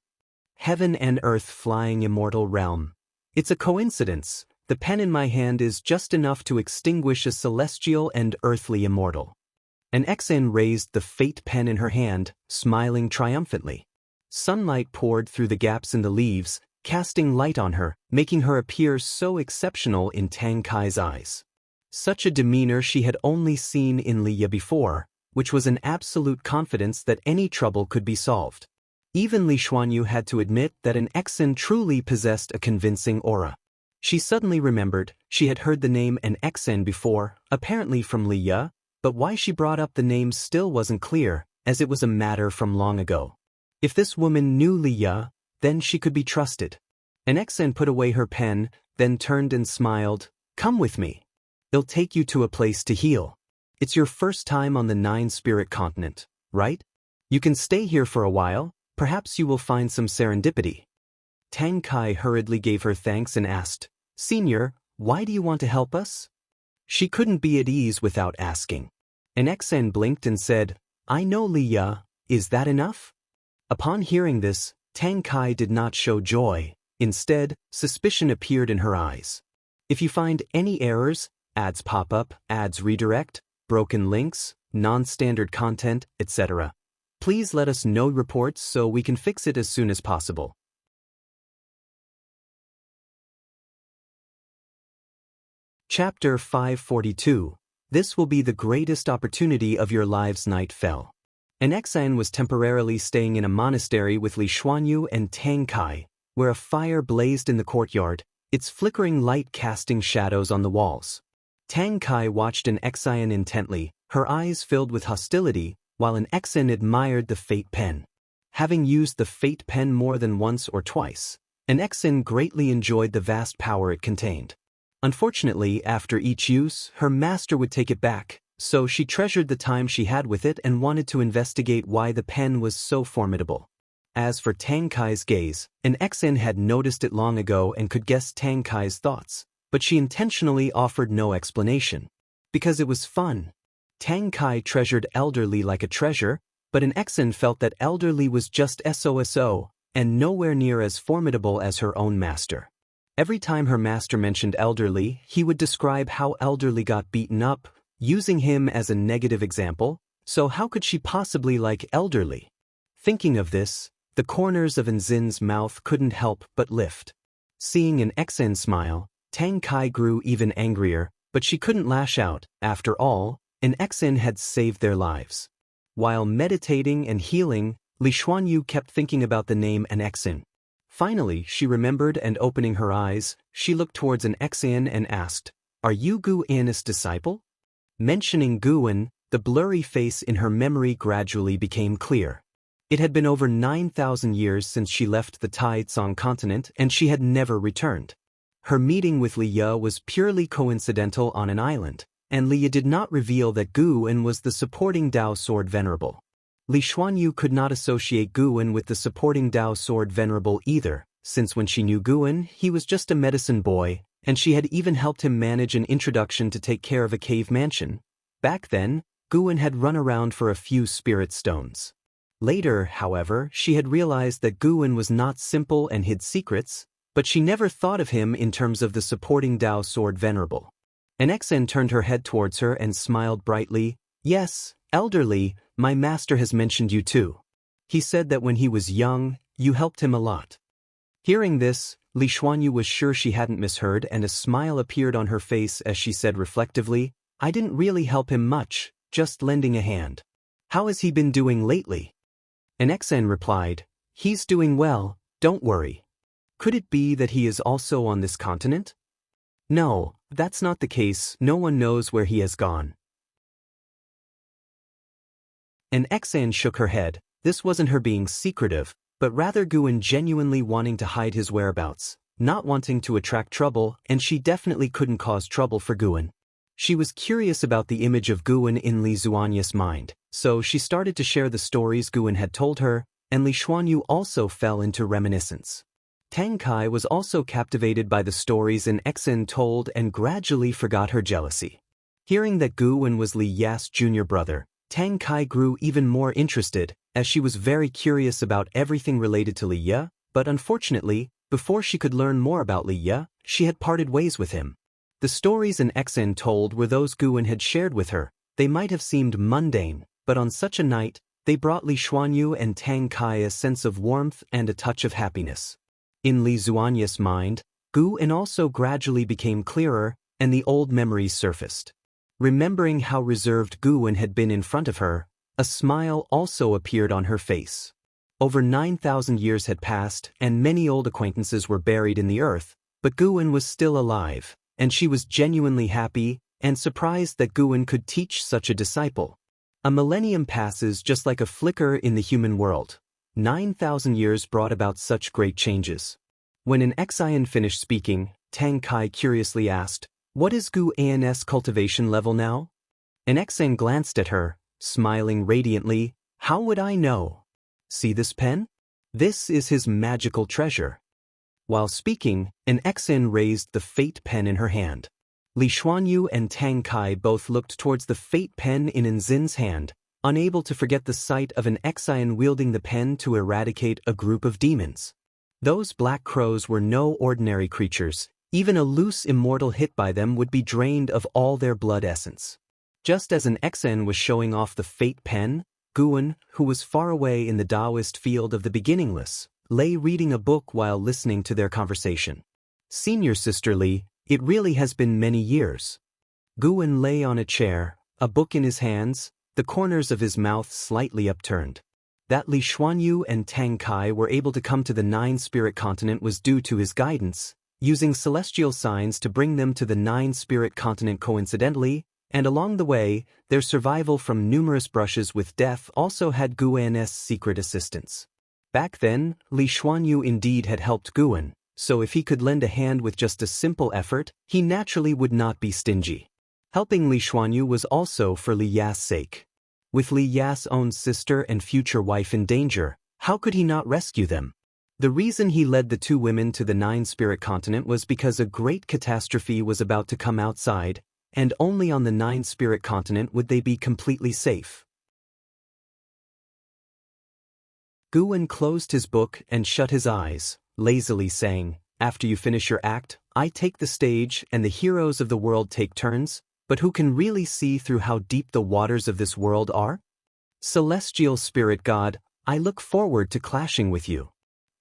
Speaker 1: "Heaven and earth flying immortal realm. It's a coincidence. The pen in my hand is just enough to extinguish a celestial and earthly immortal." An Exen raised the fate pen in her hand, smiling triumphantly. Sunlight poured through the gaps in the leaves, casting light on her, making her appear so exceptional in Tang Kai's eyes. Such a demeanor she had only seen in Liya before, which was an absolute confidence that any trouble could be solved. Even Li Xuanyu had to admit that an Exen truly possessed a convincing aura. She suddenly remembered she had heard the name an Exen before, apparently from Liya, but why she brought up the name still wasn't clear, as it was a matter from long ago. If this woman knew Liya, then she could be trusted. An Exen put away her pen, then turned and smiled. "Come with me. It'll take you to a place to heal. It's your first time on the Nine-Spirit continent, right? You can stay here for a while, perhaps you will find some serendipity." Tang Kai hurriedly gave her thanks and asked, "Senior, why do you want to help us?" She couldn't be at ease without asking. An Exen blinked and said, "I know Liya, is that enough?" Upon hearing this, Tang Kai did not show joy. Instead, suspicion appeared in her eyes. "If you find any errors, ads pop up, ads redirect, broken links, non-standard content, etc., please let us know reports so we can fix it as soon as possible." Chapter 542. This will be the greatest opportunity of your lives. Night fell. An Exan was temporarily staying in a monastery with Li Xuanyu and Tang Kai, where a fire blazed in the courtyard, its flickering light casting shadows on the walls. Tang Kai watched an Exan intently, her eyes filled with hostility, while an Exan admired the fate pen. Having used the fate pen more than once or twice, an Exan greatly enjoyed the vast power it contained. Unfortunately, after each use, her master would take it back, so she treasured the time she had with it and wanted to investigate why the pen was so formidable. As for Tang Kai's gaze, an Exan had noticed it long ago and could guess Tang Kai's thoughts, but she intentionally offered no explanation. Because it was fun. Tang Kai treasured elderly like a treasure, but an Exan felt that elderly was just SOSO, and nowhere near as formidable as her own master. Every time her master mentioned elderly, he would describe how elderly got beaten up, using him as a negative example, so how could she possibly like elderly? Thinking of this, the corners of Nzin's mouth couldn't help but lift. Seeing an Exan smile, Tang Kai grew even angrier, but she couldn't lash out. After all, an Exan had saved their lives. While meditating and healing, Li Xuanyu kept thinking about the name an Exan. Finally, she remembered, and opening her eyes, she looked towards an Exan and asked, "Are you Gu An's disciple?" Mentioning Guan, the blurry face in her memory gradually became clear. It had been over 9,000 years since she left the Taitsong continent, and she had never returned. Her meeting with Liya was purely coincidental on an island, and Liya did not reveal that Guan was the supporting Dao Sword Venerable. Li Xuanyu could not associate Guan with the supporting Dao Sword Venerable either, since when she knew Guan, he was just a medicine boy, and she had even helped him manage an introduction to take care of a cave mansion. Back then, Guan had run around for a few spirit stones. Later, however, she had realized that Guan was not simple and hid secrets, but she never thought of him in terms of the supporting Dao Sword Venerable. An Exan turned her head towards her and smiled brightly. "Yes, elderly, my master has mentioned you too. He said that when he was young, you helped him a lot." Hearing this, Li Xuanyu was sure she hadn't misheard, and a smile appeared on her face as she said reflectively, "I didn't really help him much, just lending a hand. How has he been doing lately?" An Exan replied, "He's doing well, don't worry." Could it be that he is also on this continent? No, that's not the case. No one knows where he has gone. An Exan shook her head. This wasn't her being secretive, but rather Guan genuinely wanting to hide his whereabouts, not wanting to attract trouble, and she definitely couldn't cause trouble for Guan. She was curious about the image of Guan in Li Xuanyu's mind, so she started to share the stories Guan had told her, and Li Xuanyu also fell into reminiscence. Tang Kai was also captivated by the stories an Exan told and gradually forgot her jealousy. Hearing that Gu-wen was Li Ya's junior brother, Tang Kai grew even more interested, as she was very curious about everything related to Li Ya, but unfortunately, before she could learn more about Li Ya, she had parted ways with him. The stories and Exen told were those Gu-wen had shared with her. They might have seemed mundane, but on such a night, they brought Li Xuanyu and Tang Kai a sense of warmth and a touch of happiness. In Li Zuanya's mind, Gu-wen also gradually became clearer, and the old memories surfaced. Remembering how reserved Gu-wen had been in front of her, a smile also appeared on her face. Over 9,000 years had passed, and many old acquaintances were buried in the earth, but Gu-wen was still alive, and she was genuinely happy and surprised that Gu-wen could teach such a disciple. A millennium passes just like a flicker in the human world. 9,000 years brought about such great changes. When an Xian finished speaking, Tang Kai curiously asked, "What is Gu-an's cultivation level now?" An Xian glanced at her, smiling radiantly. "How would I know? See this pen? This is his magical treasure." While speaking, an Xian raised the fate pen in her hand. Li Xuanyu and Tang Kai both looked towards the fate pen in Nzin's hand, unable to forget the sight of an Xian wielding the pen to eradicate a group of demons. Those black crows were no ordinary creatures. Even a loose immortal hit by them would be drained of all their blood essence. Just as an Xian was showing off the fate pen, Gu-wen, who was far away in the Taoist field of the beginningless, lay reading a book while listening to their conversation. "Senior Sister Li, it really has been many years." Gu-wen lay on a chair, a book in his hands, the corners of his mouth slightly upturned. That Li Xuanyu and Tang Kai were able to come to the Nine-Spirit Continent was due to his guidance, using celestial signs to bring them to the Nine-Spirit Continent coincidentally, and along the way, their survival from numerous brushes with death also had Gu-an's secret assistance. Back then, Li Xuanyu indeed had helped Gu-wen, so if he could lend a hand with just a simple effort, he naturally would not be stingy. Helping Li Xuanyu was also for Li Ya's sake. With Li Ya's own sister and future wife in danger, how could he not rescue them? The reason he led the two women to the Nine-Spirit Continent was because a great catastrophe was about to come outside, and only on the Nine-Spirit Continent would they be completely safe. Gu-wen closed his book and shut his eyes, lazily saying, "After you finish your act, I take the stage and the heroes of the world take turns, but who can really see through how deep the waters of this world are? Celestial Spirit God, I look forward to clashing with you."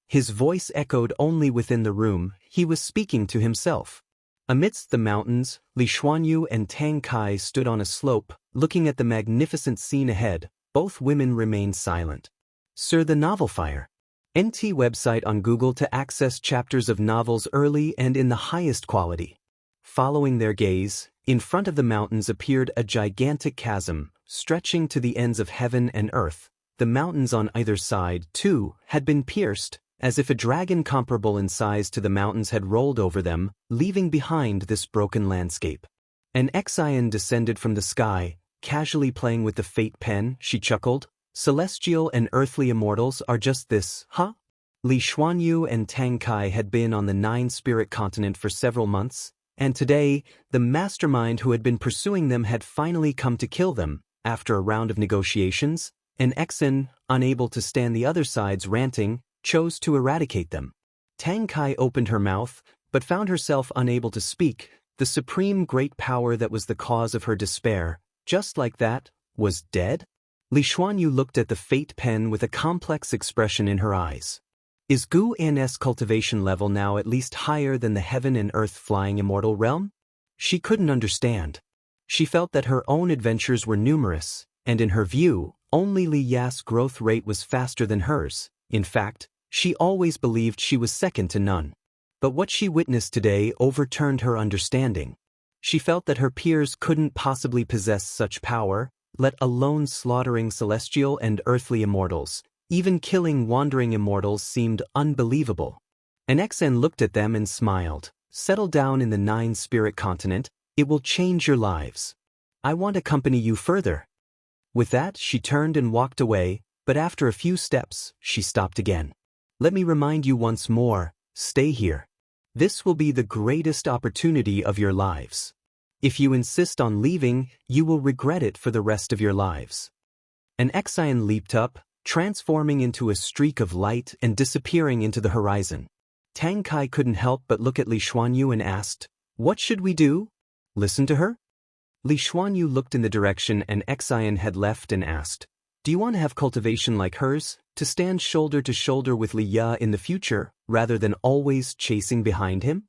Speaker 1: His voice echoed only within the room. He was speaking to himself. Amidst the mountains, Li Xuanyu and Tang Kai stood on a slope, looking at the magnificent scene ahead. Both women remained silent. Sir, the novel fire. NT website on Google to access chapters of novels early and in the highest quality. Following their gaze, in front of the mountains appeared a gigantic chasm, stretching to the ends of heaven and earth. The mountains on either side, too, had been pierced, as if a dragon comparable in size to the mountains had rolled over them, leaving behind this broken landscape. An Xian descended from the sky, casually playing with the fate pen. She chuckled. "Celestial and earthly immortals are just this, huh?" Li Xuanyu and Tang Kai had been on the Nine-Spirit Continent for several months, and today, the mastermind who had been pursuing them had finally come to kill them. After a round of negotiations, an Xian, unable to stand the other side's ranting, chose to eradicate them. Tang Kai opened her mouth, but found herself unable to speak. The supreme great power that was the cause of her despair, just like that, was dead? Li Xuanyu looked at the fate pen with a complex expression in her eyes. Is Gu-an's cultivation level now at least higher than the heaven and earth flying immortal realm? She couldn't understand. She felt that her own adventures were numerous, and in her view, only Li Ya's growth rate was faster than hers. In fact, she always believed she was second to none. But what she witnessed today overturned her understanding. She felt that her peers couldn't possibly possess such power, let alone slaughtering celestial and earthly immortals. Even killing wandering immortals seemed unbelievable. An Xian looked at them and smiled. "Settle down in the Nine-Spirit Continent. It will change your lives. I want to accompany you further." With that, she turned and walked away, but after a few steps, she stopped again. "Let me remind you once more, stay here. This will be the greatest opportunity of your lives." If you insist on leaving, you will regret it for the rest of your lives. An Exion leaped up, transforming into a streak of light and disappearing into the horizon. Tang Kai couldn't help but look at Li Xuanyu and asked, "What should we do? Listen to her?" Li Xuanyu looked in the direction an Exion had left and asked, "Do you want to have cultivation like hers, to stand shoulder to shoulder with Li Ya in the future, rather than always chasing behind him?"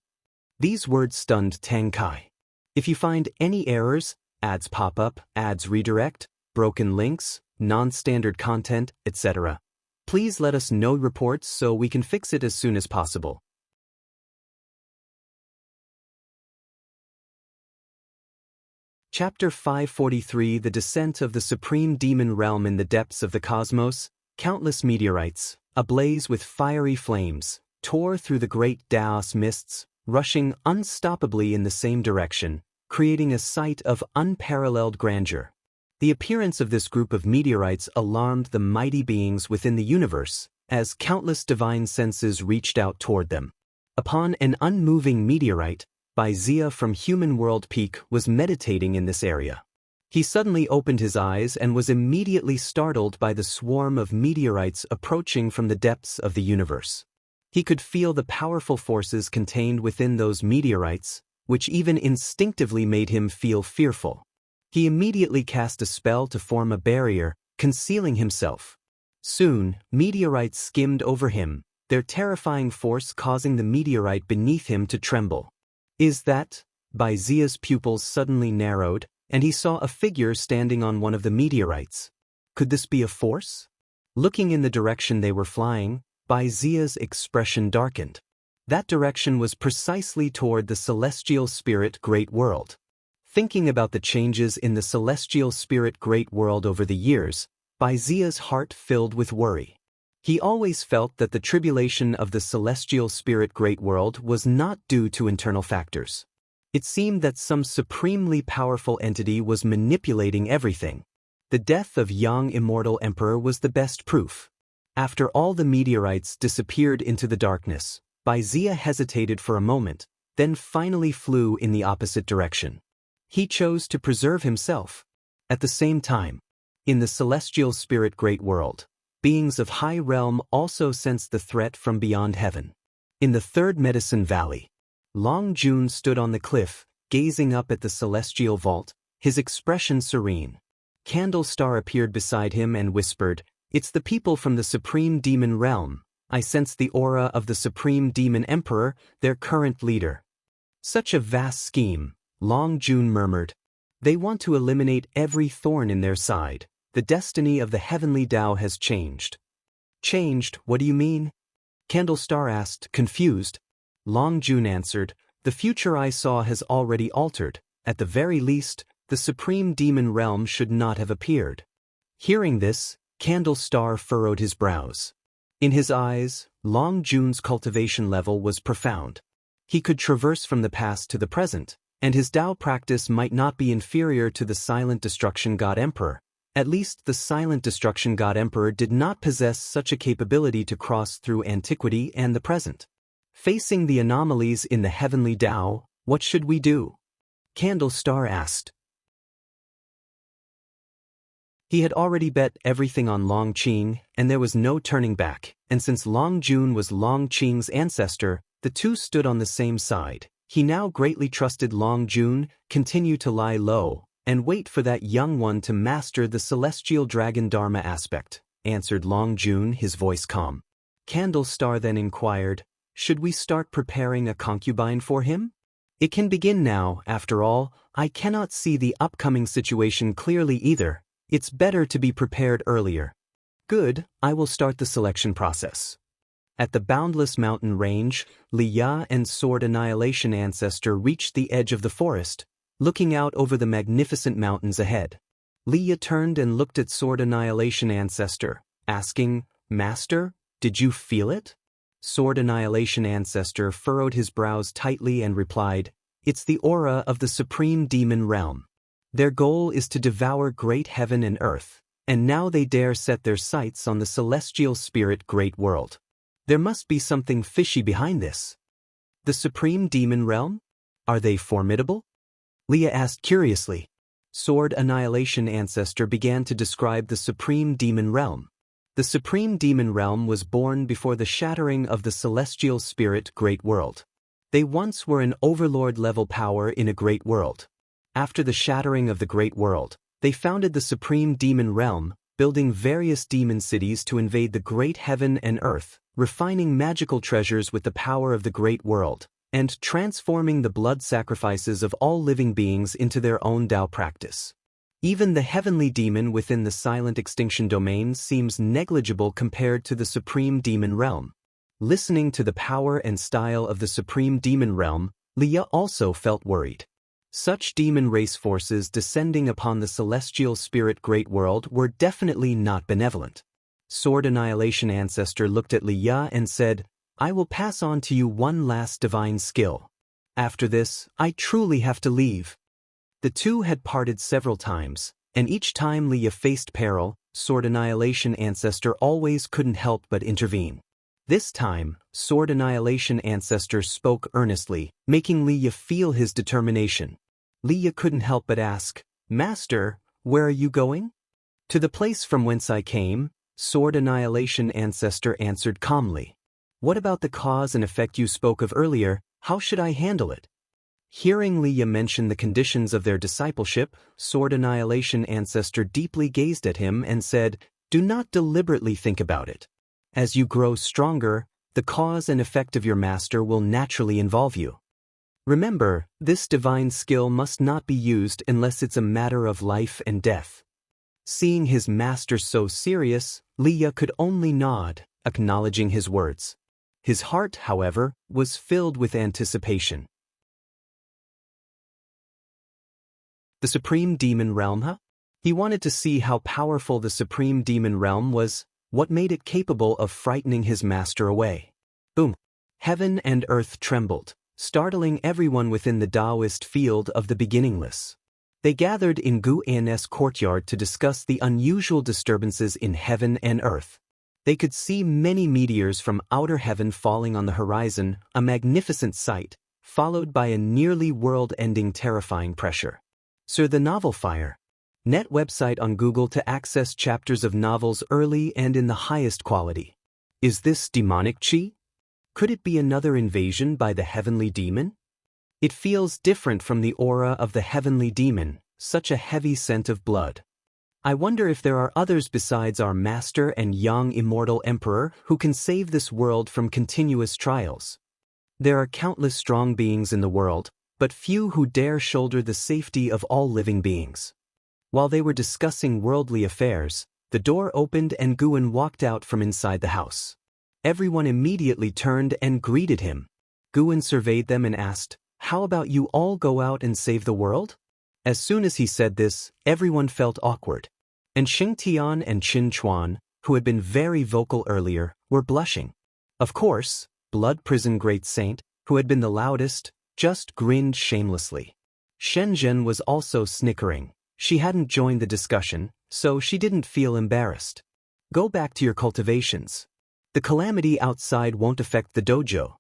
Speaker 1: These words stunned Tang Kai. If you find any errors, ads pop up, ads redirect, broken links, non-standard content, etc., please let us know reports so we can fix it as soon as possible. Chapter 543 The Descent of the Supreme Demon Realm. In the depths of the cosmos, countless meteorites, ablaze with fiery flames, tore through the great Daos mists, rushing unstoppably in the same direction, creating a sight of unparalleled grandeur. The appearance of this group of meteorites alarmed the mighty beings within the universe, as countless divine senses reached out toward them. Upon an unmoving meteorite, Zia from Human World Peak was meditating in this area. He suddenly opened his eyes and was immediately startled by the swarm of meteorites approaching from the depths of the universe. He could feel the powerful forces contained within those meteorites, which even instinctively made him feel fearful. He immediately cast a spell to form a barrier, concealing himself. Soon, meteorites skimmed over him, their terrifying force causing the meteorite beneath him to tremble. "Is that?" Zia's pupils suddenly narrowed, and he saw a figure standing on one of the meteorites. Could this be a force? Looking in the direction they were flying, Zia's expression darkened. That direction was precisely toward the celestial spirit Great World. Thinking about the changes in the celestial spirit Great World over the years, Zia's heart filled with worry. He always felt that the tribulation of the celestial spirit Great World was not due to internal factors. It seemed that some supremely powerful entity was manipulating everything. The death of young immortal emperor was the best proof. After all the meteorites disappeared into the darkness, Zia hesitated for a moment, then finally flew in the opposite direction. He chose to preserve himself. At the same time, in the celestial spirit Great World, beings of high realm also sensed the threat from beyond heaven. In the third Medicine Valley, Long Jun stood on the cliff, gazing up at the celestial vault, his expression serene. Candlestar appeared beside him and whispered, "It's the people from the Supreme Demon Realm. I sense the aura of the Supreme Demon Emperor, their current leader." "Such a vast scheme," Long Jun murmured. "They want to eliminate every thorn in their side. The destiny of the heavenly Tao has changed." "Changed, what do you mean?" Candlestar asked, confused. Long Jun answered, "The future I saw has already altered. At the very least, the Supreme Demon Realm should not have appeared." Hearing this, Candlestar furrowed his brows. In his eyes, Long Jun's cultivation level was profound. He could traverse from the past to the present, and his Tao practice might not be inferior to the Silent Destruction God Emperor. At least the Silent Destruction God Emperor did not possess such a capability to cross through antiquity and the present. Facing the anomalies in the heavenly Tao, what should we do? Candlestar asked. He had already bet everything on Long Qing, and there was no turning back, and since Long Jun was Long Qing's ancestor, the two stood on the same side. He now greatly trusted Long Jun, continue to lie low, and wait for that young one to master the celestial dragon Dharma aspect, answered Long Jun, his voice calm. Candlestar then inquired, "Should we start preparing a concubine for him?" "It can begin now, after all. I cannot see the upcoming situation clearly either. It's better to be prepared earlier." "Good, I will start the selection process." At the boundless mountain range, Li Ya and Sword Annihilation Ancestor reached the edge of the forest, looking out over the magnificent mountains ahead. Li Ya turned and looked at Sword Annihilation Ancestor, asking, "Master, did you feel it?" Sword Annihilation Ancestor furrowed his brows tightly and replied, "It's the aura of the Supreme Demon Realm. Their goal is to devour great heaven and earth, and now they dare set their sights on the celestial spirit Great World. There must be something fishy behind this. The Supreme Demon Realm? Are they formidable?" Leah asked curiously. Sword Annihilation Ancestor began to describe the Supreme Demon Realm. The Supreme Demon Realm was born before the shattering of the celestial spirit Great World. They once were an overlord-level power in a great world. After the shattering of the Great World, they founded the Supreme Demon Realm, building various demon cities to invade the great heaven and earth, refining magical treasures with the power of the Great World, and transforming the blood sacrifices of all living beings into their own Tao practice. Even the heavenly demon within the silent extinction domain seems negligible compared to the Supreme Demon Realm. Listening to the power and style of the Supreme Demon Realm, Leah also felt worried. Such demon race forces descending upon the celestial spirit Great World were definitely not benevolent. Sword Annihilation Ancestor looked at Leah and said, "I will pass on to you one last divine skill. After this, I truly have to leave." The two had parted several times, and each time Leah faced peril, Sword Annihilation Ancestor always couldn't help but intervene. This time, Sword Annihilation Ancestor spoke earnestly, making Leah feel his determination. Leah couldn't help but ask, "Master, where are you going?" "To the place from whence I came," Sword Annihilation Ancestor answered calmly. "What about the cause and effect you spoke of earlier? How should I handle it?" Hearing Leah mention the conditions of their discipleship, Sword Annihilation Ancestor deeply gazed at him and said, "Do not deliberately think about it. As you grow stronger, the cause and effect of your master will naturally involve you. Remember, this divine skill must not be used unless it's a matter of life and death." Seeing his master so serious, Leah could only nod, acknowledging his words. His heart, however, was filled with anticipation. The Supreme Demon Realm, huh? He wanted to see how powerful the Supreme Demon Realm was, what made it capable of frightening his master away. Boom! Heaven and earth trembled, startling everyone within the Taoist field of the beginningless. They gathered in Gu An's courtyard to discuss the unusual disturbances in heaven and earth. They could see many meteors from outer heaven falling on the horizon, a magnificent sight, followed by a nearly world-ending terrifying pressure. Sir, the novel Fire. Net website on Google to access chapters of novels early and in the highest quality. Is this demonic chi? Could it be another invasion by the heavenly demon? It feels different from the aura of the heavenly demon, such a heavy scent of blood. I wonder if there are others besides our master and young immortal emperor who can save this world from continuous trials. There are countless strong beings in the world, but few who dare shoulder the safety of all living beings. While they were discussing worldly affairs, the door opened and Guan walked out from inside the house. Everyone immediately turned and greeted him. Guan surveyed them and asked, "How about you all go out and save the world?" As soon as he said this, everyone felt awkward. And Xing Tian and Qin Chuan, who had been very vocal earlier, were blushing. Of course, Blood Prison Great Saint, who had been the loudest, just grinned shamelessly. Shenzhen was also snickering. She hadn't joined the discussion, so she didn't feel embarrassed. "Go back to your cultivations. The calamity outside won't affect the dojo."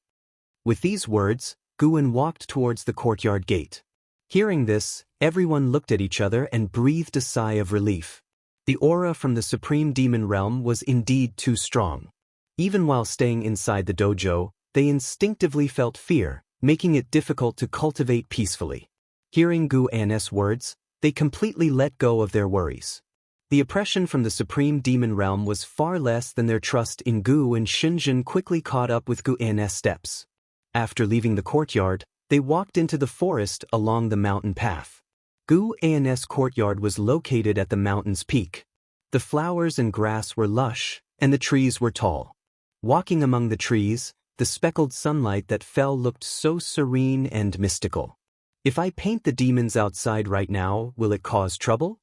Speaker 1: With these words, Guan walked towards the courtyard gate. Hearing this, everyone looked at each other and breathed a sigh of relief. The aura from the Supreme Demon Realm was indeed too strong. Even while staying inside the dojo, they instinctively felt fear, making it difficult to cultivate peacefully. Hearing Gu An's words, they completely let go of their worries. The oppression from the Supreme Demon Realm was far less than their trust in Gu, and Shenzhen quickly caught up with Gu An's steps. After leaving the courtyard, they walked into the forest along the mountain path. Gu An's courtyard was located at the mountain's peak. The flowers and grass were lush, and the trees were tall. Walking among the trees, the speckled sunlight that fell looked so serene and mystical. "If I paint the demons outside right now, will it cause trouble?"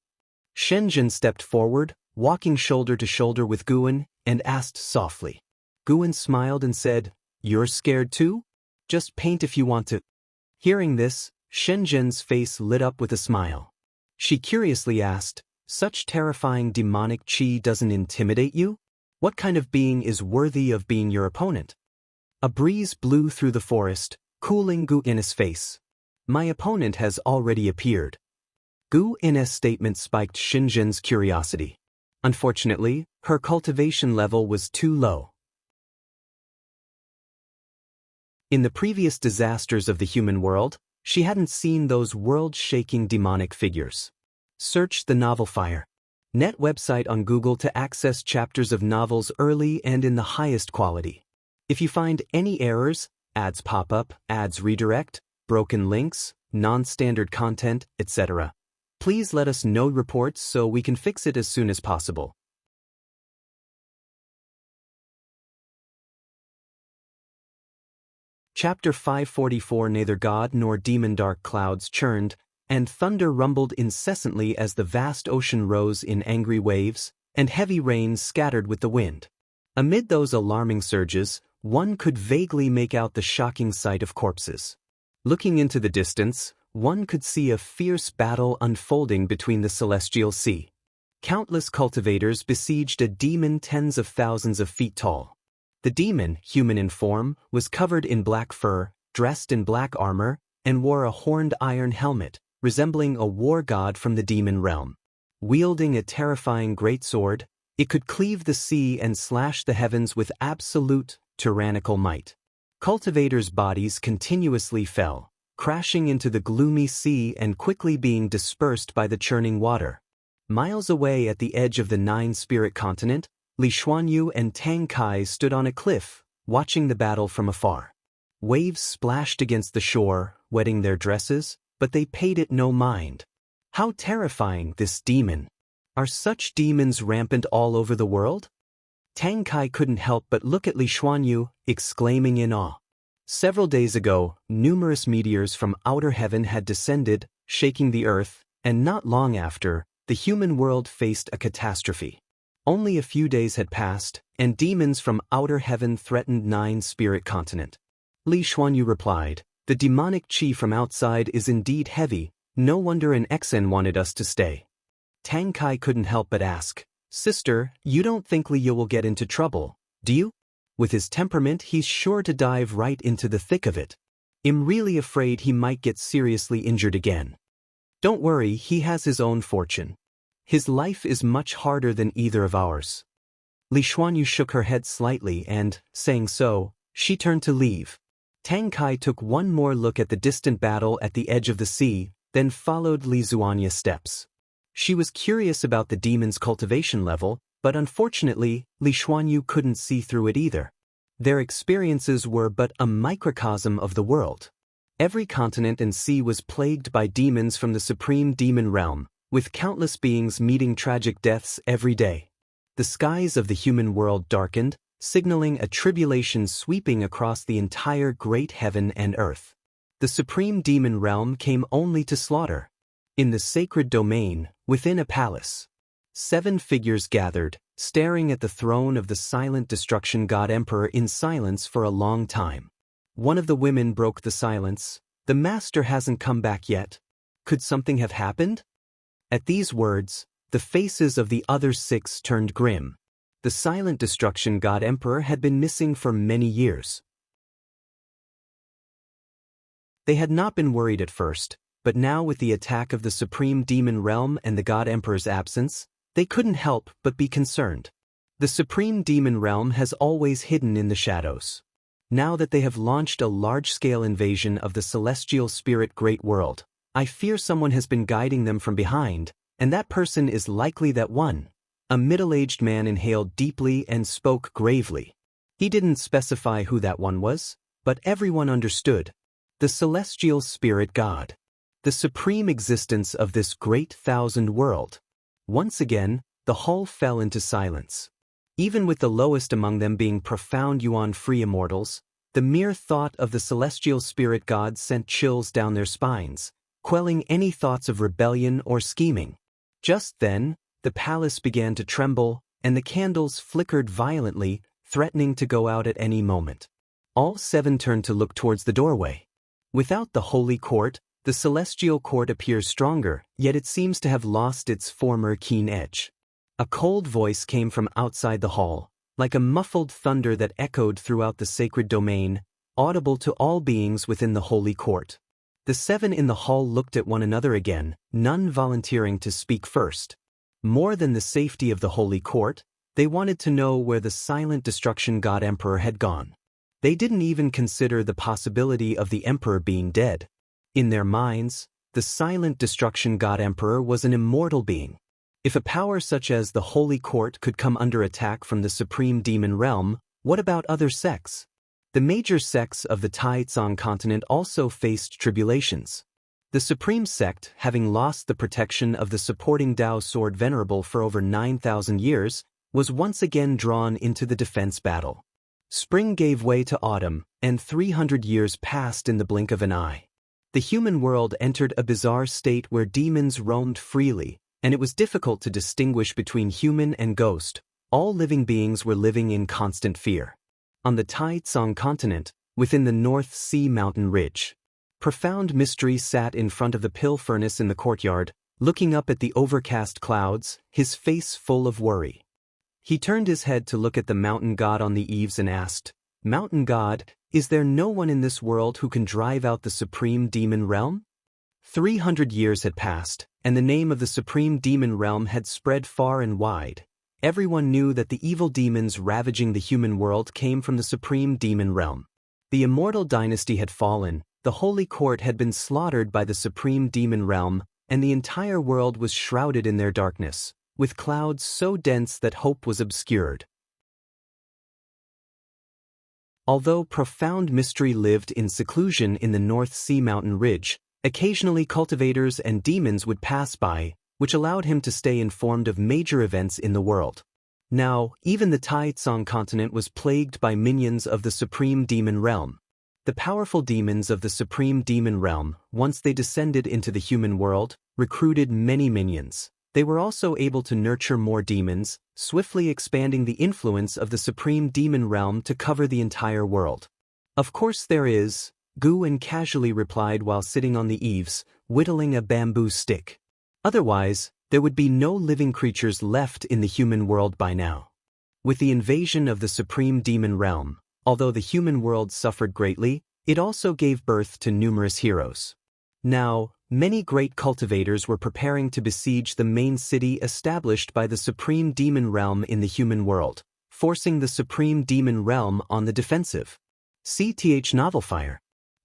Speaker 1: Shenzhen stepped forward, walking shoulder to shoulder with Guan, and asked softly. Guan smiled and said, "You're scared too? Just paint if you want to." Hearing this, Shenzhen's face lit up with a smile. She curiously asked, "Such terrifying demonic chi doesn't intimidate you? What kind of being is worthy of being your opponent?" A breeze blew through the forest, cooling Gu An's face. My opponent has already appeared. Gu In's statement spiked Xinjian's curiosity. Unfortunately, her cultivation level was too low. In the previous disasters of the human world, she hadn't seen those world-shaking demonic figures. Search the novel Fire. Net website on Google to access chapters of novels early and in the highest quality. If you find any errors, ads pop up, ads redirect, broken links, non-standard content, etc., please let us know reports so we can fix it as soon as possible. Chapter 544. Neither god nor demon. Dark clouds churned, and thunder rumbled incessantly as the vast ocean rose in angry waves, and heavy rains scattered with the wind. Amid those alarming surges, one could vaguely make out the shocking sight of corpses. Looking into the distance, one could see a fierce battle unfolding between the celestial sea. Countless cultivators besieged a demon tens of thousands of feet tall. The demon, human in form, was covered in black fur, dressed in black armor, and wore a horned iron helmet, resembling a war god from the demon realm. Wielding a terrifying greatsword, it could cleave the sea and slash the heavens with absolute, tyrannical might. Cultivators' bodies continuously fell, crashing into the gloomy sea and quickly being dispersed by the churning water. Miles away at the edge of the Nine-Spirit continent, Li Xuanyu and Tang Kai stood on a cliff, watching the battle from afar. Waves splashed against the shore, wetting their dresses, but they paid it no mind. How terrifying, this demon! Are such demons rampant all over the world? Tang Kai couldn't help but look at Li Xuanyu, exclaiming in awe. Several days ago, numerous meteors from outer heaven had descended, shaking the earth, and not long after, the human world faced a catastrophe. Only a few days had passed, and demons from outer heaven threatened Nine-Spirit continent. Li Xuanyu replied, "The demonic chi from outside is indeed heavy, no wonder an Exen wanted us to stay." Tang Kai couldn't help but ask, "Sister, you don't think Liu will get into trouble, do you? With his temperament, he's sure to dive right into the thick of it. I'm really afraid he might get seriously injured again." "Don't worry, he has his own fortune. His life is much harder than either of ours." Li Xuanyu shook her head slightly and, saying so, she turned to leave. Tang Kai took one more look at the distant battle at the edge of the sea, then followed Li Xuanya's steps. She was curious about the demon's cultivation level, but unfortunately, Li Xuanyu couldn't see through it either. Their experiences were but a microcosm of the world. Every continent and sea was plagued by demons from the supreme demon realm, with countless beings meeting tragic deaths every day. The skies of the human world darkened, signaling a tribulation sweeping across the entire great heaven and earth. The supreme demon realm came only to slaughter. In the sacred domain, within a palace, 7 figures gathered, staring at the throne of the silent destruction god emperor in silence for a long time. One of the women broke the silence. "The master hasn't come back yet. Could something have happened?" At these words, the faces of the other 6 turned grim. The silent destruction god emperor had been missing for many years. They had not been worried at first, but now with the attack of the supreme demon realm and the god emperor's absence, they couldn't help but be concerned. The supreme demon realm has always hidden in the shadows. Now that they have launched a large-scale invasion of the celestial spirit great world, I fear someone has been guiding them from behind, and that person is likely that one. A middle-aged man inhaled deeply and spoke gravely. He didn't specify who that one was, but everyone understood. The celestial spirit god. The supreme existence of this great thousand world. Once again, the hall fell into silence. Even with the lowest among them being profound yuan-free immortals, the mere thought of the celestial spirit god sent chills down their spines, quelling any thoughts of rebellion or scheming. Just then, the palace began to tremble, and the candles flickered violently, threatening to go out at any moment. All 7 turned to look towards the doorway. Without the holy court, the celestial court appears stronger, yet it seems to have lost its former keen edge. A cold voice came from outside the hall, like a muffled thunder that echoed throughout the sacred domain, audible to all beings within the holy court. The 7 in the hall looked at one another again, none volunteering to speak first. More than the safety of the holy court, they wanted to know where the silent destruction god emperor had gone. They didn't even consider the possibility of the emperor being dead. In their minds, the silent destruction god emperor was an immortal being. If a power such as the holy court could come under attack from the supreme demon realm, what about other sects? The major sects of the Taizong continent also faced tribulations. The supreme sect, having lost the protection of the supporting Dao sword venerable for over 9,000 years, was once again drawn into the defense battle. Spring gave way to autumn, and 300 years passed in the blink of an eye. The human world entered a bizarre state where demons roamed freely, and it was difficult to distinguish between human and ghost. All living beings were living in constant fear. On the Taizong continent, within the North Sea mountain ridge, Profound Mystery sat in front of the pill furnace in the courtyard, looking up at the overcast clouds, his face full of worry. He turned his head to look at the mountain god on the eaves and asked, "Mountain god, is there no one in this world who can drive out the supreme demon realm?" 300 years had passed, and the name of the supreme demon realm had spread far and wide. Everyone knew that the evil demons ravaging the human world came from the supreme demon realm. The immortal dynasty had fallen, the holy court had been slaughtered by the supreme demon realm, and the entire world was shrouded in their darkness, with clouds so dense that hope was obscured. Although Profound Mystery lived in seclusion in the North Sea mountain ridge, occasionally cultivators and demons would pass by, which allowed him to stay informed of major events in the world. Now, even the Taizong continent was plagued by minions of the supreme demon realm. The powerful demons of the supreme demon realm, once they descended into the human world, recruited many minions. They were also able to nurture more demons, swiftly expanding the influence of the supreme demon realm to cover the entire world. "Of course there is," Guan casually replied while sitting on the eaves, whittling a bamboo stick. "Otherwise, there would be no living creatures left in the human world by now." With the invasion of the supreme demon realm, although the human world suffered greatly, it also gave birth to numerous heroes. Now, many great cultivators were preparing to besiege the main city established by the supreme demon realm in the human world, forcing the supreme demon realm on the defensive. CTH Novelfire.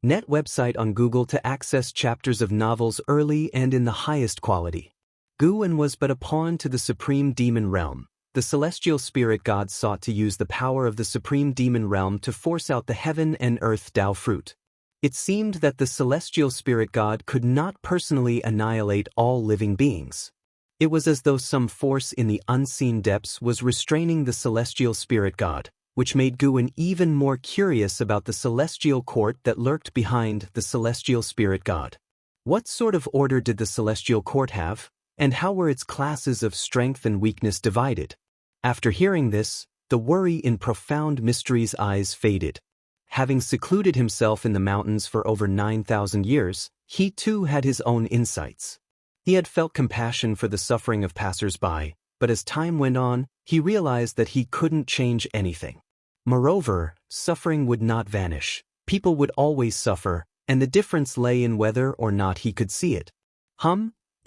Speaker 1: Net website on Google to access chapters of novels early and in the highest quality. Guan was but a pawn to the supreme demon realm. The celestial spirit god sought to use the power of the supreme demon realm to force out the heaven and earth Tao fruit. It seemed that the celestial spirit god could not personally annihilate all living beings. It was as though some force in the unseen depths was restraining the celestial spirit god, which made Guan even more curious about the celestial court that lurked behind the celestial spirit god. What sort of order did the celestial court have, and how were its classes of strength and weakness divided? After hearing this, the worry in Profound Mystery's eyes faded. Having secluded himself in the mountains for over 9,000 years, he too had his own insights. He had felt compassion for the suffering of passers-by, but as time went on, he realized that he couldn't change anything. Moreover, suffering would not vanish. People would always suffer, and the difference lay in whether or not he could see it.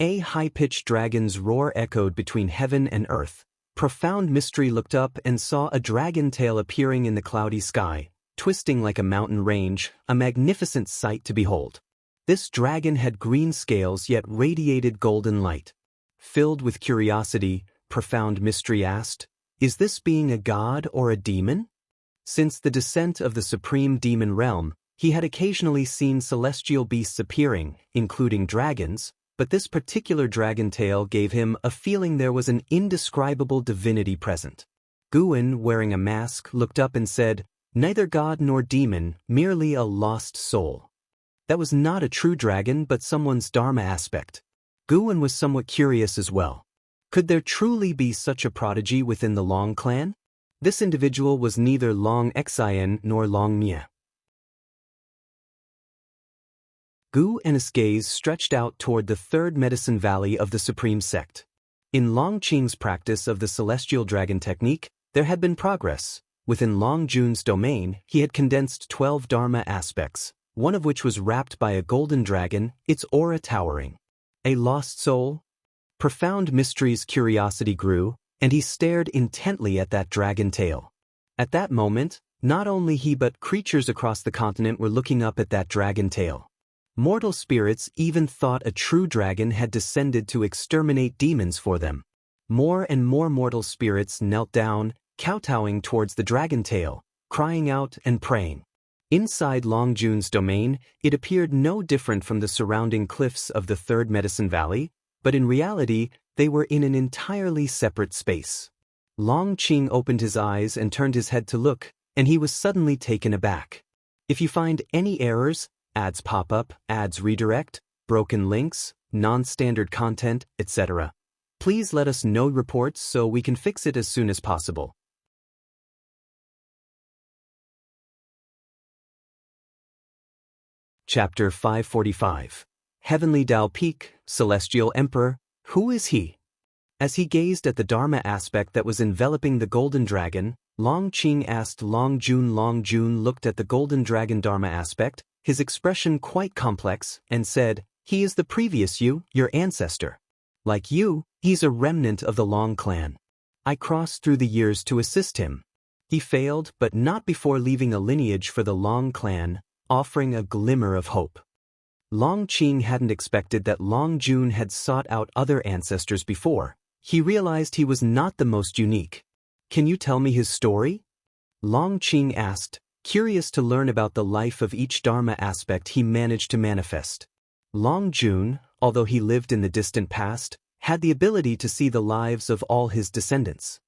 Speaker 1: A high-pitched dragon's roar echoed between heaven and earth. Profound Mystery looked up and saw a dragon tail appearing in the cloudy sky, twisting like a mountain range, a magnificent sight to behold. This dragon had green scales yet radiated golden light. Filled with curiosity, Profound Mystery asked, "Is this being a god or a demon?" Since the descent of the supreme demon realm, he had occasionally seen celestial beasts appearing, including dragons, but this particular dragon tail gave him a feeling there was an indescribable divinity present. Guan, wearing a mask, looked up and said, "Neither god nor demon, merely a lost soul." That was not a true dragon but someone's dharma aspect. Guan was somewhat curious as well. Could there truly be such a prodigy within the Long clan? This individual was neither Long Xian nor Long Mie. Guan's gaze stretched out toward the third medicine valley of the Supreme Sect. In Long Qing's practice of the celestial dragon technique, there had been progress. Within Long Jun's domain, he had condensed 12 dharma aspects, one of which was wrapped by a golden dragon, its aura towering. A lost soul? Profound mystery's curiosity grew, and he stared intently at that dragon tail. At that moment, not only he but creatures across the continent were looking up at that dragon tail. Mortal spirits even thought a true dragon had descended to exterminate demons for them. More and more mortal spirits knelt down, kowtowing towards the dragon tail, crying out and praying. Inside Long Jun's domain, it appeared no different from the surrounding cliffs of the Third Medicine Valley, but in reality, they were in an entirely separate space. Long Qing opened his eyes and turned his head to look, and he was suddenly taken aback. If you find any errors, ads pop up, ads redirect, broken links, non-standard content, etc., please let us know reports so we can fix it as soon as possible. Chapter 545. Heavenly Dao Peak, Celestial Emperor, who is he? As he gazed at the Dharma aspect that was enveloping the golden dragon, Long Qing asked Long Jun. Long Jun looked at the golden dragon Dharma aspect, his expression quite complex, and said, "He is the previous you, your ancestor. Like you, he's a remnant of the Long clan. I crossed through the years to assist him. He failed, but not before leaving a lineage for the Long clan, offering a glimmer of hope." Long Qing hadn't expected that Long Jun had sought out other ancestors before. He realized he was not the most unique. "Can you tell me his story?" Long Qing asked, curious to learn about the life of each Dharma aspect he managed to manifest. Long Jun, although he lived in the distant past, had the ability to see the lives of all his descendants.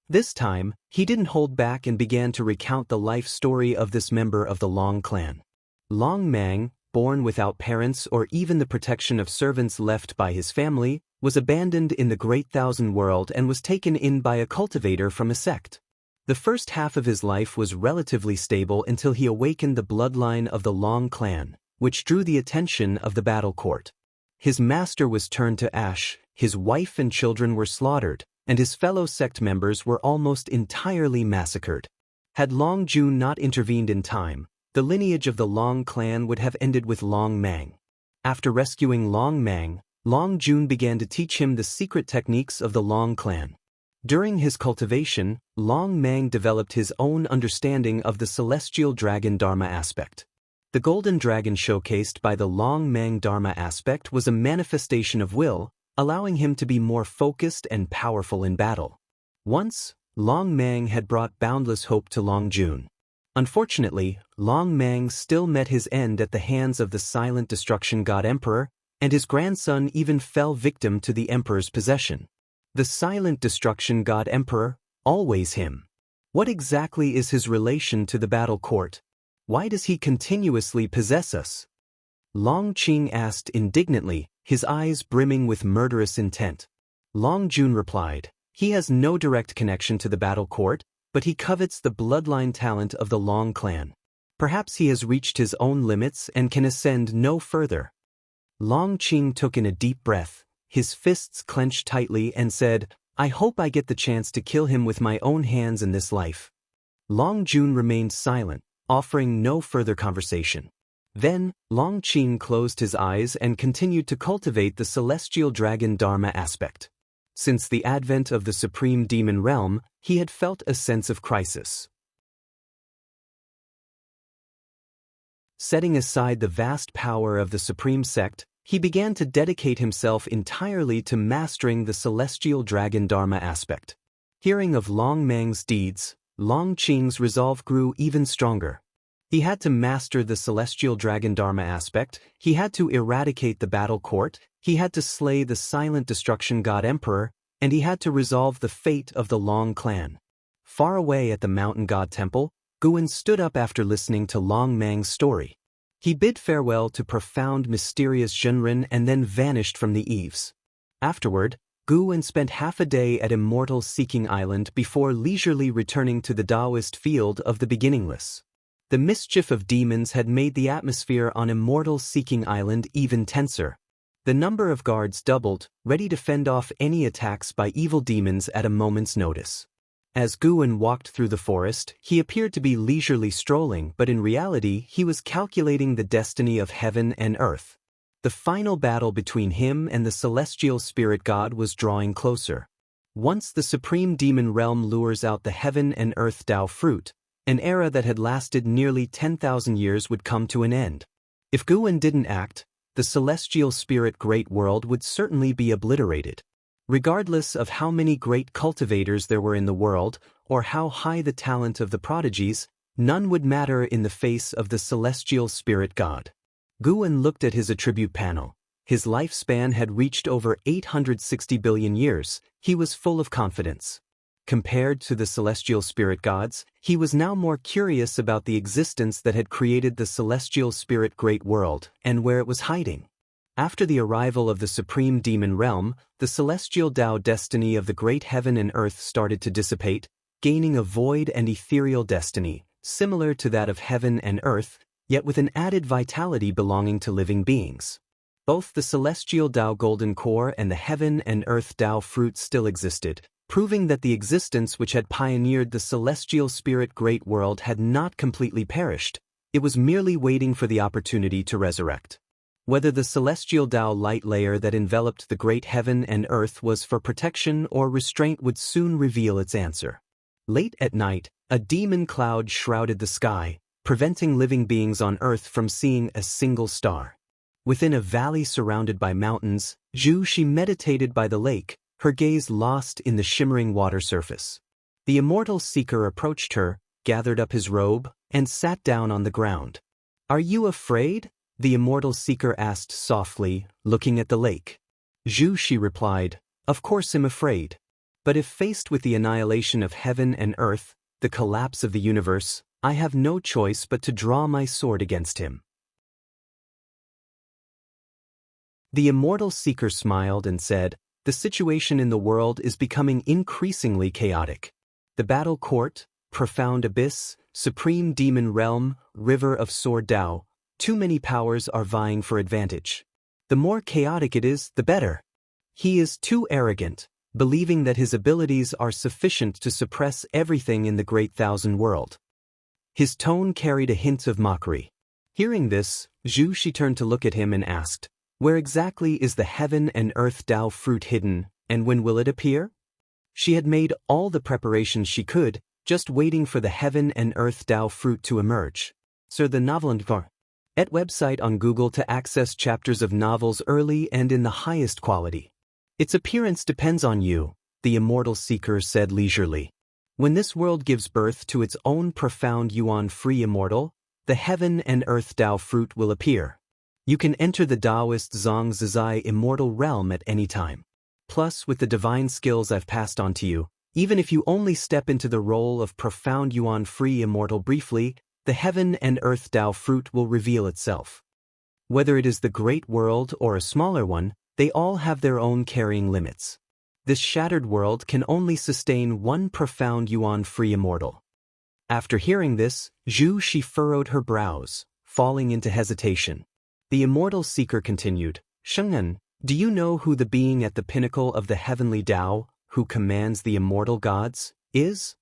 Speaker 1: This time, he didn't hold back and began to recount the life story of this member of the Long clan. Long Mang, born without parents or even the protection of servants left by his family, was abandoned in the Great Thousand World and was taken in by a cultivator from a sect. The first half of his life was relatively stable until he awakened the bloodline of the Long clan, which drew the attention of the battle court. His master was turned to ash, his wife and children were slaughtered, and his fellow sect members were almost entirely massacred. Had Long Jun not intervened in time, the lineage of the Long clan would have ended with Long Mang. After rescuing Long Mang, Long Jun began to teach him the secret techniques of the Long clan. During his cultivation, Long Mang developed his own understanding of the celestial dragon Dharma aspect. The golden dragon showcased by the Long Mang Dharma aspect was a manifestation of will, allowing him to be more focused and powerful in battle. Once, Long Mang had brought boundless hope to Long Jun. Unfortunately, Long Mang still met his end at the hands of the silent destruction god Emperor, and his grandson even fell victim to the Emperor's possession. The silent destruction god Emperor, always him. What exactly is his relation to the battle court? Why does he continuously possess us? Long Qing asked indignantly, his eyes brimming with murderous intent. Long Jun replied, "He has no direct connection to the battle court, but he covets the bloodline talent of the Long clan. Perhaps he has reached his own limits and can ascend no further." Long Qing took in a deep breath, his fists clenched tightly and said, "I hope I get the chance to kill him with my own hands in this life." Long Jun remained silent, offering no further conversation. Then, Long Qing closed his eyes and continued to cultivate the celestial dragon Dharma aspect. Since the advent of the supreme demon realm, he had felt a sense of crisis. Setting aside the vast power of the supreme sect, he began to dedicate himself entirely to mastering the celestial dragon Dharma aspect. Hearing of Long Mang's deeds, Long Qing's resolve grew even stronger. He had to master the celestial dragon Dharma aspect, he had to eradicate the battle court, he had to slay the silent destruction god Emperor, and he had to resolve the fate of the Long clan. Far away at the mountain god temple, Guan stood up after listening to Long Mang's story. He bid farewell to profound mysterious Zhenren and then vanished from the eaves. Afterward, Guan spent half a day at Immortal Seeking Island before leisurely returning to the Taoist field of the beginningless. The mischief of demons had made the atmosphere on Immortal Seeking Island even tenser. The number of guards doubled, ready to fend off any attacks by evil demons at a moment's notice. As Guan walked through the forest, he appeared to be leisurely strolling, but in reality he was calculating the destiny of heaven and earth. The final battle between him and the celestial spirit god was drawing closer. Once the supreme demon realm lures out the heaven and earth Tao fruit, an era that had lasted nearly 10,000 years would come to an end. If Guan didn't act, the celestial spirit great world would certainly be obliterated. Regardless of how many great cultivators there were in the world, or how high the talent of the prodigies, none would matter in the face of the celestial spirit god. Guan looked at his attribute panel. His lifespan had reached over 860 billion years. He was full of confidence. Compared to the celestial spirit gods, he was now more curious about the existence that had created the celestial spirit great world and where it was hiding. After the arrival of the supreme demon realm, the celestial Tao destiny of the great heaven and earth started to dissipate, gaining a void and ethereal destiny, similar to that of heaven and earth, yet with an added vitality belonging to living beings. Both the celestial Tao golden core and the heaven and earth Tao fruit still existed, proving that the existence which had pioneered the celestial spirit great world had not completely perished. It was merely waiting for the opportunity to resurrect. Whether the celestial Tao light layer that enveloped the great heaven and earth was for protection or restraint would soon reveal its answer. Late at night, a demon cloud shrouded the sky, preventing living beings on earth from seeing a single star. Within a valley surrounded by mountains, she meditated by the lake, her gaze lost in the shimmering water surface. The immortal seeker approached her, gathered up his robe, and sat down on the ground. "Are you afraid?" the immortal seeker asked softly, looking at the lake. She replied, "Of course I'm afraid. But if faced with the annihilation of heaven and earth, the collapse of the universe, I have no choice but to draw my sword against him." The immortal seeker smiled and said, "The situation in the world is becoming increasingly chaotic. The battle court, profound abyss, supreme demon realm, river of sword Tao, too many powers are vying for advantage. The more chaotic it is, the better. He is too arrogant, believing that his abilities are sufficient to suppress everything in the great thousand world." His tone carried a hint of mockery. Hearing this, she turned to look at him and asked, "Where exactly is the heaven and earth Tao fruit hidden, and when will it appear?" She had made all the preparations she could, just waiting for the heaven and earth Tao fruit to emerge. Sir the novel at website on Google to access chapters of novels early and in the highest quality. "Its appearance depends on you," the immortal seeker said leisurely. "When this world gives birth to its own profound yuan-free immortal, the heaven and earth Tao fruit will appear. You can enter the Taoist Zhang Zizai immortal realm at any time. Plus, with the divine skills I've passed on to you, even if you only step into the role of profound yuan-free immortal briefly, the heaven and earth Tao fruit will reveal itself. Whether it is the great world or a smaller one, they all have their own carrying limits. This shattered world can only sustain one profound yuan-free immortal." After hearing this, she furrowed her brows, falling into hesitation. The immortal seeker continued, "Sheng'an, do you know who the being at the pinnacle of the heavenly Tao, who commands the immortal gods, is?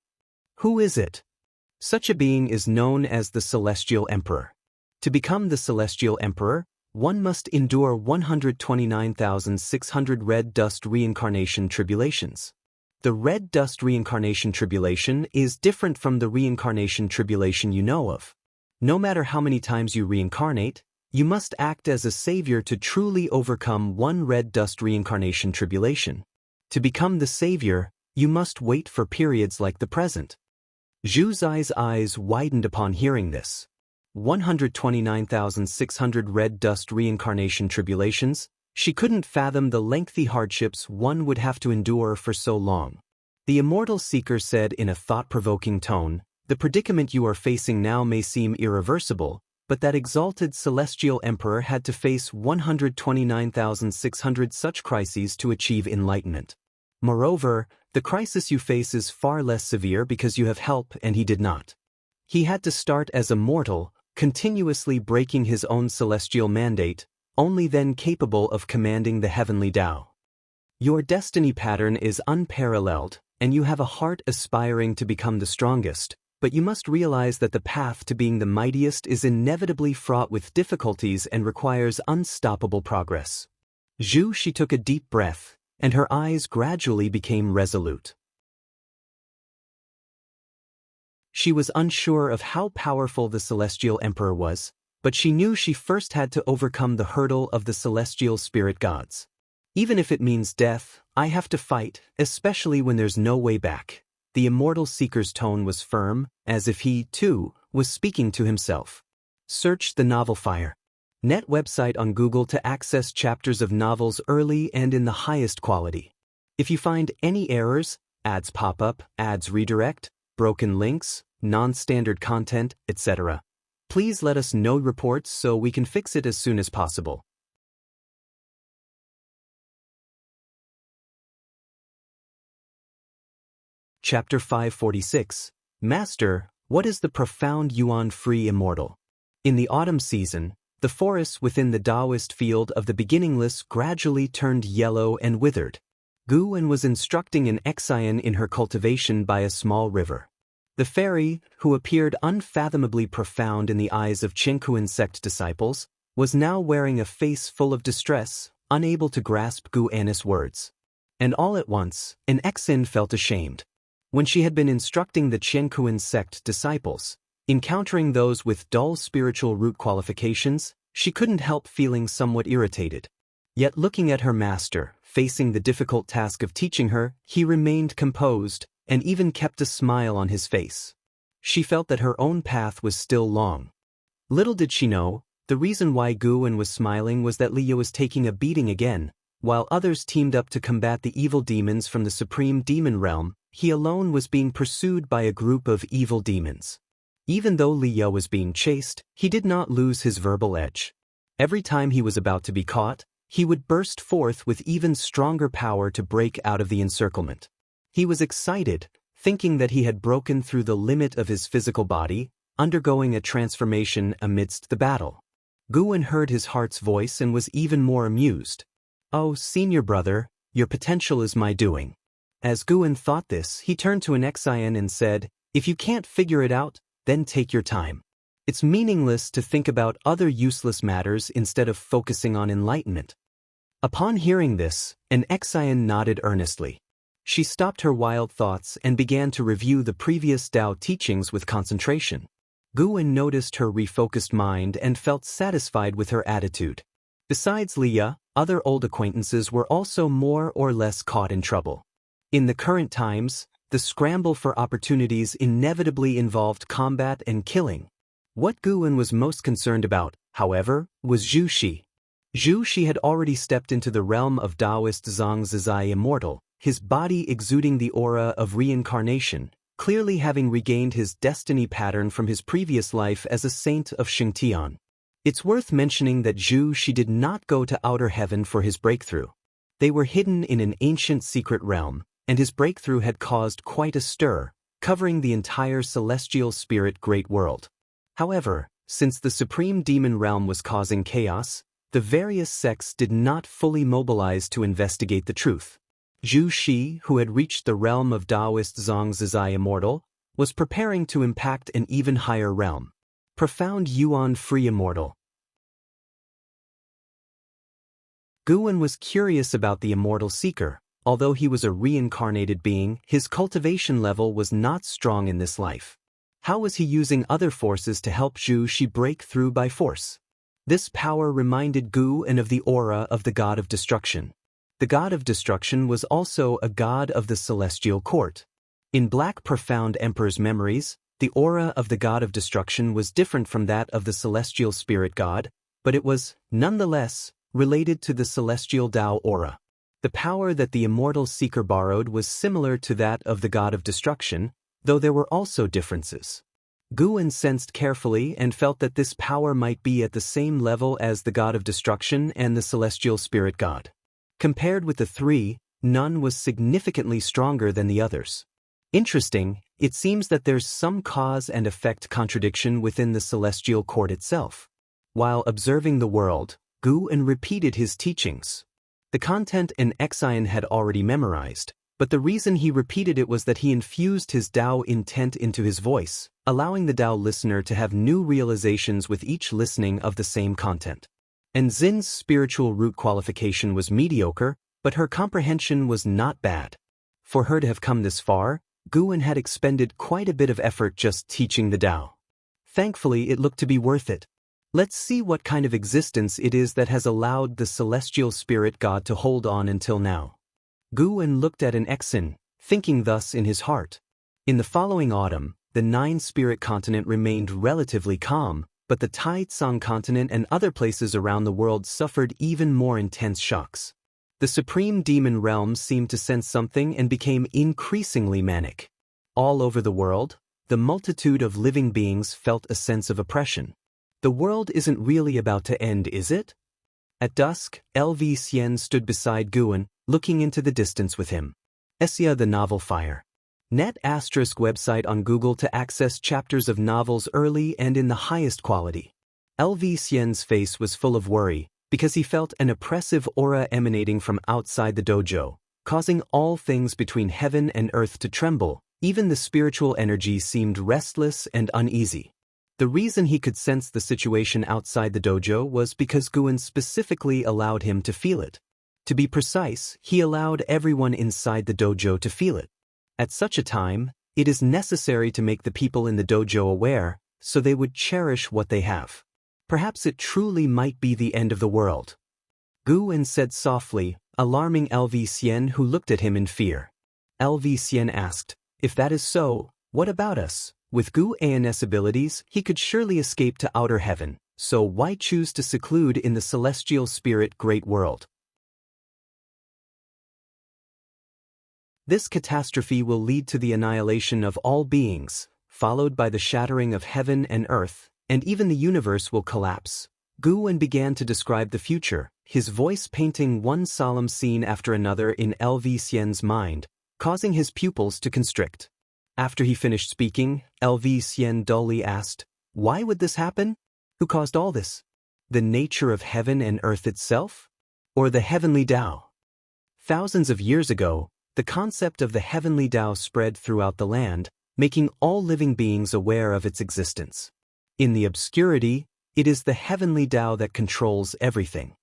Speaker 1: Who is it?" "Such a being is known as the Celestial Emperor. To become the Celestial Emperor, one must endure 129,600 red dust reincarnation tribulations. The red dust reincarnation tribulation is different from the reincarnation tribulation you know of. No matter how many times you reincarnate, you must act as a savior to truly overcome one red dust reincarnation tribulation. To become the savior, you must wait for periods like the present." Zhu Zai's eyes widened upon hearing this. 129,600 red dust reincarnation tribulations? She couldn't fathom the lengthy hardships one would have to endure for so long. The immortal seeker said in a thought-provoking tone, "The predicament you are facing now may seem irreversible, but that exalted celestial emperor had to face 129,600 such crises to achieve enlightenment. Moreover, the crisis you face is far less severe because you have help and he did not. He had to start as a mortal, continuously breaking his own celestial mandate, only then capable of commanding the heavenly Tao. Your destiny pattern is unparalleled, and you have a heart aspiring to become the strongest, but you must realize that the path to being the mightiest is inevitably fraught with difficulties and requires unstoppable progress. She took a deep breath, and her eyes gradually became resolute. She was unsure of how powerful the Celestial Emperor was, but she knew she first had to overcome the hurdle of the celestial spirit gods. Even if it means death, I have to fight, especially when there's no way back. The immortal seeker's tone was firm, as if he, too, was speaking to himself. Search the novel Fire. Net website on Google to access chapters of novels early and in the highest quality. If you find any errors, ads pop up, ads redirect, broken links, non-standard content, etc., please let us know reports so we can fix it as soon as possible. Chapter 546. Master, what is the profound Yuan-free immortal? In the autumn season, the forests within the Taoist field of the beginningless gradually turned yellow and withered. Guan was instructing an Exian in her cultivation by a small river. The fairy, who appeared unfathomably profound in the eyes of Qingkuan sect disciples, was now wearing a face full of distress, unable to grasp Guan's words. And all at once, an Exin felt ashamed. When she had been instructing the Qingkuan sect disciples, encountering those with dull spiritual root qualifications, she couldn't help feeling somewhat irritated. Yet looking at her master, facing the difficult task of teaching her, he remained composed, and even kept a smile on his face. She felt that her own path was still long. Little did she know, the reason why Guan was smiling was that Liya was taking a beating again. While others teamed up to combat the evil demons from the supreme demon realm, he alone was being pursued by a group of evil demons. Even though Liya was being chased, he did not lose his verbal edge. Every time he was about to be caught, he would burst forth with even stronger power to break out of the encirclement. He was excited, thinking that he had broken through the limit of his physical body, undergoing a transformation amidst the battle. Guan heard his heart's voice and was even more amused. "Oh, senior brother, your potential is my doing." As Guan thought this, he turned to an Exian and said, "If you can't figure it out, then take your time. It's meaningless to think about other useless matters instead of focusing on enlightenment." Upon hearing this, an Exian nodded earnestly. She stopped her wild thoughts and began to review the previous Tao teachings with concentration. Guan noticed her refocused mind and felt satisfied with her attitude. Besides Liya, other old acquaintances were also more or less caught in trouble. In the current times, the scramble for opportunities inevitably involved combat and killing. What Guan was most concerned about, however, was Zhu Shi. Zhu Shi had already stepped into the realm of Taoist Zhangzizai Immortal, his body exuding the aura of reincarnation, clearly having regained his destiny pattern from his previous life as a saint of Xingtian. It's worth mentioning that Zhu Shi did not go to outer heaven for his breakthrough. They were hidden in an ancient secret realm, and his breakthrough had caused quite a stir, covering the entire celestial spirit great world. However, since the supreme demon realm was causing chaos, the various sects did not fully mobilize to investigate the truth. Zhu Shi, who had reached the realm of Taoist Zhangzizai Immortal, was preparing to impact an even higher realm. Profound Yuan-free immortal. Guan was curious about the immortal seeker. Although he was a reincarnated being, his cultivation level was not strong in this life. How was he using other forces to help Zhu Shi break through by force? This power reminded Guan of the aura of the god of destruction. The god of destruction was also a god of the celestial court. In Black Profound Emperor's memories, the aura of the god of destruction was different from that of the celestial spirit god, but it was, nonetheless, related to the celestial Tao aura. The power that the immortal seeker borrowed was similar to that of the god of destruction, though there were also differences. Guan sensed carefully and felt that this power might be at the same level as the god of destruction and the celestial spirit god. Compared with the three, none was significantly stronger than the others. Interesting, it seems that there's some cause and effect contradiction within the celestial court itself. While observing the world, Guan repeated his teachings. The content an Exian had already memorized, But the reason he repeated it was that he infused his Tao intent into his voice, allowing the Tao listener to have new realizations with each listening of the same content. And Xin's spiritual root qualification was mediocre, but her comprehension was not bad. For her to have come this far, Guan had expended quite a bit of effort just teaching the Tao. Thankfully, it looked to be worth it. Let's see what kind of existence it is that has allowed the celestial spirit god to hold on until now. Guan looked at an Exin, thinking thus in his heart. In the following autumn, the nine-spirit continent remained relatively calm, but the Taitsang continent and other places around the world suffered even more intense shocks. The supreme demon realm seemed to sense something and became increasingly manic. All over the world, the multitude of living beings felt a sense of oppression. The world isn't really about to end, is it? At dusk, LV Xian stood beside Guan, looking into the distance with him. Essia the Novel Fire. Net ** website on Google to access chapters of novels early and in the highest quality. LV Xian's face was full of worry, because he felt an oppressive aura emanating from outside the dojo, causing all things between heaven and earth to tremble. Even the spiritual energy seemed restless and uneasy. The reason he could sense the situation outside the dojo was because Guan specifically allowed him to feel it. To be precise, he allowed everyone inside the dojo to feel it. At such a time, it is necessary to make the people in the dojo aware, so they would cherish what they have. Perhaps it truly might be the end of the world. Guan said softly, alarming LV Xian, who looked at him in fear. LV Xian asked, "If that is so, what about us? With Gu An's abilities, he could surely escape to outer heaven, so why choose to seclude in the celestial spirit great world? This catastrophe will lead to the annihilation of all beings, followed by the shattering of heaven and earth, and even the universe will collapse." Guan began to describe the future, his voice painting one solemn scene after another in LV Xian's mind, causing his pupils to constrict. After he finished speaking, LV Xian dully asked, "Why would this happen? Who caused all this? The nature of heaven and earth itself? Or the heavenly Tao?" Thousands of years ago, the concept of the heavenly Tao spread throughout the land, making all living beings aware of its existence. In the obscurity, it is the heavenly Tao that controls everything.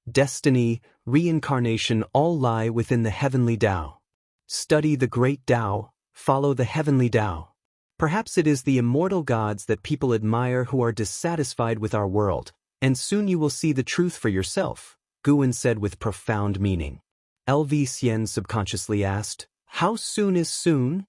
Speaker 1: Destiny, reincarnation all lie within the heavenly Tao. Study the great Tao. Follow the heavenly Tao. Perhaps it is the immortal gods that people admire who are dissatisfied with our world, and soon you will see the truth for yourself, Guan said with profound meaning. LV Xian subconsciously asked, "How soon is soon?"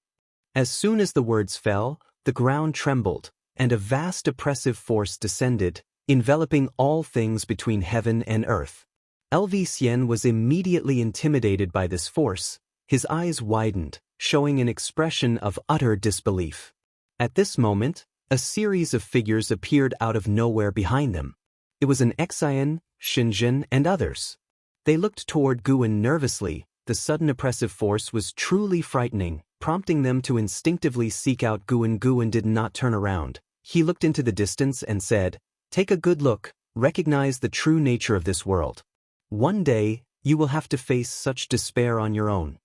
Speaker 1: As soon as the words fell, the ground trembled, and a vast oppressive force descended, enveloping all things between heaven and earth. LV Xian was immediately intimidated by this force. His eyes widened, showing an expression of utter disbelief. At this moment, a series of figures appeared out of nowhere behind them. It was an Xian, Xinjin, and others. They looked toward Guan nervously. The sudden oppressive force was truly frightening, prompting them to instinctively seek out Guan. Guan did not turn around. He looked into the distance and said, "Take a good look, recognize the true nature of this world. One day, you will have to face such despair on your own."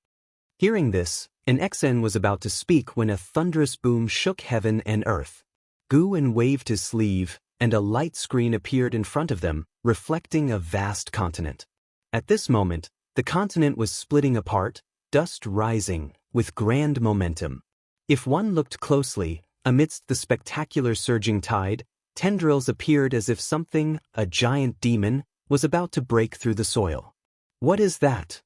Speaker 1: Hearing this, an Xen was about to speak when a thunderous boom shook heaven and earth. Guan waved his sleeve, and a light screen appeared in front of them, reflecting a vast continent. At this moment, the continent was splitting apart, dust rising, with grand momentum. If one looked closely, amidst the spectacular surging tide, tendrils appeared as if something, a giant demon, was about to break through the soil. "What is that?"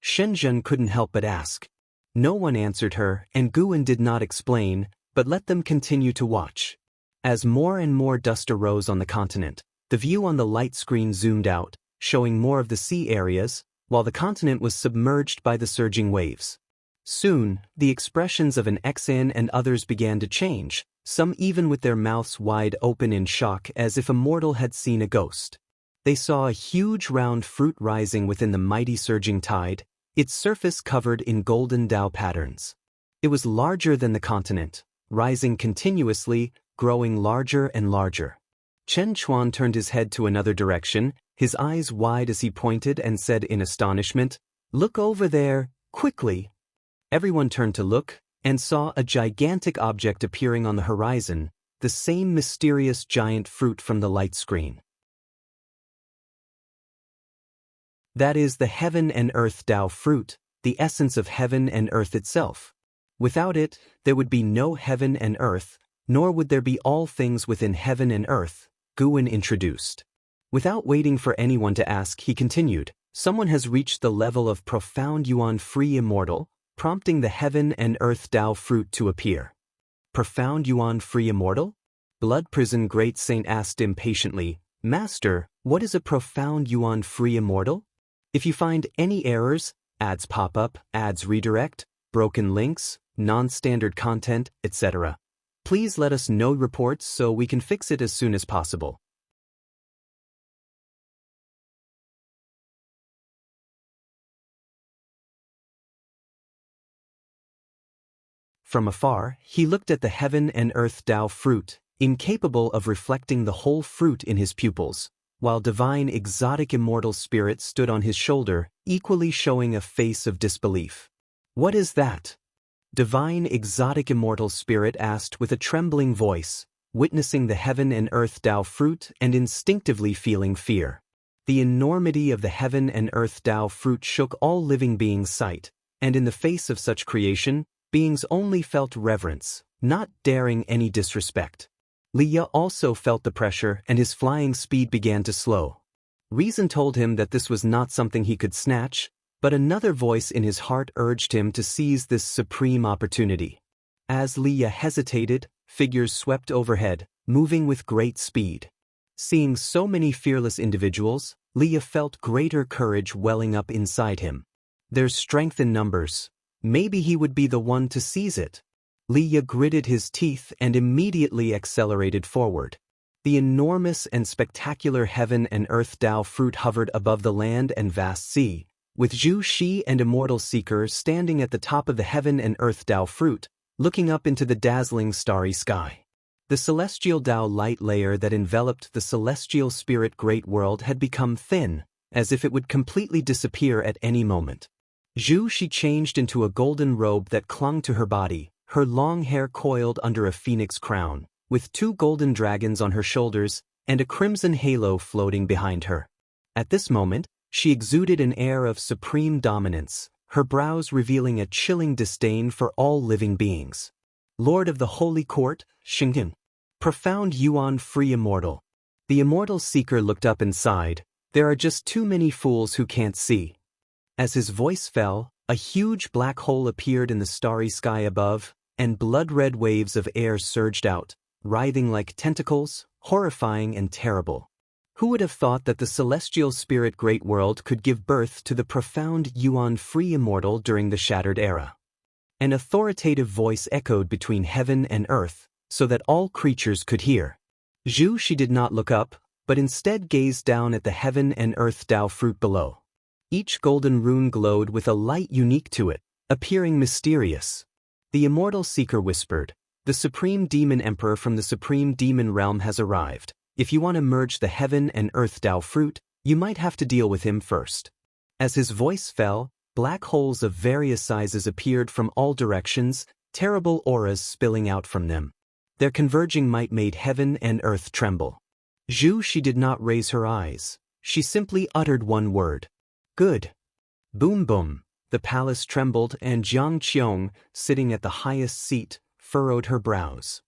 Speaker 1: Shenzhen couldn't help but ask. No one answered her, and Guan did not explain, but let them continue to watch. As more and more dust arose on the continent, the view on the light screen zoomed out, showing more of the sea areas, while the continent was submerged by the surging waves. Soon, the expressions of an Xan and others began to change, some even with their mouths wide open in shock as if a mortal had seen a ghost. They saw a huge round fruit rising within the mighty surging tide, its surface covered in golden Tao patterns. It was larger than the continent, rising continuously, growing larger and larger. Chen Chuan turned his head to another direction, his eyes wide as he pointed and said in astonishment, "Look over there, quickly." Everyone turned to look, and saw a gigantic object appearing on the horizon, the same mysterious giant fruit from the light screen. That is the heaven and earth Tao fruit, the essence of heaven and earth itself. Without it, there would be no heaven and earth, nor would there be all things within heaven and earth, Guin introduced. Without waiting for anyone to ask, he continued, someone has reached the level of profound yuan-free immortal, prompting the heaven and earth Tao fruit to appear. Profound yuan-free immortal? Blood Prison Great Saint asked impatiently, Master, what is a profound yuan-free immortal? If you find any errors, ads pop up, ads redirect, broken links, non-standard content, etc., please let us know reports so we can fix it as soon as possible. From afar, he looked at the heaven and earth Tao fruit, incapable of reflecting the whole fruit in his pupils, while divine exotic immortal spirit stood on his shoulder, equally showing a face of disbelief. What is that? Divine exotic immortal spirit asked with a trembling voice, witnessing the heaven and earth Tao fruit and instinctively feeling fear. The enormity of the heaven and earth Tao fruit shook all living beings' sight, and in the face of such creation, beings only felt reverence, not daring any disrespect. Liya also felt the pressure and his flying speed began to slow. Reason told him that this was not something he could snatch, but another voice in his heart urged him to seize this supreme opportunity. As Liya hesitated, figures swept overhead, moving with great speed. Seeing so many fearless individuals, Liya felt greater courage welling up inside him. There's strength in numbers. Maybe he would be the one to seize it. Liya gritted his teeth and immediately accelerated forward. The enormous and spectacular heaven and earth Tao fruit hovered above the land and vast sea, with Zhu Shi and Immortal Seeker standing at the top of the heaven and earth Tao fruit, looking up into the dazzling starry sky. The celestial Tao light layer that enveloped the celestial spirit great world had become thin, as if it would completely disappear at any moment. Zhu Shi changed into a golden robe that clung to her body, her long hair coiled under a phoenix crown, with 2 golden dragons on her shoulders and a crimson halo floating behind her. At this moment, she exuded an air of supreme dominance, her brows revealing a chilling disdain for all living beings. Lord of the Holy Court, Xingyan. Profound yuan-free immortal. The Immortal Seeker looked up and sighed, there are just too many fools who can't see. As his voice fell, a huge black hole appeared in the starry sky above, and blood-red waves of air surged out, writhing like tentacles, horrifying and terrible. Who would have thought that the celestial spirit great world could give birth to the profound yuan-free immortal during the shattered era? An authoritative voice echoed between heaven and earth, so that all creatures could hear. Zhu Shi did not look up, but instead gazed down at the heaven and earth Tao fruit below. Each golden rune glowed with a light unique to it, appearing mysterious. The Immortal Seeker whispered, the Supreme Demon Emperor from the Supreme Demon Realm has arrived. If you want to merge the heaven and earth Tao fruit, you might have to deal with him first. As his voice fell, black holes of various sizes appeared from all directions, terrible auras spilling out from them. Their converging might made heaven and earth tremble. Zhu Shi did not raise her eyes. She simply uttered one word. Good. Boom boom. The palace trembled and Jiang Qiong, sitting at the highest seat, furrowed her brows.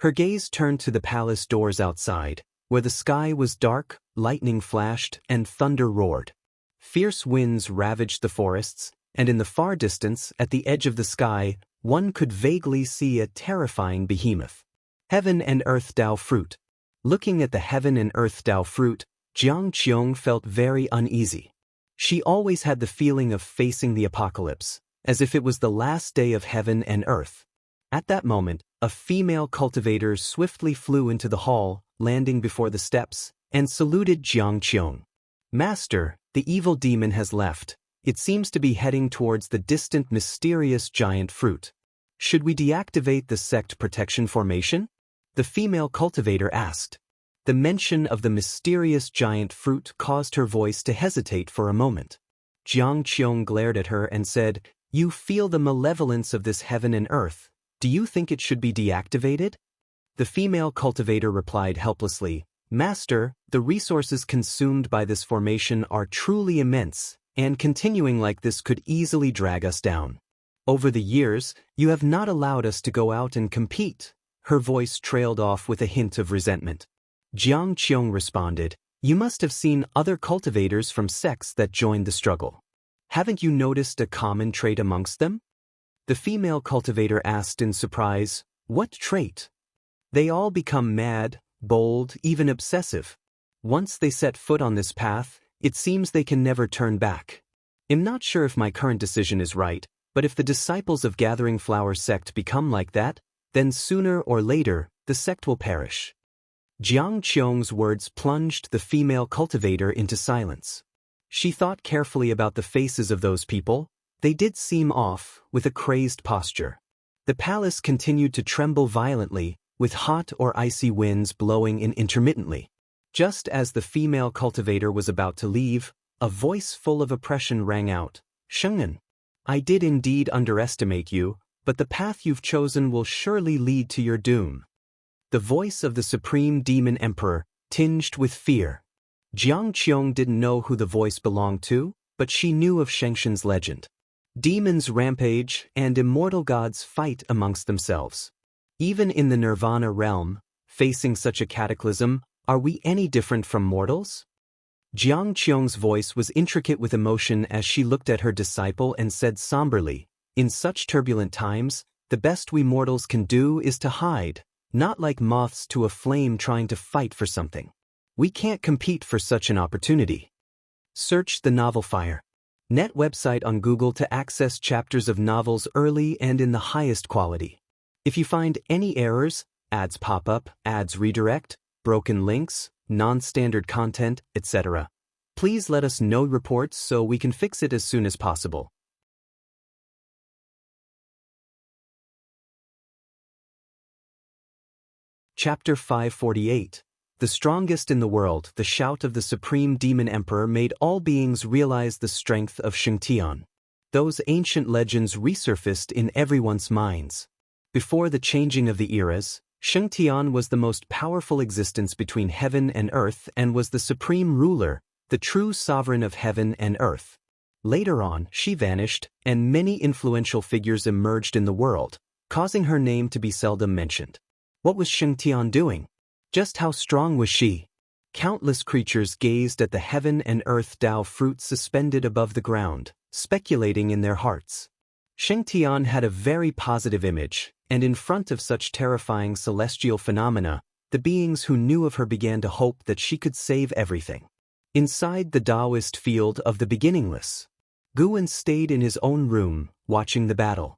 Speaker 1: Her gaze turned to the palace doors outside, where the sky was dark, lightning flashed, and thunder roared. Fierce winds ravaged the forests, and in the far distance, at the edge of the sky, one could vaguely see a terrifying behemoth. Heaven and earth Tao fruit. Looking at the heaven and earth Tao fruit, Jiang Qiong felt very uneasy. She always had the feeling of facing the apocalypse, as if it was the last day of heaven and earth. At that moment, a female cultivator swiftly flew into the hall, landing before the steps, and saluted Jiang Qiong. Master, the evil demon has left. It seems to be heading towards the distant mysterious giant fruit. Should we deactivate the sect protection formation? The female cultivator asked. The mention of the mysterious giant fruit caused her voice to hesitate for a moment. Jiang Qiong glared at her and said, "You feel the malevolence of this heaven and earth. Do you think it should be deactivated?" The female cultivator replied helplessly, "Master, the resources consumed by this formation are truly immense, and continuing like this could easily drag us down. Over the years, you have not allowed us to go out and compete." Her voice trailed off with a hint of resentment. Jiang Qiong responded, "You must have seen other cultivators from sects that joined the struggle. Haven't you noticed a common trait amongst them?" The female cultivator asked in surprise, "What trait?" "They all become mad, bold, even obsessive. Once they set foot on this path, it seems they can never turn back. I'm not sure if my current decision is right, but if the disciples of Gathering Flower sect become like that, then sooner or later, the sect will perish." Jiang Qiong's words plunged the female cultivator into silence. She thought carefully about the faces of those people. They did seem off, with a crazed posture. The palace continued to tremble violently, with hot or icy winds blowing in intermittently. Just as the female cultivator was about to leave, a voice full of oppression rang out, "Shengnan, I did indeed underestimate you, but the path you've chosen will surely lead to your doom." The voice of the Supreme Demon Emperor, tinged with fear. Jiang Qiong didn't know who the voice belonged to, but she knew of Shengshan's legend. Demons rampage, and immortal gods fight amongst themselves. Even in the Nirvana realm, facing such a cataclysm, are we any different from mortals? Jiang Qiong's voice was intricate with emotion as she looked at her disciple and said somberly, "In such turbulent times, the best we mortals can do is to hide, not like moths to a flame trying to fight for something. We can't compete for such an opportunity." Search the novel Fire. Net website on Google to access chapters of novels early and in the highest quality. If you find any errors, ads pop up, ads redirect, broken links, non-standard content, etc., please let us know reports so we can fix it as soon as possible. Chapter 548. The strongest in the world, the shout of the Supreme Demon Emperor made all beings realize the strength of Shengtian. Those ancient legends resurfaced in everyone's minds. Before the changing of the eras, Shengtian was the most powerful existence between heaven and earth and was the supreme ruler, the true sovereign of heaven and earth. Later on, she vanished, and many influential figures emerged in the world, causing her name to be seldom mentioned. What was Shengtian doing? Just how strong was she? Countless creatures gazed at the heaven and earth Tao fruit suspended above the ground, speculating in their hearts. Shengtian had a very positive image, and in front of such terrifying celestial phenomena, the beings who knew of her began to hope that she could save everything. Inside the Taoist field of the beginningless, Guan stayed in his own room, watching the battle.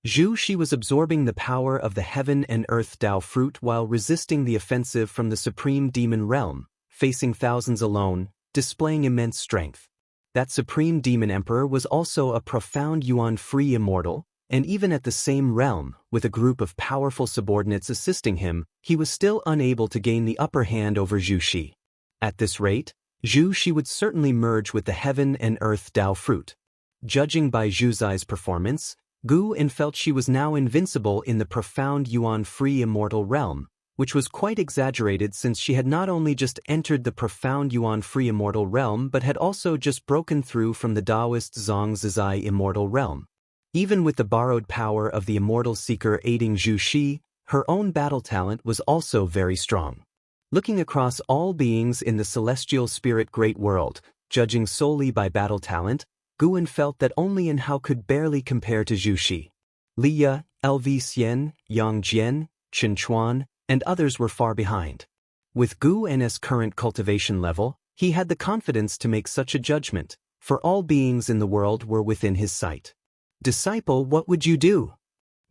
Speaker 1: Zhu Shi was absorbing the power of the heaven and earth Tao fruit while resisting the offensive from the supreme demon realm, facing thousands alone, displaying immense strength. That supreme demon emperor was also a profound yuan-free immortal, and even at the same realm, with a group of powerful subordinates assisting him, he was still unable to gain the upper hand over Zhu Shi. At this rate, Zhu Shi would certainly merge with the heaven and earth Tao fruit. Judging by Zhu Zai's performance, Guan felt she was now invincible in the profound yuan-free immortal realm, which was quite exaggerated since she had not only just entered the profound yuan-free immortal realm but had also just broken through from the Taoist Zhang Zizai immortal realm. Even with the borrowed power of the immortal seeker aiding Zhu Shi, her own battle talent was also very strong. Looking across all beings in the celestial spirit great world, judging solely by battle talent, Guan felt that only Hao could barely compare to Zhu Shi. Liya, LV Xian, Yang Jian, Chen Chuan, and others were far behind. With Guan's current cultivation level, he had the confidence to make such a judgment, for all beings in the world were within his sight. "Disciple, what would you do?"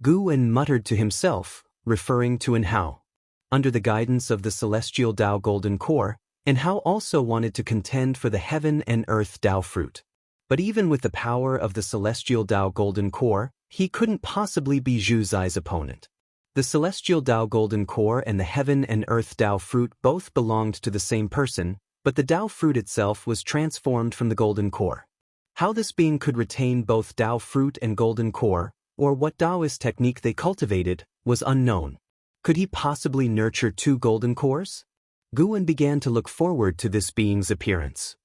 Speaker 1: Guan muttered to himself, referring to Hao. Under the guidance of the celestial Tao Golden Core, Hao also wanted to contend for the heaven and earth Tao fruit. But even with the power of the celestial Tao Golden Core, he couldn't possibly be Zhu Zai's opponent. The celestial Tao Golden Core and the heaven and earth Tao fruit both belonged to the same person, but the Tao fruit itself was transformed from the Golden Core. How this being could retain both Tao fruit and golden core, or what Taoist technique they cultivated, was unknown. Could he possibly nurture 2 golden cores? Guwen began to look forward to this being's appearance.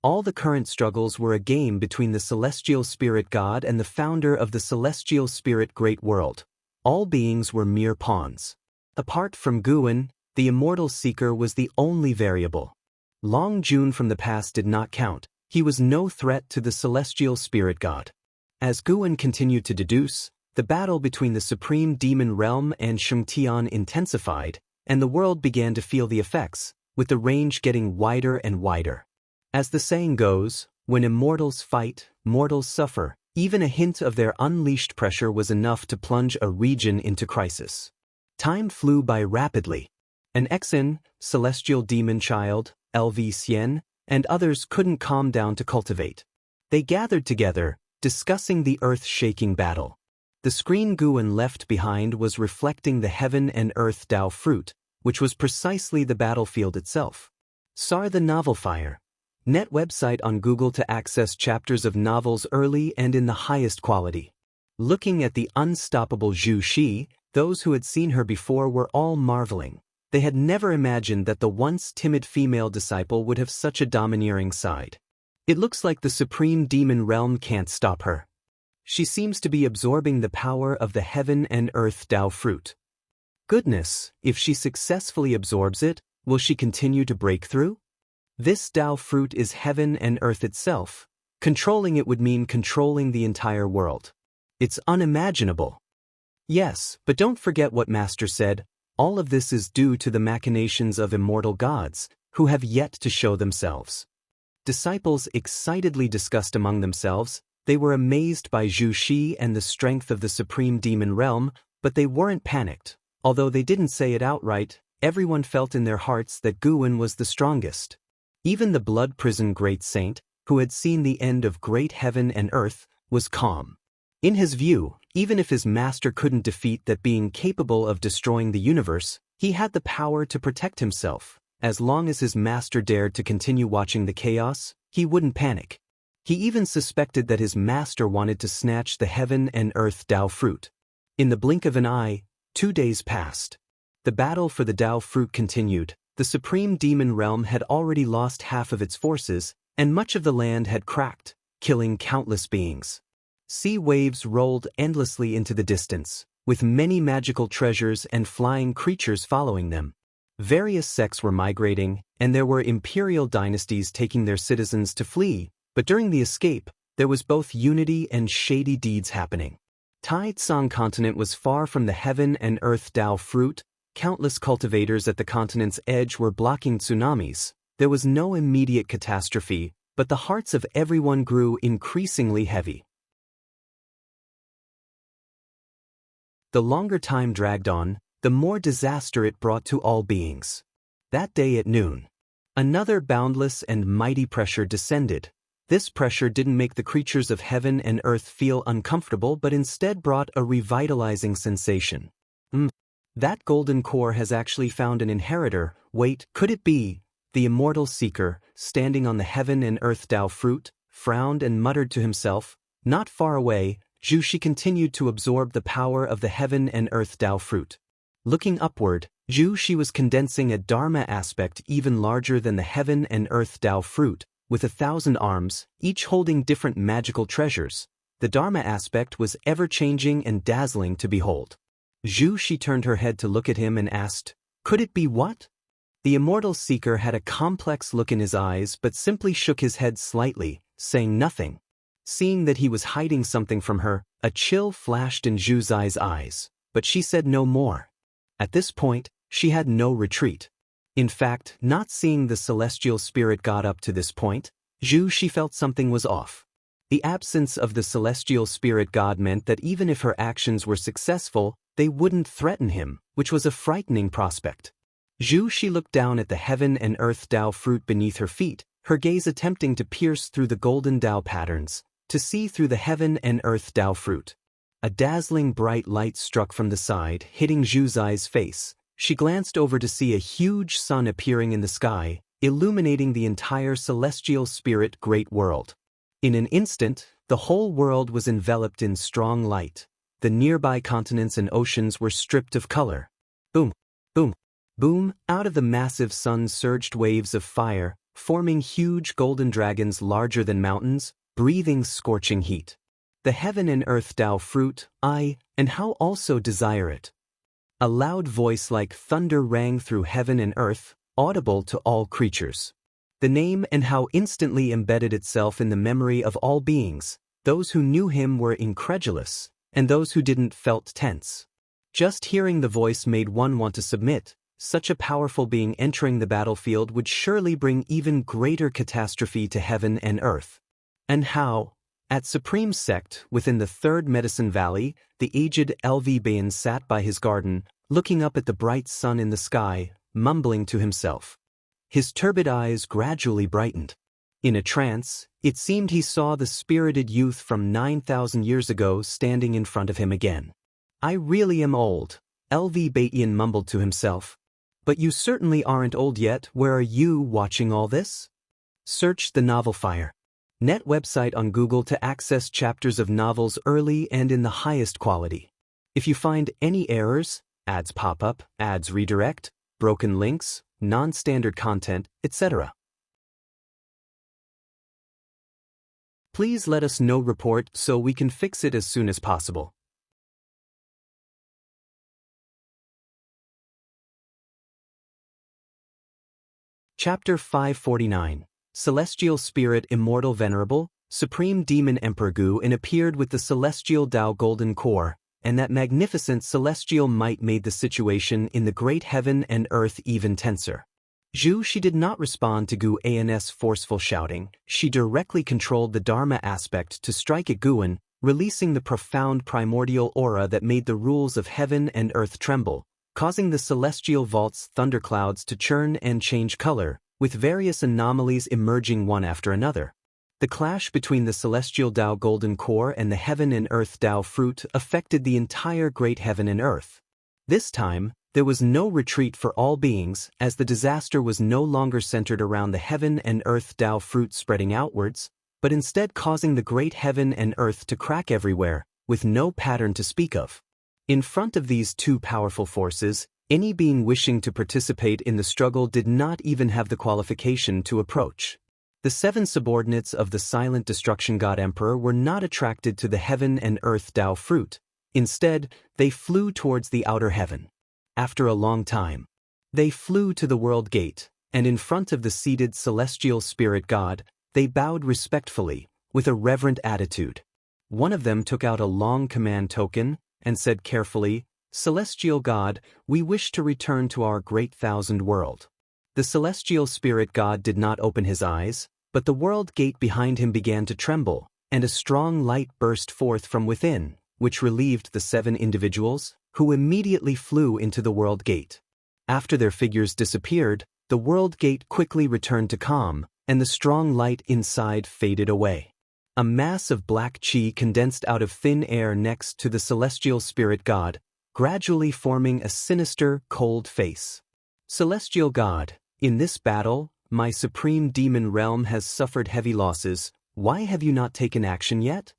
Speaker 1: All the current struggles were a game between the celestial spirit god and the founder of the celestial spirit great world. All beings were mere pawns. Apart from Guwen, the immortal seeker was the only variable. Long Jun from the past did not count. He was no threat to the celestial spirit god. As Guwen continued to deduce, the battle between the supreme demon realm and Shengtian intensified, and the world began to feel the effects, with the range getting wider and wider. As the saying goes, when immortals fight, mortals suffer. Even a hint of their unleashed pressure was enough to plunge a region into crisis. Time flew by rapidly. An Exin, celestial demon child, LV Xian, and others couldn't calm down to cultivate. They gathered together, discussing the earth-shaking battle. The screen Guwen left behind was reflecting the heaven and earth Tao fruit, which was precisely the battlefield itself. SAR the Novel Fire. Net website on Google to access chapters of novels early and in the highest quality. Looking at the unstoppable Zhu Shi, those who had seen her before were all marveling. They had never imagined that the once timid female disciple would have such a domineering side. It looks like the supreme demon realm can't stop her. She seems to be absorbing the power of the heaven and earth Tao fruit. Goodness, if she successfully absorbs it, will she continue to break through? This Tao fruit is heaven and earth itself. Controlling it would mean controlling the entire world. It's unimaginable. Yes, but don't forget what Master said. All of this is due to the machinations of immortal gods, who have yet to show themselves. Disciples excitedly discussed among themselves. They were amazed by Zhu Shi and the strength of the supreme demon realm, but they weren't panicked. Although they didn't say it outright, everyone felt in their hearts that Guwen was the strongest. Even the blood prison great saint, who had seen the end of great heaven and earth, was calm. In his view, even if his master couldn't defeat that being capable of destroying the universe, he had the power to protect himself. As long as his master dared to continue watching the chaos, he wouldn't panic. He even suspected that his master wanted to snatch the heaven and earth Tao fruit. In the blink of an eye, 2 days passed. The battle for the Tao fruit continued. The supreme demon realm had already lost half of its forces, and much of the land had cracked, killing countless beings. Sea waves rolled endlessly into the distance, with many magical treasures and flying creatures following them. Various sects were migrating, and there were imperial dynasties taking their citizens to flee, but during the escape, there was both unity and shady deeds happening. Tai Tsang continent was far from the heaven and earth Tao fruit. Countless cultivators at the continent's edge were blocking tsunamis. There was no immediate catastrophe, but the hearts of everyone grew increasingly heavy. The longer time dragged on, the more disaster it brought to all beings. That day at noon, another boundless and mighty pressure descended. This pressure didn't make the creatures of heaven and earth feel uncomfortable but instead brought a revitalizing sensation. That golden core has actually found an inheritor. Wait, could it be? The immortal seeker, standing on the heaven and earth Tao fruit, frowned and muttered to himself. Not far away, Zhu Shi continued to absorb the power of the heaven and earth Tao fruit. Looking upward, Zhu Shi was condensing a Dharma aspect even larger than the heaven and earth Tao fruit, with 1,000 arms, each holding different magical treasures. The Dharma aspect was ever-changing and dazzling to behold. Zhu Shi turned her head to look at him and asked, "Could it be what?" The immortal seeker had a complex look in his eyes but simply shook his head slightly, saying nothing. Seeing that he was hiding something from her, a chill flashed in Zhu Zai's eyes, but she said no more. At this point, she had no retreat. In fact, not seeing the celestial spirit god up to this point, Zhu Shi felt something was off. The absence of the celestial spirit god meant that even if her actions were successful, they wouldn't threaten him, which was a frightening prospect. Zhu Shi looked down at the heaven and earth Tao fruit beneath her feet, her gaze attempting to pierce through the golden Tao patterns, to see through the heaven and earth Tao fruit. A dazzling bright light struck from the side, hitting Zhu Zai's face. She glanced over to see a huge sun appearing in the sky, illuminating the entire celestial spirit great world. In an instant, the whole world was enveloped in strong light. The nearby continents and oceans were stripped of color. Boom, boom, boom, out of the massive sun surged waves of fire, forming huge golden dragons larger than mountains, breathing scorching heat. The heaven and earth Tao fruit, and how also desire it. A loud voice like thunder rang through heaven and earth, audible to all creatures. The name and how instantly embedded itself in the memory of all beings. Those who knew him were incredulous, and those who didn't felt tense. Just hearing the voice made one want to submit. Such a powerful being entering the battlefield would surely bring even greater catastrophe to heaven and earth. And how? At Supreme Sect, within the Third Medicine Valley, the aged LV Bayan sat by his garden, looking up at the bright sun in the sky, mumbling to himself. His turbid eyes gradually brightened. In a trance, it seemed he saw the spirited youth from 9,000 years ago standing in front of him again. I really am old, LV Bayan mumbled to himself. But you certainly aren't old yet. Where are you watching all this? Search the novel Fire. Net website on Google to access chapters of novels early and in the highest quality. If you find any errors, ads pop up, ads redirect, broken links, non-standard content, etc. Please let us know report so we can fix it as soon as possible. Chapter 549. Celestial Spirit Immortal Venerable, Supreme Demon Emperor Guin appeared with the Celestial Tao Golden Core, and that magnificent celestial might made the situation in the great heaven and earth even tenser. She did not respond to Guin's forceful shouting. She directly controlled the Dharma aspect to strike at Guin, releasing the profound primordial aura that made the rules of heaven and earth tremble, causing the celestial vault's thunderclouds to churn and change color, with various anomalies emerging one after another. The clash between the Celestial Tao Golden Core and the Heaven and Earth Tao Fruit affected the entire great heaven and earth. This time, there was no retreat for all beings, as the disaster was no longer centered around the Heaven and Earth Tao Fruit spreading outwards, but instead causing the great heaven and earth to crack everywhere, with no pattern to speak of. In front of these two powerful forces, any being wishing to participate in the struggle did not even have the qualification to approach. The seven subordinates of the silent destruction god emperor were not attracted to the heaven and earth Tao fruit. Instead, they flew towards the outer heaven. After a long time, they flew to the world gate, and in front of the seated celestial spirit god, they bowed respectfully, with a reverent attitude. One of them took out a long command token, and said carefully, "Celestial God, we wish to return to our great thousand world." The celestial spirit god did not open his eyes, but the world gate behind him began to tremble, and a strong light burst forth from within, which relieved the seven individuals, who immediately flew into the world gate. After their figures disappeared, the world gate quickly returned to calm, and the strong light inside faded away. A mass of black chi condensed out of thin air next to the celestial spirit god, gradually forming a sinister, cold face. Celestial God, in this battle, my supreme demon realm has suffered heavy losses. Why have you not taken action yet?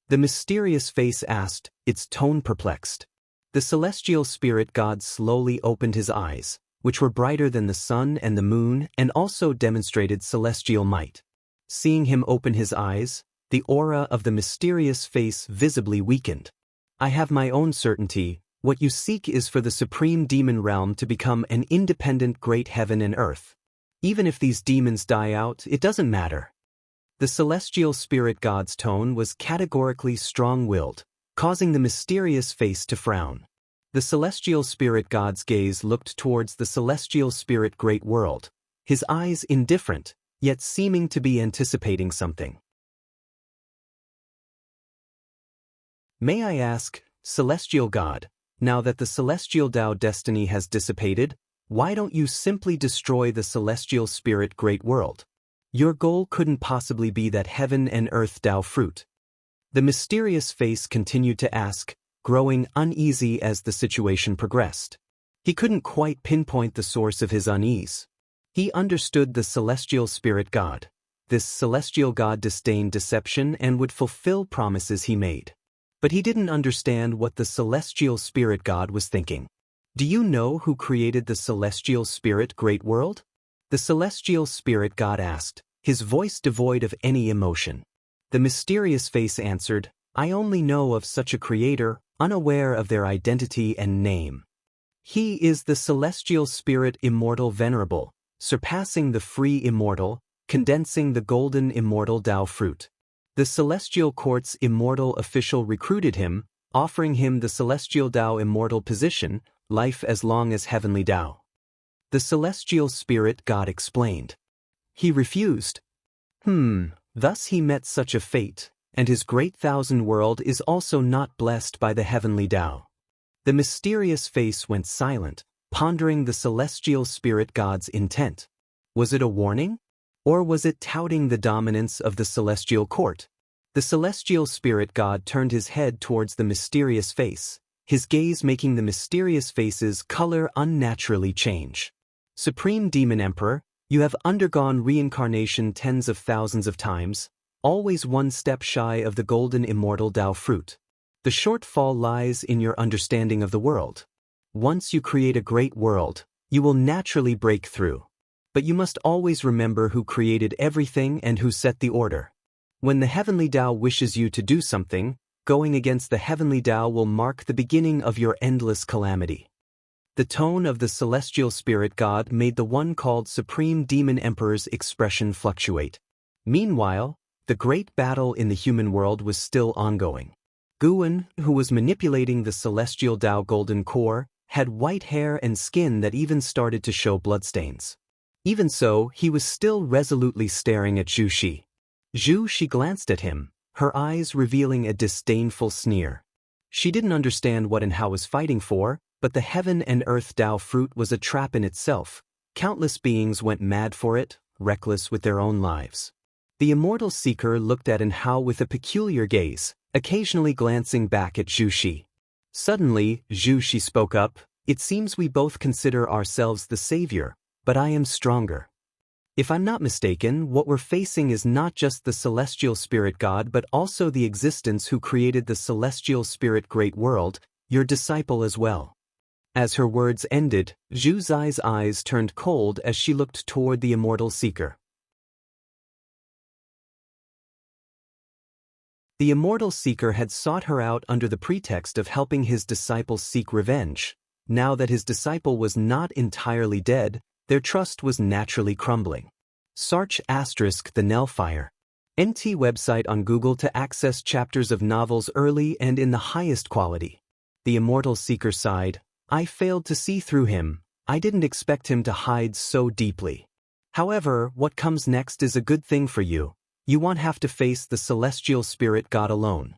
Speaker 1: The mysterious face asked, its tone perplexed. The celestial spirit god slowly opened his eyes, which were brighter than the sun and the moon and also demonstrated celestial might. Seeing him open his eyes, the aura of the mysterious face visibly weakened. I have my own certainty. What you seek is for the supreme demon realm to become an independent great heaven and earth. Even if these demons die out, it doesn't matter. The celestial spirit god's tone was categorically strong-willed, causing the mysterious face to frown. The celestial spirit god's gaze looked towards the celestial spirit great world, his eyes indifferent, yet seeming to be anticipating something. May I ask, celestial god, now that the celestial Tao destiny has dissipated, why don't you simply destroy the celestial spirit great world? Your goal couldn't possibly be that heaven and earth Tao fruit. The mysterious face continued to ask, growing uneasy as the situation progressed. He couldn't quite pinpoint the source of his unease. He understood the celestial spirit god. This celestial god disdained deception and would fulfill promises he made. But he didn't understand what the celestial spirit god was thinking. Do you know who created the celestial spirit great world? The celestial spirit god asked, his voice devoid of any emotion. The mysterious face answered, I only know of such a creator, unaware of their identity and name. He is the celestial spirit immortal venerable, surpassing the free immortal, condensing the golden immortal Tao fruit. The celestial court's immortal official recruited him, offering him the celestial Tao immortal position, life as long as heavenly Tao. The celestial spirit god explained. He refused. Thus he met such a fate, and his great thousand world is also not blessed by the heavenly Tao. The mysterious face went silent, pondering the celestial spirit god's intent. Was it a warning? Or was it touting the dominance of the celestial court? The celestial spirit god turned his head towards the mysterious face, his gaze making the mysterious face's color unnaturally change. Supreme Demon Emperor, you have undergone reincarnation tens of thousands of times, always one step shy of the golden immortal Tao fruit. The shortfall lies in your understanding of the world. Once you create a great world, you will naturally break through. But you must always remember who created everything and who set the order. When the heavenly Tao wishes you to do something, going against the heavenly Tao will mark the beginning of your endless calamity. The tone of the celestial spirit god made the one called Supreme Demon Emperor's expression fluctuate. Meanwhile, the great battle in the human world was still ongoing. Guan, who was manipulating the celestial Tao golden core, had white hair and skin that even started to show bloodstains. Even so, he was still resolutely staring at Zhu Shi. Zhu Shi glanced at him, her eyes revealing a disdainful sneer. She didn't understand what and how was fighting for, but the heaven and earth Tao fruit was a trap in itself. Countless beings went mad for it, reckless with their own lives. The immortal seeker looked at and Hao with a peculiar gaze, occasionally glancing back at Zhu Shi. Suddenly, Zhu Shi spoke up, it seems we both consider ourselves the savior, but I am stronger. If I'm not mistaken, what we're facing is not just the celestial spirit god but also the existence who created the celestial spirit great world, your disciple as well. As her words ended, Zhu Zai's eyes turned cold as she looked toward the immortal seeker. The immortal seeker had sought her out under the pretext of helping his disciple seek revenge. Now that his disciple was not entirely dead, their trust was naturally crumbling. Search ** the Nellfire. NT website on Google to access chapters of novels early and in the highest quality. The immortal seeker sighed, I failed to see through him, I didn't expect him to hide so deeply. However, what comes next is a good thing for you. You won't have to face the celestial spirit god alone.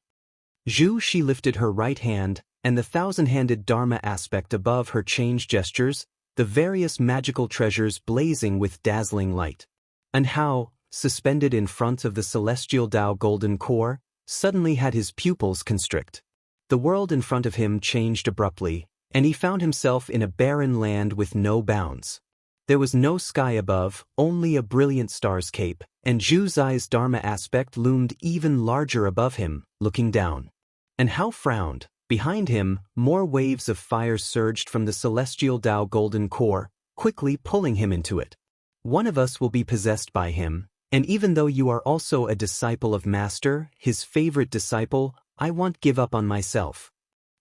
Speaker 1: Zhu Shi lifted her right hand, and the thousand-handed Dharma aspect above her changed gestures, the various magical treasures blazing with dazzling light. And Hao, suspended in front of the celestial Tao golden core, suddenly had his pupils constrict. The world in front of him changed abruptly, and he found himself in a barren land with no bounds. There was no sky above, only a brilliant star's cape, and Zhu Zai's Dharma aspect loomed even larger above him, looking down. And Hao frowned. Behind him, more waves of fire surged from the celestial Tao golden core, quickly pulling him into it. One of us will be possessed by him, and even though you are also a disciple of Master, his favorite disciple, I won't give up on myself.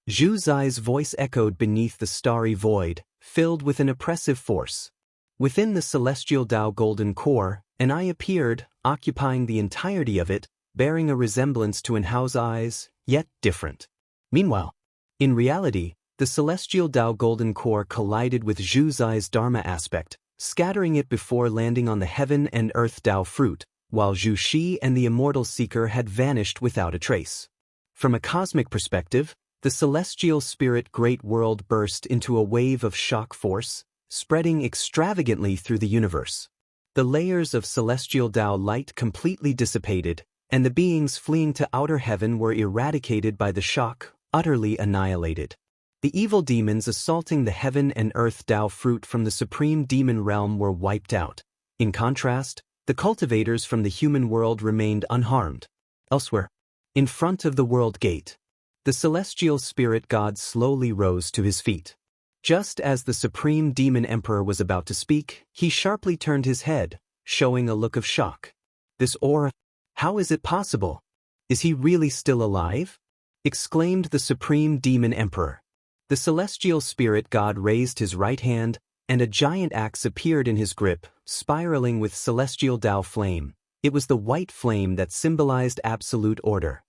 Speaker 1: Zhu Zai's voice echoed beneath the starry void, filled with an oppressive force. Within the celestial Tao golden core, an eye appeared, occupying the entirety of it, bearing a resemblance to Hao's eyes, yet different. Meanwhile, in reality, the celestial Tao golden core collided with Zhu Zai's Dharma aspect, scattering it before landing on the heaven and earth Tao fruit, while Zhu Shi and the immortal seeker had vanished without a trace. From a cosmic perspective, the celestial spirit great world burst into a wave of shock force, spreading extravagantly through the universe. The layers of celestial Tao light completely dissipated, and the beings fleeing to outer heaven were eradicated by the shock, utterly annihilated. The evil demons assaulting the heaven and earth Tao fruit from the supreme demon realm were wiped out. In contrast, the cultivators from the human world remained unharmed. Elsewhere, in front of the world gate, the celestial spirit god slowly rose to his feet. Just as the supreme demon emperor was about to speak, he sharply turned his head, showing a look of shock. This aura, how is it possible? Is he really still alive? Exclaimed the supreme demon emperor. The celestial spirit god raised his right hand, and a giant axe appeared in his grip, spiraling with celestial Tao flame. It was the white flame that symbolized absolute order.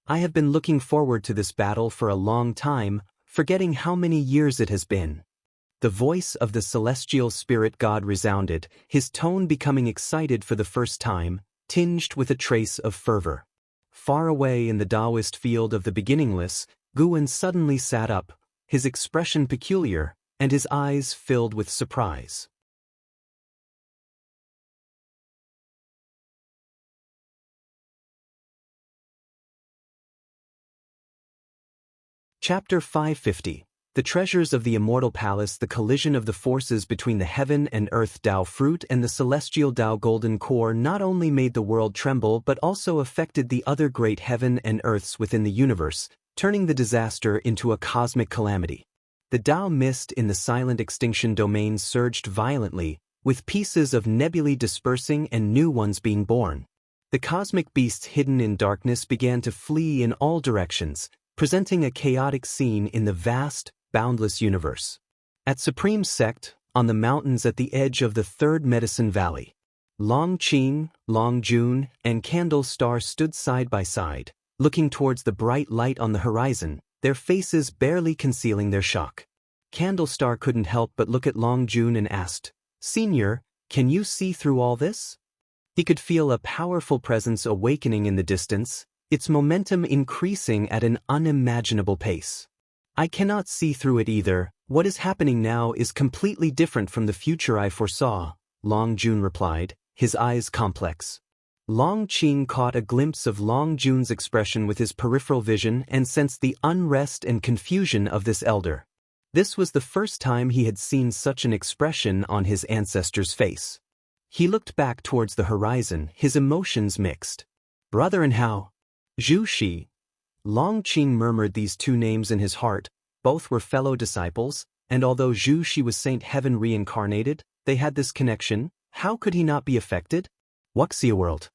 Speaker 1: I have been looking forward to this battle for a long time, forgetting how many years it has been. The voice of the celestial spirit god resounded, his tone becoming excited for the first time, tinged with a trace of fervor. Far away in the Taoist field of the beginningless, Guan suddenly sat up, his expression peculiar, and his eyes filled with surprise. Chapter 550. The Treasures of the Immortal Palace. The collision of the forces between the heaven and earth Tao fruit and the celestial Tao golden core not only made the world tremble but also affected the other great heaven and earths within the universe, turning the disaster into a cosmic calamity. The Tao mist in the silent extinction domain surged violently, with pieces of nebulae dispersing and new ones being born. The cosmic beasts hidden in darkness began to flee in all directions, presenting a chaotic scene in the vast, boundless universe. At Supreme Sect, on the mountains at the edge of the Third Medicine Valley, Long Qing, Long Jun, and Candle Star stood side by side, looking towards the bright light on the horizon, their faces barely concealing their shock. Candle Star couldn't help but look at Long Jun and asked, "Senior, can you see through all this?" He could feel a powerful presence awakening in the distance, its momentum increasing at an unimaginable pace. "I cannot see through it either. What is happening now is completely different from the future I foresaw," Long Jun replied, his eyes complex. Long Qing caught a glimpse of Long Jun's expression with his peripheral vision and sensed the unrest and confusion of this elder. This was the first time he had seen such an expression on his ancestor's face. He looked back towards the horizon, his emotions mixed. "Brother and how?" "Zhu Shi." Long Qing murmured these two names in his heart. Both were fellow disciples, and although Zhu Shi was Saint Heaven reincarnated, they had this connection. How could he not be affected? Wuxia world.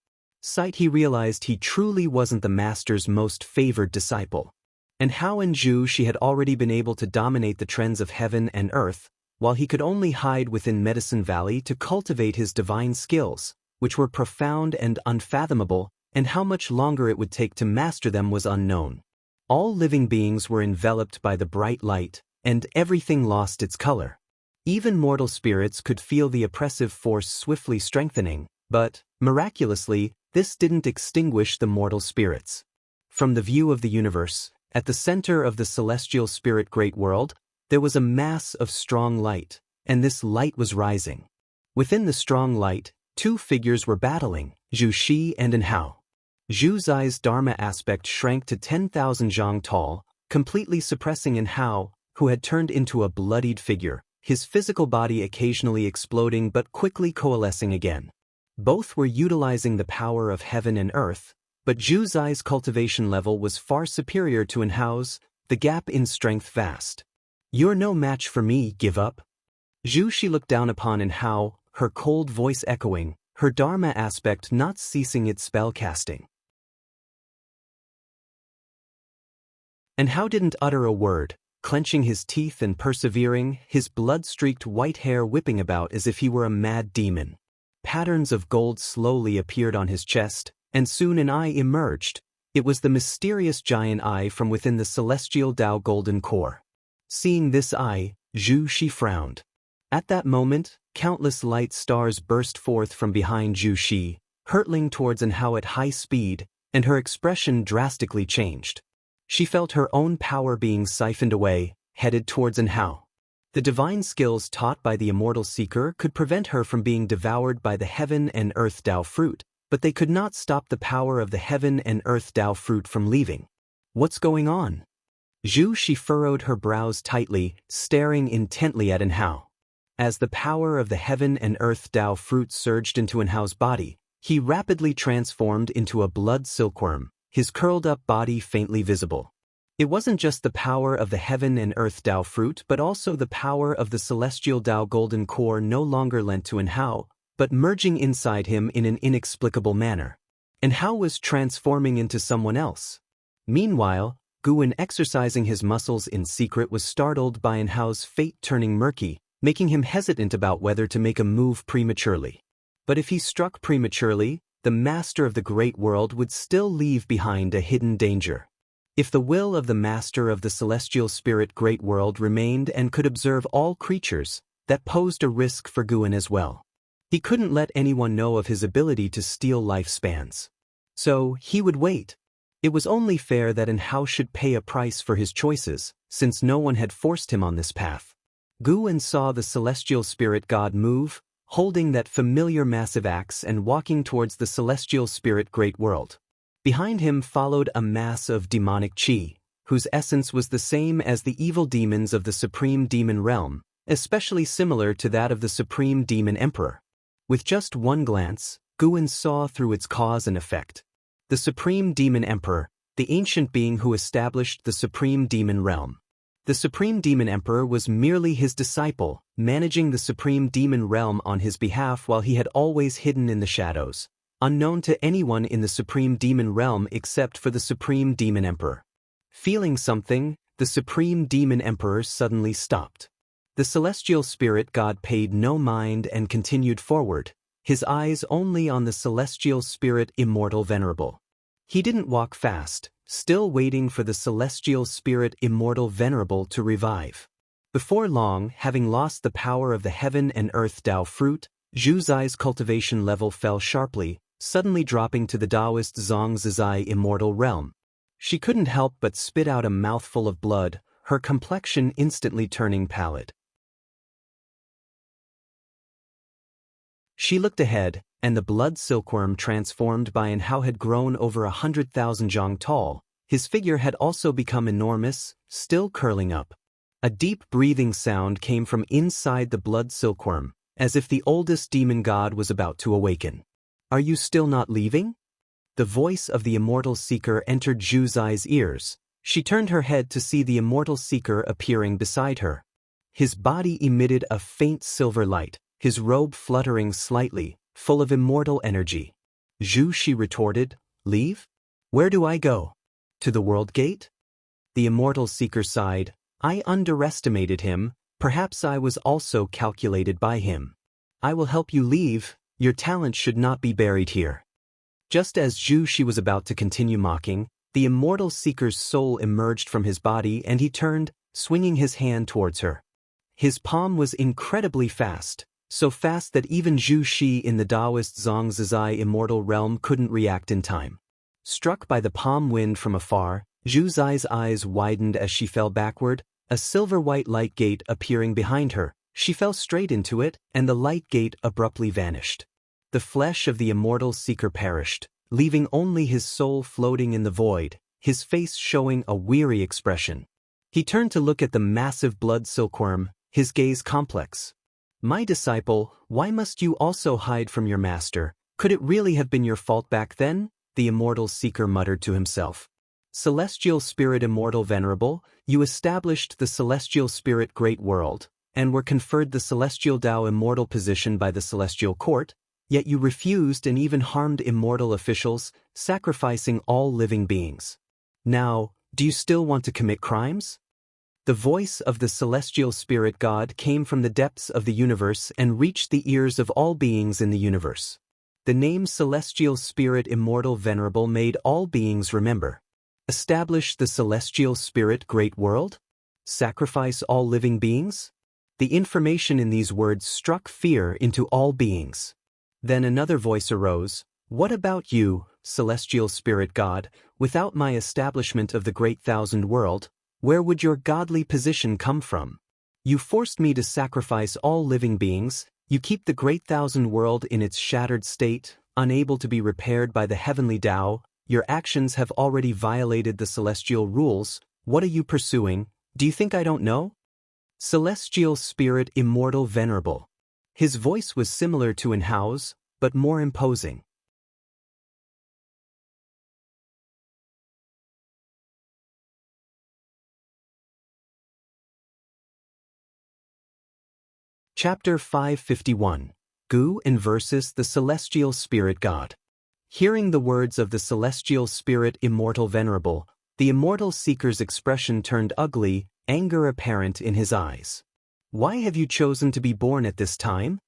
Speaker 1: Sight he realized he truly wasn't the master's most favored disciple. And how in Zhu Shi had already been able to dominate the trends of heaven and earth, while he could only hide within Medicine Valley to cultivate his divine skills, which were profound and unfathomable, and how much longer it would take to master them was unknown. All living beings were enveloped by the bright light, and everything lost its color. Even mortal spirits could feel the oppressive force swiftly strengthening, but, miraculously, this didn't extinguish the mortal spirits. From the view of the universe, at the center of the celestial spirit great world, there was a mass of strong light, and this light was rising. Within the strong light, two figures were battling, Zhu Shi and An Hao. Zhu Zai's Dharma aspect shrank to 10,000 zhang tall, completely suppressing An Hao, who had turned into a bloodied figure, his physical body occasionally exploding but quickly coalescing again. Both were utilizing the power of heaven and earth, but Zhu Zai's cultivation level was far superior to An Hao's, the gap in strength vast. "You're no match for me, give up." Zhu Shi looked down upon An Hao, her cold voice echoing, her Dharma aspect not ceasing its spell casting. An Hao didn't utter a word, clenching his teeth and persevering, his blood-streaked white hair whipping about as if he were a mad demon. Patterns of gold slowly appeared on his chest, and soon an eye emerged. It was the mysterious giant eye from within the celestial Tao golden core. Seeing this eye, Zhu Shi frowned. At that moment, countless light stars burst forth from behind Zhu Shi, hurtling towards An Hao at high speed, and her expression drastically changed. She felt her own power being siphoned away, headed towards An Hao. The divine skills taught by the immortal seeker could prevent her from being devoured by the heaven and earth Tao fruit, but they could not stop the power of the heaven and earth Tao fruit from leaving. "What's going on?" She furrowed her brows tightly, staring intently at Anhao. As the power of the heaven and earth Tao fruit surged into Anhao's body, he rapidly transformed into a blood silkworm, his curled-up body faintly visible. It wasn't just the power of the heaven and earth Tao fruit but also the power of the celestial Tao golden core no longer lent to Anhao, but merging inside him in an inexplicable manner. Anhao was transforming into someone else. Meanwhile, Guin, exercising his muscles in secret, was startled by Anhao's fate turning murky, making him hesitant about whether to make a move prematurely. But if he struck prematurely, the master of the great world would still leave behind a hidden danger. If the will of the master of the celestial spirit great world remained and could observe all creatures, that posed a risk for Guin as well. He couldn't let anyone know of his ability to steal lifespans. So, he would wait. It was only fair that Anhao should pay a price for his choices, since no one had forced him on this path. Guin saw the celestial spirit god move, holding that familiar massive axe and walking towards the celestial spirit great world. Behind him followed a mass of demonic chi, whose essence was the same as the evil demons of the supreme demon realm, especially similar to that of the supreme demon emperor. With just one glance, Guin saw through its cause and effect. The supreme demon emperor, the ancient being who established the supreme demon realm. The supreme demon emperor was merely his disciple, managing the supreme demon realm on his behalf while he had always hidden in the shadows, unknown to anyone in the supreme demon realm except for the supreme demon emperor. Feeling something, the supreme demon emperor suddenly stopped. The celestial spirit god paid no mind and continued forward, his eyes only on the celestial spirit immortal venerable. He didn't walk fast, still waiting for the celestial spirit immortal venerable to revive. Before long, having lost the power of the heaven and earth Tao fruit, Zhu Zai's cultivation level fell sharply, suddenly dropping to the Taoist Zhang Zizai immortal realm. She couldn't help but spit out a mouthful of blood, her complexion instantly turning pallid. She looked ahead, and the blood silkworm transformed by Anhao had grown over 100,000 zhang tall. His figure had also become enormous, still curling up. A deep breathing sound came from inside the blood silkworm, as if the oldest demon god was about to awaken. "Are you still not leaving?" The voice of the immortal seeker entered Zhu Zai's ears. She turned her head to see the immortal seeker appearing beside her. His body emitted a faint silver light, his robe fluttering slightly, full of immortal energy. "Zhu," she retorted, "leave? Where do I go? To the world gate?" The immortal seeker sighed. "I underestimated him, perhaps I was also calculated by him. I will help you leave, your talent should not be buried here." Just as she was about to continue mocking, the immortal seeker's soul emerged from his body and he turned, swinging his hand towards her. His palm was incredibly fast, so fast that even Zhu Shi in the Taoist Zhang Zizai immortal realm couldn't react in time. Struck by the palm wind from afar, Zhu Zai's eyes widened as she fell backward, a silver-white light gate appearing behind her. She fell straight into it, and the light gate abruptly vanished. The flesh of the immortal seeker perished, leaving only his soul floating in the void, his face showing a weary expression. He turned to look at the massive blood silkworm, his gaze complex. "My disciple, why must you also hide from your master? Could it really have been your fault back then?" the immortal seeker muttered to himself. "Celestial spirit immortal venerable, you established the celestial spirit great world, and were conferred the celestial Tao immortal position by the celestial court, yet you refused and even harmed immortal officials, sacrificing all living beings. Now, do you still want to commit crimes?" The voice of the celestial spirit god came from the depths of the universe and reached the ears of all beings in the universe. The name celestial spirit immortal venerable made all beings remember. Establish the celestial spirit great world? Sacrifice all living beings? The information in these words struck fear into all beings. Then another voice arose. "What about you, celestial spirit god? Without my establishment of the great thousand world, where would your godly position come from? You forced me to sacrifice all living beings, you keep the great thousand world in its shattered state, unable to be repaired by the heavenly Tao, your actions have already violated the celestial rules, What are you pursuing? Do you think I don't know? Celestial Spirit Immortal Venerable. His voice was similar to Enhao's, but more imposing. Chapter 551. Gu and versus the Celestial Spirit God. Hearing the words of the Celestial Spirit Immortal Venerable, the immortal seeker's expression turned ugly, anger apparent in his eyes. Why have you chosen to be born at this time?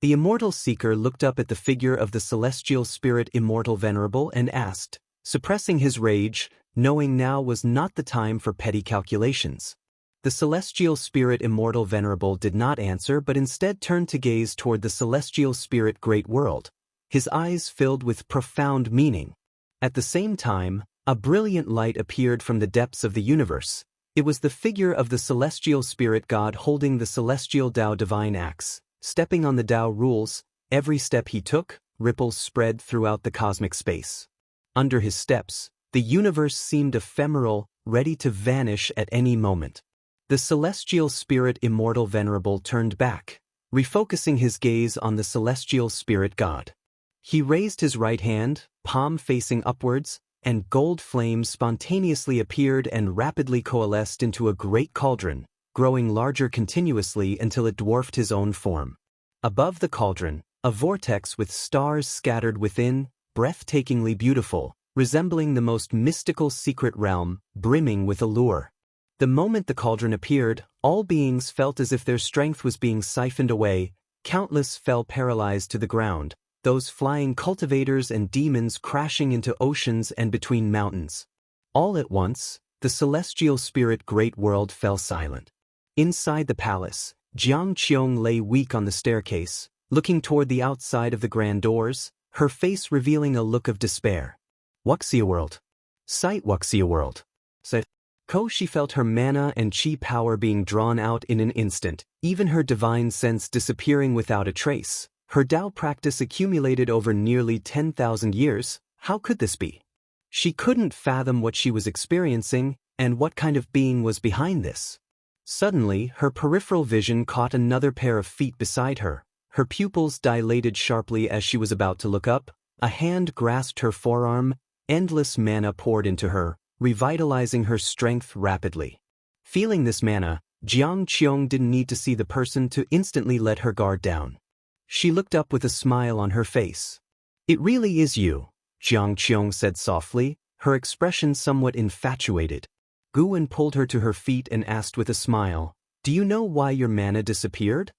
Speaker 1: The immortal seeker looked up at the figure of the Celestial Spirit Immortal Venerable and asked, suppressing his rage, knowing now was not the time for petty calculations. The Celestial Spirit Immortal Venerable did not answer but instead turned to gaze toward the Celestial Spirit Great World, his eyes filled with profound meaning. At the same time, a brilliant light appeared from the depths of the universe. It was the figure of the Celestial Spirit God holding the Celestial Tao Divine Axe. Stepping on the Tao rules, every step he took, ripples spread throughout the cosmic space. Under his steps, the universe seemed ephemeral, ready to vanish at any moment. The Celestial Spirit Immortal Venerable turned back, refocusing his gaze on the Celestial Spirit God. He raised his right hand, palm facing upwards, and gold flames spontaneously appeared and rapidly coalesced into a great cauldron, growing larger continuously until it dwarfed his own form. Above the cauldron, a vortex with stars scattered within, breathtakingly beautiful, resembling the most mystical secret realm, brimming with allure. The moment the cauldron appeared, all beings felt as if their strength was being siphoned away. Countless fell paralyzed to the ground, those flying cultivators and demons crashing into oceans and between mountains. All at once, the Celestial Spirit Great World fell silent. Inside the palace, Jiang Qiong lay weak on the staircase, looking toward the outside of the grand doors, her face revealing a look of despair. Wuxia World. Sight Wuxia World. Said. She felt her mana and chi power being drawn out in an instant, even her divine sense disappearing without a trace. Her Tao practice accumulated over nearly 10,000 years. How could this be? She couldn't fathom what she was experiencing, and what kind of being was behind this. Suddenly, her peripheral vision caught another pair of feet beside her. Her pupils dilated sharply as she was about to look up. A hand grasped her forearm. Endless mana poured into her, revitalizing her strength rapidly. Feeling this mana, Jiang Qiong didn't need to see the person to instantly let her guard down. She looked up with a smile on her face. It really is you, Jiang Qiong said softly, her expression somewhat infatuated. Guwen pulled her to her feet and asked with a smile, do you know why your mana disappeared?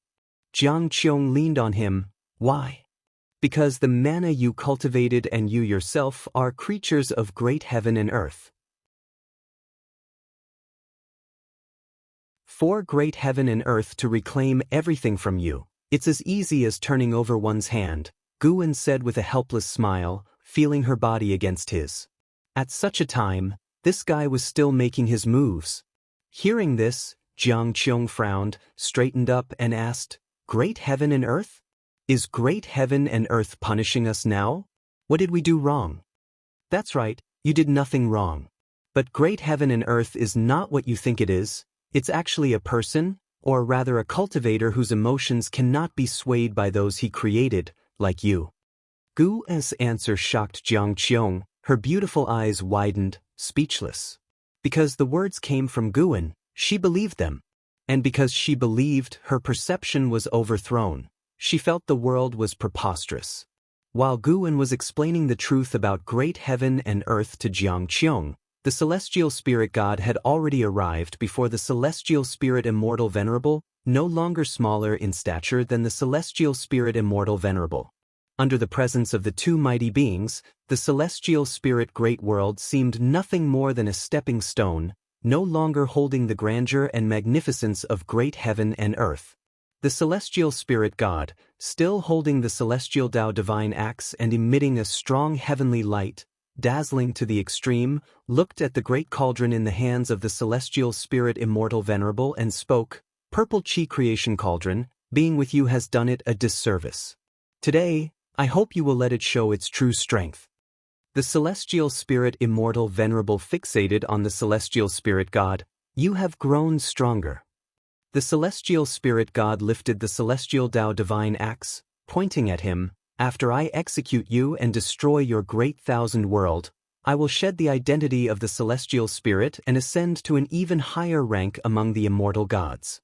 Speaker 1: Jiang Qiong leaned on him. Why? Because the mana you cultivated and you yourself are creatures of great heaven and earth. For great heaven and earth to reclaim everything from you, it's as easy as turning over one's hand, Guwen said with a helpless smile, feeling her body against his. At such a time, this guy was still making his moves. Hearing this, Jiang Qiong frowned, straightened up and asked, Great heaven and earth? Is great heaven and earth punishing us now? What did we do wrong? That's right, you did nothing wrong. But great heaven and earth is not what you think it is. It's actually a person, or rather a cultivator whose emotions cannot be swayed by those he created, like you. Gu's answer shocked Jiang Qiong, her beautiful eyes widened, speechless. Because the words came from Guwen, she believed them. And because she believed, her perception was overthrown. She felt the world was preposterous. While Guwen was explaining the truth about great heaven and earth to Jiang Qiong, the Celestial Spirit God had already arrived before the Celestial Spirit Immortal Venerable, no longer smaller in stature than the Celestial Spirit Immortal Venerable. Under the presence of the two mighty beings, the Celestial Spirit Great World seemed nothing more than a stepping stone, no longer holding the grandeur and magnificence of great heaven and earth. The Celestial Spirit God, still holding the Celestial Tao Divine Axe and emitting a strong heavenly light, dazzling to the extreme, looked at the great cauldron in the hands of the Celestial Spirit Immortal Venerable and spoke, Purple Chi Creation Cauldron, being with you has done it a disservice. Today, I hope you will let it show its true strength. The celestial spirit immortal venerable fixated on the celestial spirit god. You have grown stronger. The celestial spirit god lifted the celestial Tao divine axe, pointing at him. After I execute you and destroy your great thousand world, I will shed the identity of the celestial spirit and ascend to an even higher rank among the immortal gods.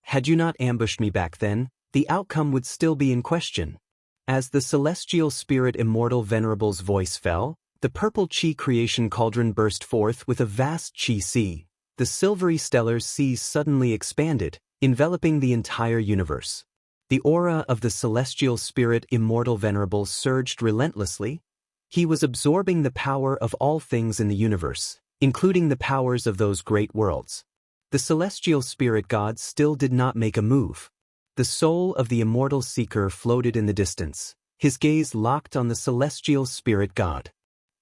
Speaker 1: Had you not ambushed me back then, the outcome would still be in question. As the celestial spirit immortal venerable's voice fell, the purple chi creation cauldron burst forth with a vast chi sea. The silvery stellar seas suddenly expanded, enveloping the entire universe. The aura of the celestial spirit immortal venerable surged relentlessly. He was absorbing the power of all things in the universe, including the powers of those great worlds. The celestial spirit god still did not make a move. The soul of the immortal seeker floated in the distance, his gaze locked on the celestial spirit god.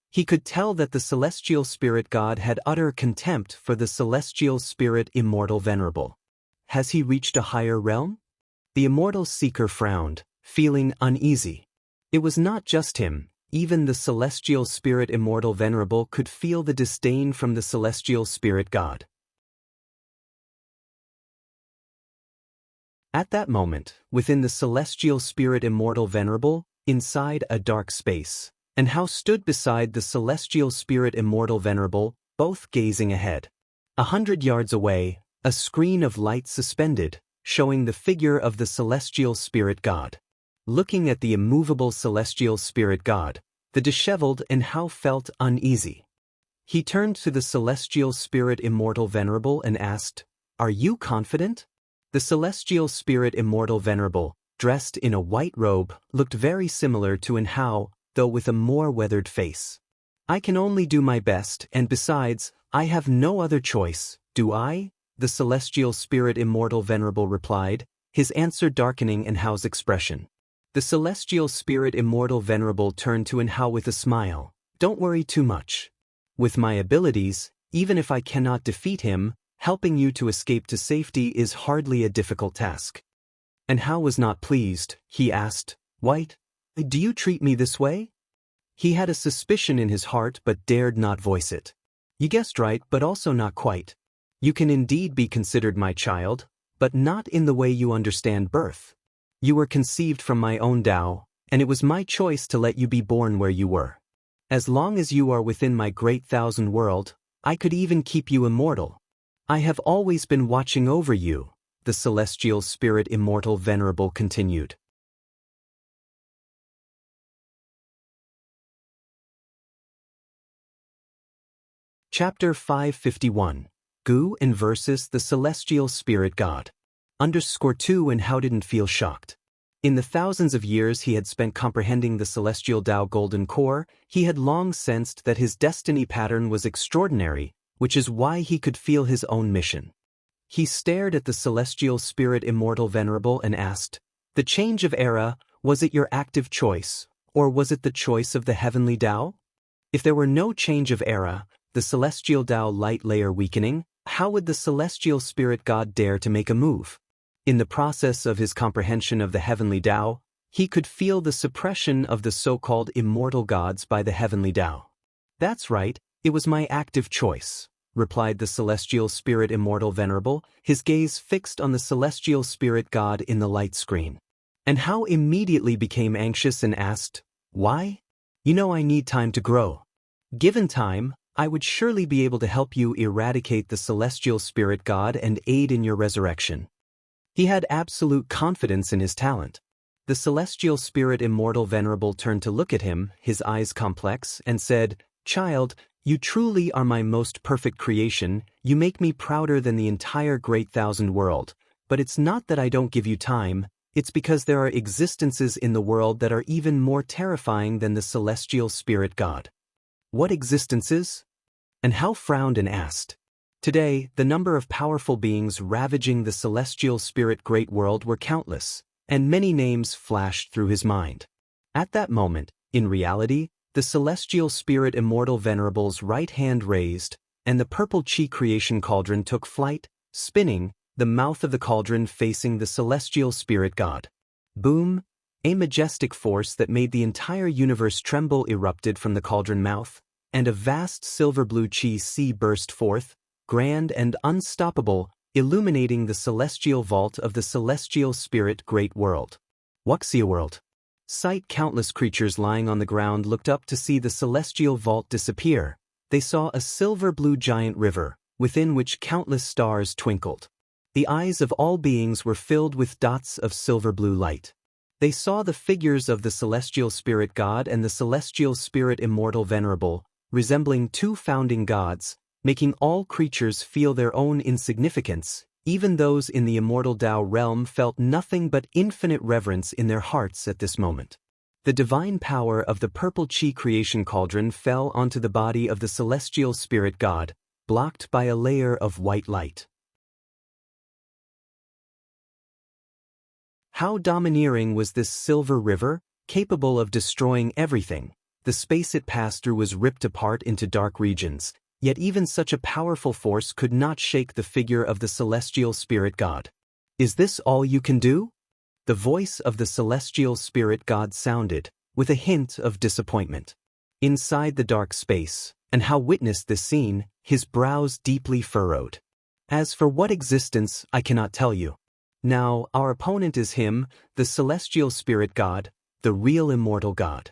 Speaker 1: He could tell that the celestial spirit god had utter contempt for the celestial spirit immortal venerable. Has he reached a higher realm? The immortal seeker frowned, feeling uneasy. It was not just him, even the celestial spirit immortal venerable could feel the disdain from the celestial spirit god. At that moment, within the celestial spirit immortal venerable, inside a dark space, and Hao stood beside the celestial spirit immortal venerable, both gazing ahead. 100 yards away, a screen of light suspended, showing the figure of the celestial spirit god. Looking at the immovable celestial spirit god, the disheveled and Hao felt uneasy. He turned to the celestial spirit immortal venerable and asked, "Are you confident?" The celestial spirit immortal venerable, dressed in a white robe, looked very similar to an Hao, though with a more weathered face. "I can only do my best, and besides, I have no other choice, do I?" The celestial spirit immortal venerable replied, his answer darkening an Hao's expression. The celestial spirit immortal venerable turned to an Hao with a smile. "Don't worry too much. With my abilities, even if I cannot defeat him, helping you to escape to safety is hardly a difficult task." And Hao was not pleased. He asked, "White, do you treat me this way?" He had a suspicion in his heart but dared not voice it. "You guessed right, but also not quite. You can indeed be considered my child, but not in the way you understand birth. You were conceived from my own Tao, and it was my choice to let you be born where you were. As long as you are within my great thousand world, I could even keep you immortal. I have always been watching over you," the celestial spirit immortal venerable continued. Chapter 551. Gu and versus the celestial spirit god. _2 And Hao didn't feel shocked. In the thousands of years he had spent comprehending the celestial Tao golden core, he had long sensed that his destiny pattern was extraordinary, which is why he could feel his own mission. He stared at the celestial spirit immortal venerable and asked, "The change of era, was it your active choice, or was it the choice of the heavenly Tao?" If there were no change of era, the celestial Tao light layer weakening, how would the celestial spirit god dare to make a move? In the process of his comprehension of the heavenly Tao, he could feel the suppression of the so-called immortal gods by the heavenly Tao. "That's right, it was my active choice," replied the celestial spirit immortal venerable, his gaze fixed on the celestial spirit god in the light screen. And Hao immediately became anxious and asked, "Why?" "You know I need time to grow. Given time, I would surely be able to help you eradicate the celestial spirit god and aid in your resurrection." He had absolute confidence in his talent. The celestial spirit immortal venerable turned to look at him, his eyes complex, and said, "Child, you truly are my most perfect creation. You make me prouder than the entire great thousand world. But it's not that I don't give you time, it's because there are existences in the world that are even more terrifying than the celestial spirit god." "What existences?" And Hao frowned and asked. Today, the number of powerful beings ravaging the celestial spirit great world were countless, and many names flashed through his mind. At that moment, in reality, the celestial spirit immortal venerable's right hand raised, and the purple chi creation cauldron took flight, spinning, the mouth of the cauldron facing the celestial spirit god. Boom! A majestic force that made the entire universe tremble erupted from the cauldron mouth, and a vast silver-blue chi sea burst forth, grand and unstoppable, illuminating the celestial vault of the celestial spirit great world. Wuxia world. Sight countless creatures lying on the ground looked up to see the celestial vault disappear. They saw a silver-blue giant river, within which countless stars twinkled. The eyes of all beings were filled with dots of silver-blue light. They saw the figures of the celestial spirit God and the celestial spirit immortal venerable, resembling two founding gods, making all creatures feel their own insignificance. Even those in the immortal Tao realm felt nothing but infinite reverence in their hearts at this moment. The divine power of the purple chi creation cauldron fell onto the body of the celestial spirit God, blocked by a layer of white light. How domineering was this silver river, capable of destroying everything? The space it passed through was ripped apart into dark regions, yet even such a powerful force could not shake the figure of the celestial spirit God. Is this all you can do? The voice of the celestial spirit God sounded, with a hint of disappointment. Inside the dark space, and how witnessed this scene, his brows deeply furrowed. As for what existence, I cannot tell you. Now, our opponent is him, the celestial spirit God, the real immortal God.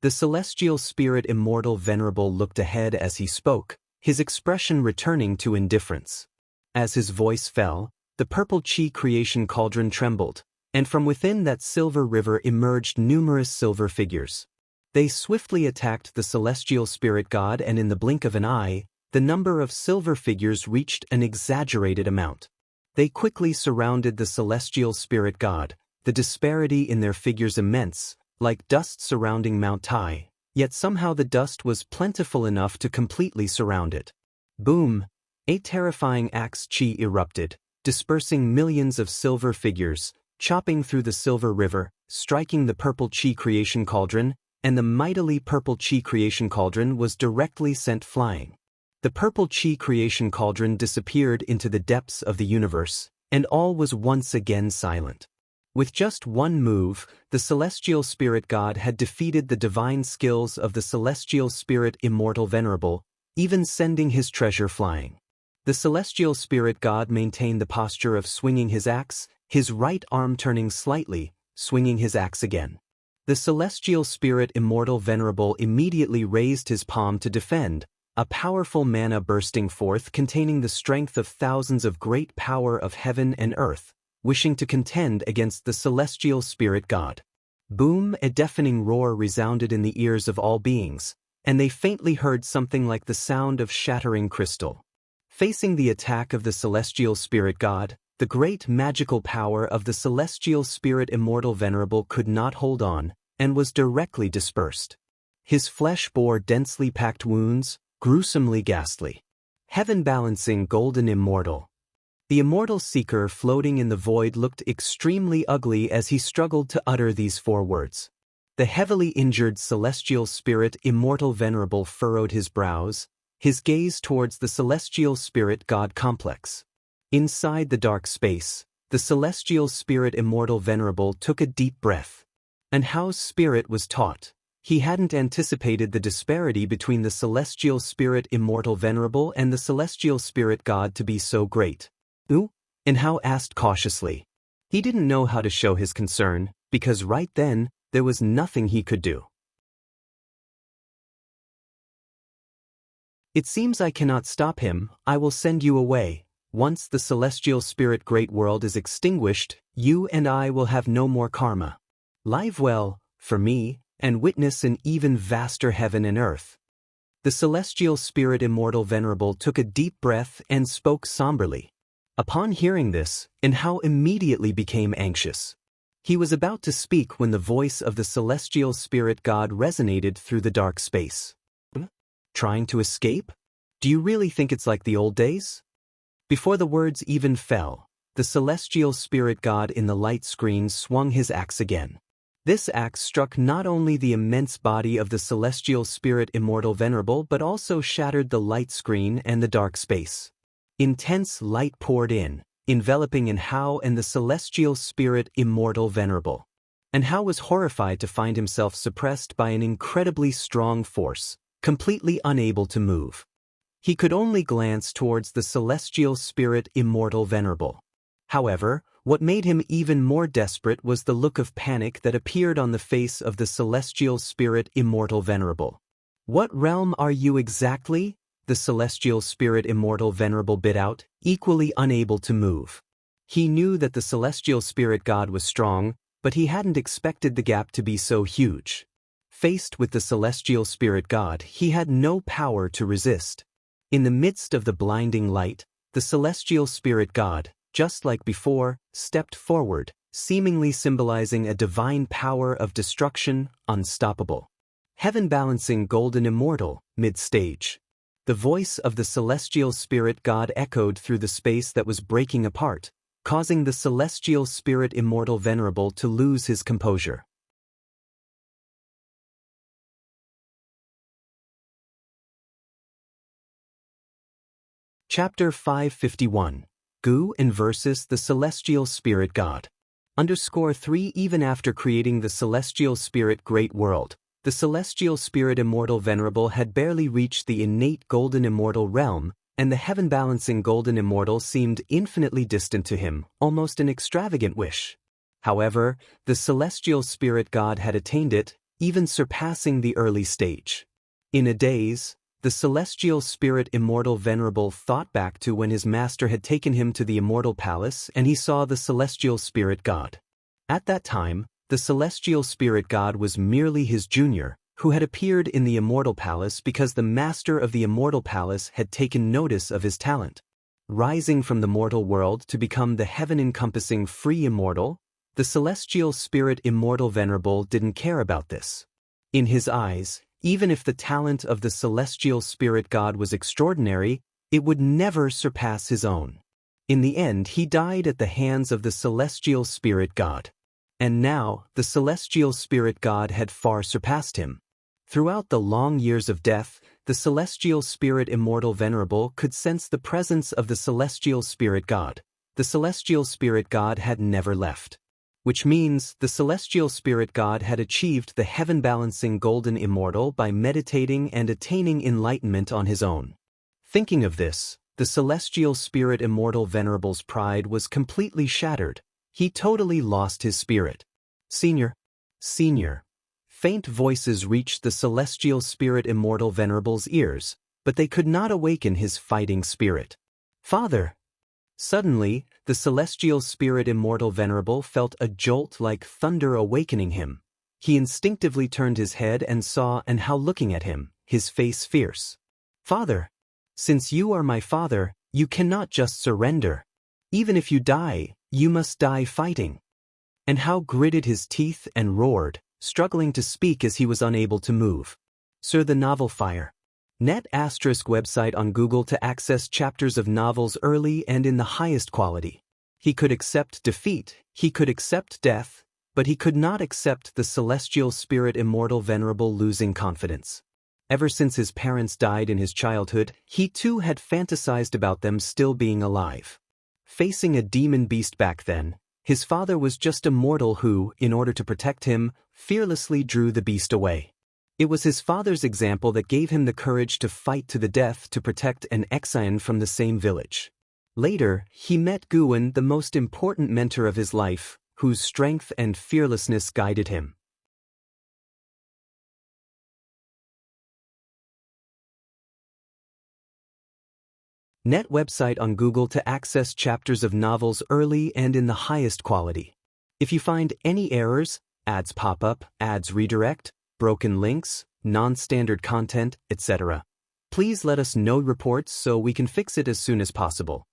Speaker 1: The celestial spirit immortal venerable looked ahead as he spoke, his expression returning to indifference. As his voice fell, the purple chi creation cauldron trembled, and from within that silver river emerged numerous silver figures. They swiftly attacked the celestial spirit God, and in the blink of an eye, the number of silver figures reached an exaggerated amount. They quickly surrounded the celestial spirit God, the disparity in their figures immense, like dust surrounding Mount Tai, yet somehow the dust was plentiful enough to completely surround it. Boom! A terrifying axe chi erupted, dispersing millions of silver figures, chopping through the silver river, striking the purple chi creation cauldron, and the mightily purple chi creation cauldron was directly sent flying. The purple chi creation cauldron disappeared into the depths of the universe, and all was once again silent. With just one move, the celestial spirit God had defeated the divine skills of the celestial spirit immortal venerable, even sending his treasure flying. The celestial spirit God maintained the posture of swinging his axe, his right arm turning slightly, swinging his axe again. The celestial spirit immortal venerable immediately raised his palm to defend, a powerful mana bursting forth containing the strength of thousands of great power of heaven and earth, wishing to contend against the celestial spirit God. Boom! A deafening roar resounded in the ears of all beings, and they faintly heard something like the sound of shattering crystal. Facing the attack of the celestial spirit God, the great magical power of the celestial spirit immortal venerable could not hold on, and was directly dispersed. His flesh bore densely packed wounds, gruesomely ghastly. Heaven balancing golden immortal. The immortal seeker floating in the void looked extremely ugly as he struggled to utter these four words. The heavily injured celestial spirit immortal venerable furrowed his brows, his gaze towards the celestial spirit God complex. Inside the dark space, the celestial spirit immortal venerable took a deep breath. And Hao's spirit was taut. He hadn't anticipated the disparity between the celestial spirit immortal venerable and the celestial spirit God to be so great. Ooh? And Hao asked cautiously. He didn't know how to show his concern, because right then, there was nothing he could do. It seems I cannot stop him. I will send you away. Once the celestial spirit great world is extinguished, you and I will have no more karma. Live well, for me, and witness an even vaster heaven and earth. The celestial spirit immortal venerable took a deep breath and spoke somberly. Upon hearing this, Hao immediately became anxious. He was about to speak when the voice of the celestial spirit God resonated through the dark space. Trying to escape? Do you really think it's like the old days? Before the words even fell, the celestial spirit God in the light screen swung his axe again. This axe struck not only the immense body of the celestial spirit immortal venerable but also shattered the light screen and the dark space. Intense light poured in, enveloping Hao and the celestial spirit immortal venerable. and Hao was horrified to find himself suppressed by an incredibly strong force, completely unable to move. He could only glance towards the celestial spirit immortal venerable. However, what made him even more desperate was the look of panic that appeared on the face of the celestial spirit immortal venerable. "What realm are you exactly?" the celestial spirit immortal venerable bit out, equally unable to move. He knew that the celestial spirit god was strong, but he hadn't expected the gap to be so huge. Faced with the celestial spirit god, he had no power to resist. In the midst of the blinding light, the celestial spirit god, just like before, stepped forward, seemingly symbolizing a divine power of destruction, unstoppable. Heaven-balancing golden immortal, mid-stage. The voice of the celestial spirit god echoed through the space that was breaking apart, causing the celestial spirit immortal venerable to lose his composure. Chapter 551. Groom versus the Celestial Spirit God. _3 Even after creating the Celestial Spirit Great World, the Celestial Spirit Immortal Venerable had barely reached the innate Golden Immortal realm, and the heaven-balancing Golden Immortal seemed infinitely distant to him, almost an extravagant wish. However, the Celestial Spirit God had attained it, even surpassing the early stage. In a daze, the Celestial Spirit Immortal Venerable thought back to when his master had taken him to the Immortal Palace and he saw the Celestial Spirit God. At that time, the Celestial Spirit God was merely his junior, who had appeared in the Immortal Palace because the master of the Immortal Palace had taken notice of his talent. Rising from the mortal world to become the heaven-encompassing free immortal, the Celestial Spirit Immortal Venerable didn't care about this. In his eyes, even if the talent of the Celestial Spirit God was extraordinary, it would never surpass his own. In the end, he died at the hands of the Celestial Spirit God. And now, the Celestial Spirit God had far surpassed him. Throughout the long years of death, the Celestial Spirit Immortal Venerable could sense the presence of the Celestial Spirit God. The Celestial Spirit God had never left. Which means the Celestial Spirit God had achieved the heaven-balancing Golden Immortal by meditating and attaining enlightenment on his own. Thinking of this, the Celestial Spirit Immortal Venerable's pride was completely shattered. He totally lost his spirit. Senior. Faint voices reached the Celestial Spirit Immortal Venerable's ears, but they could not awaken his fighting spirit. Father! Suddenly, the Celestial Spirit Immortal Venerable felt a jolt like thunder awakening him. He instinctively turned his head and saw Hao looking at him, his face fierce. Father! Since you are my father, you cannot just surrender. Even if you die, you must die fighting. Hao gritted his teeth and roared, struggling to speak as he was unable to move. Sir, the novel Fire. Net * website on Google to access chapters of novels early and in the highest quality. He could accept defeat, he could accept death, but he could not accept the Celestial Spirit Immortal Venerable losing confidence. Ever since his parents died in his childhood, he too had fantasized about them still being alive. Facing a demon beast back then, his father was just a mortal who, in order to protect him, fearlessly drew the beast away. It was his father's example that gave him the courage to fight to the death to protect an exile from the same village. Later, he met Groom, the most important mentor of his life, whose strength and fearlessness guided him. Net website on Google to access chapters of novels early and in the highest quality. If you find any errors, ads pop up, ads redirect, broken links, non-standard content, etc., please let us know reports so we can fix it as soon as possible.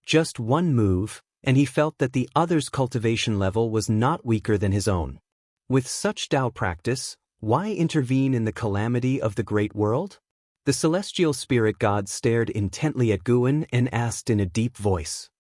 Speaker 1: Just one move, and he felt that the other's cultivation level was not weaker than his own. With such Tao practice, why intervene in the calamity of the great world? The Celestial Spirit God stared intently at Groom and asked in a deep voice.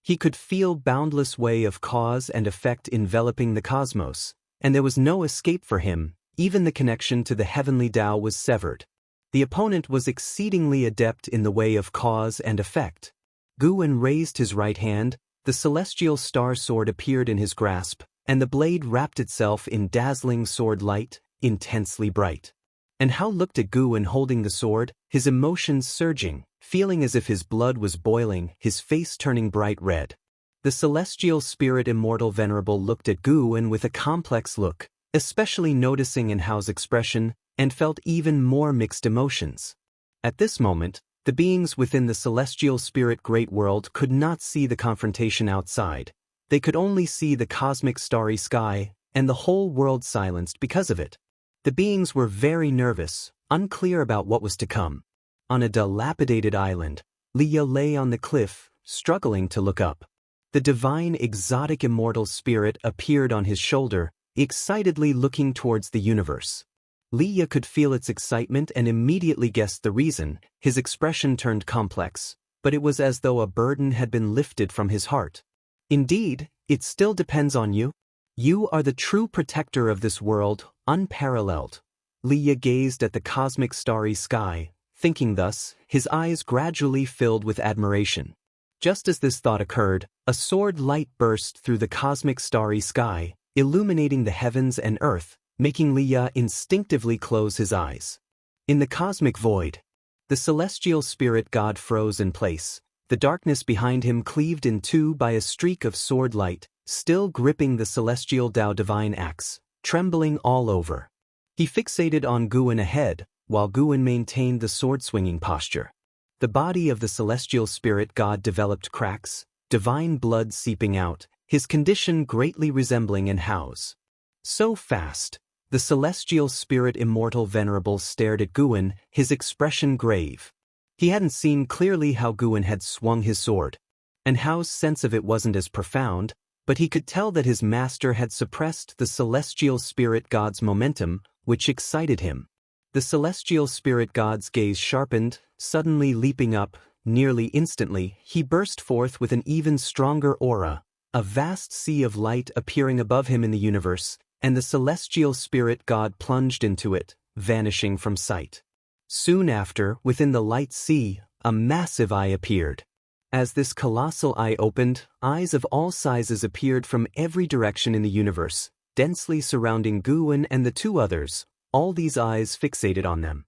Speaker 1: He could feel boundless way of cause and effect enveloping the cosmos, and there was no escape for him, Even the connection to the heavenly Tao was severed. The opponent was exceedingly adept in the way of cause and effect. Guwen raised his right hand, the celestial star sword appeared in his grasp, and the blade wrapped itself in dazzling sword light, intensely bright. And Hao looked at Guwen holding the sword, his emotions surging, feeling as if his blood was boiling, his face turning bright red. The celestial spirit immortal venerable looked at Guwen with a complex look, especially noticing in Hao's expression, and felt even more mixed emotions. At this moment, the beings within the celestial spirit great world could not see the confrontation outside. They could only see the cosmic starry sky, and the whole world silenced because of it. The beings were very nervous, unclear about what was to come. On a dilapidated island, Leah lay on the cliff, struggling to look up. The divine exotic immortal spirit appeared on his shoulder, excitedly looking towards the universe. Leah could feel its excitement and immediately guessed the reason. His expression turned complex, but it was as though a burden had been lifted from his heart. Indeed, it still depends on you. You are the true protector of this world, unparalleled. Leah gazed at the cosmic starry sky, thinking thus, his eyes gradually filled with admiration. Just as this thought occurred, a sword light burst through the cosmic starry sky, illuminating the heavens and earth, making Leah instinctively close his eyes. In the cosmic void, the celestial spirit god froze in place, the darkness behind him cleaved in two by a streak of sword light, still gripping the celestial Tao divine axe, trembling all over. He fixated on Guwen ahead, while Guwen maintained the sword-swinging posture. The body of the celestial spirit god developed cracks, divine blood seeping out, his condition greatly resembling an Hao's. So fast, the celestial spirit immortal venerable stared at Guwen, his expression grave. He hadn't seen clearly how Guwen had swung his sword, and Hao's sense of it wasn't as profound, but he could tell that his master had suppressed the celestial spirit god's momentum, which excited him. The celestial spirit god's gaze sharpened, suddenly leaping up, nearly instantly, he burst forth with an even stronger aura, a vast sea of light appearing above him in the universe, and the celestial spirit god plunged into it, vanishing from sight. Soon after, within the light sea, a massive eye appeared. As this colossal eye opened, eyes of all sizes appeared from every direction in the universe, densely surrounding Guwen and the two others, all these eyes fixated on them.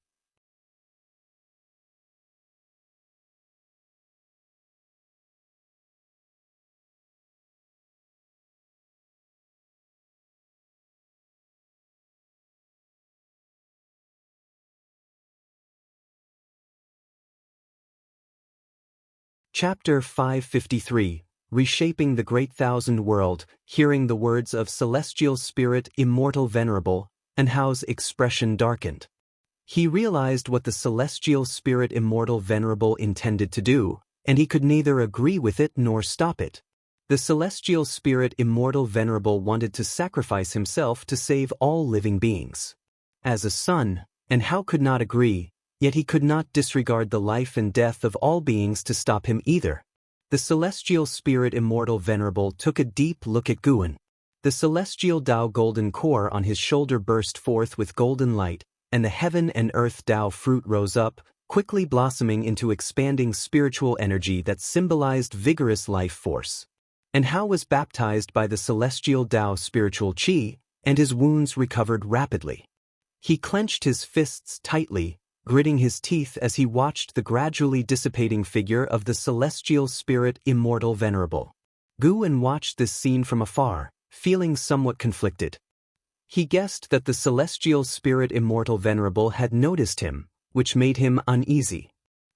Speaker 1: Chapter 553, Reshaping the Great Thousand World, hearing the words of celestial spirit immortal venerable, and Hao's expression darkened. He realized what the celestial spirit immortal venerable intended to do, and he could neither agree with it nor stop it. The celestial spirit immortal venerable wanted to sacrifice himself to save all living beings. As a son, and Hao could not agree, yet he could not disregard the life and death of all beings to stop him either. The celestial spirit immortal venerable took a deep look at Guwen. The celestial Tao golden core on his shoulder burst forth with golden light, and the heaven and earth Tao fruit rose up, quickly blossoming into expanding spiritual energy that symbolized vigorous life force. And Hao was baptized by the celestial Tao spiritual qi, and his wounds recovered rapidly. He clenched his fists tightly, gritting his teeth as he watched the gradually dissipating figure of the celestial spirit immortal venerable. Guwen watched this scene from afar, feeling somewhat conflicted. He guessed that the celestial spirit immortal venerable had noticed him, which made him uneasy.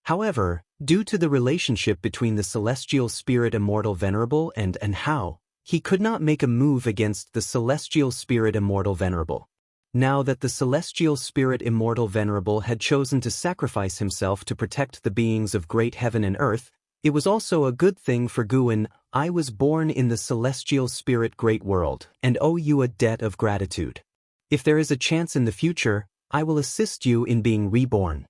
Speaker 1: However, due to the relationship between the celestial spirit immortal venerable and Hao, he could not make a move against the celestial spirit immortal venerable. Now that the celestial spirit immortal venerable had chosen to sacrifice himself to protect the beings of great heaven and earth, it was also a good thing for Guwen. I was born in the celestial spirit great world, and owe you a debt of gratitude. If there is a chance in the future, I will assist you in being reborn.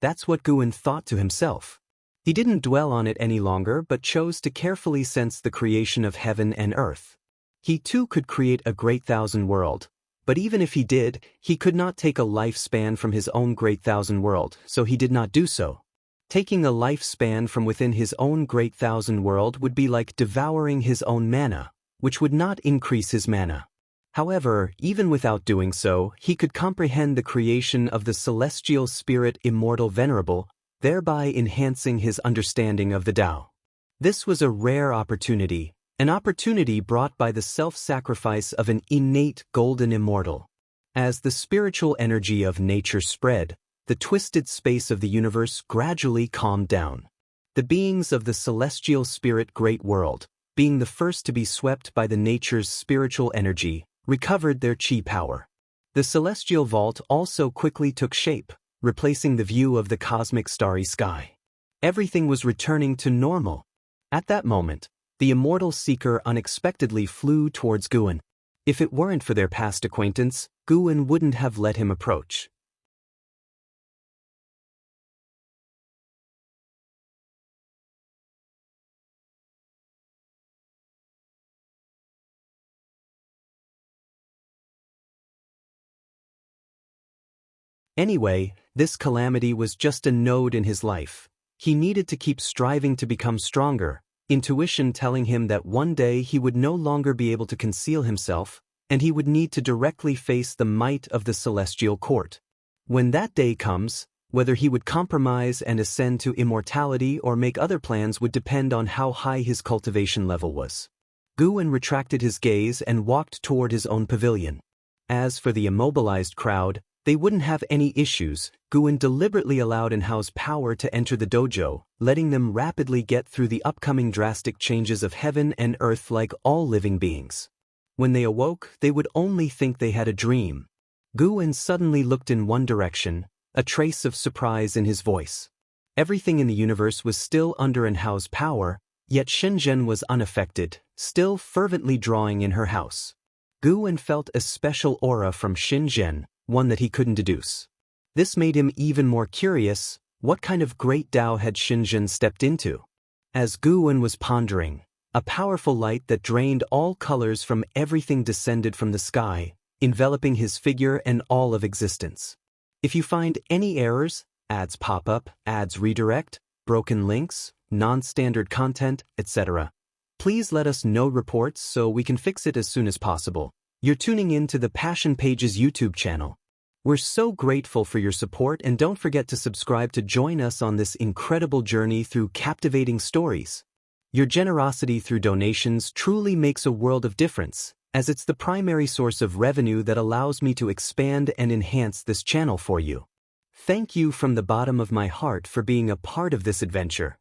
Speaker 1: That's what Guwen thought to himself. He didn't dwell on it any longer but chose to carefully sense the creation of heaven and earth. He too could create a great thousand world, But even if he did, he could not take a lifespan from his own great thousand world, so he did not do so. Taking a lifespan from within his own great thousand world would be like devouring his own mana, which would not increase his mana. However, even without doing so, he could comprehend the creation of the celestial spirit immortal venerable, thereby enhancing his understanding of the Tao. This was a rare opportunity, an opportunity brought by the self-sacrifice of an innate golden immortal. As the spiritual energy of nature spread, the twisted space of the universe gradually calmed down. The beings of the celestial spirit great world, being the first to be swept by the nature's spiritual energy, recovered their chi power. The celestial vault also quickly took shape, replacing the view of the cosmic starry sky. Everything was returning to normal. At that moment, the immortal seeker unexpectedly flew towards Guan. If it weren't for their past acquaintance, Guan wouldn't have let him approach. Anyway, this calamity was just a node in his life. He needed to keep striving to become stronger, intuition telling him that one day he would no longer be able to conceal himself, and he would need to directly face the might of the celestial court. When that day comes, whether he would compromise and ascend to immortality or make other plans would depend on how high his cultivation level was. Guan retracted his gaze and walked toward his own pavilion. As for the immobilized crowd, they wouldn't have any issues. Guan deliberately allowed Enhao's power to enter the dojo, letting them rapidly get through the upcoming drastic changes of heaven and earth like all living beings. When they awoke, they would only think they had a dream. Guan suddenly looked in one direction, a trace of surprise in his voice. Everything in the universe was still under Enhao's power, yet Shenzhen was unaffected, still fervently drawing in her house. Guan felt a special aura from Shenzhen, one that he couldn't deduce. This made him even more curious. What kind of great Tao had Shenzhen stepped into? As Guan was pondering, a powerful light that drained all colors from everything descended from the sky, enveloping his figure and all of existence. If you find any errors, ads pop up, ads redirect, broken links, non-standard content, etc., please let us know reports so we can fix it as soon as possible. You're tuning in to the Passion Pages YouTube channel. We're so grateful for your support, and don't forget to subscribe to join us on this incredible journey through captivating stories. Your generosity through donations truly makes a world of difference, as it's the primary source of revenue that allows me to expand and enhance this channel for you. Thank you from the bottom of my heart for being a part of this adventure.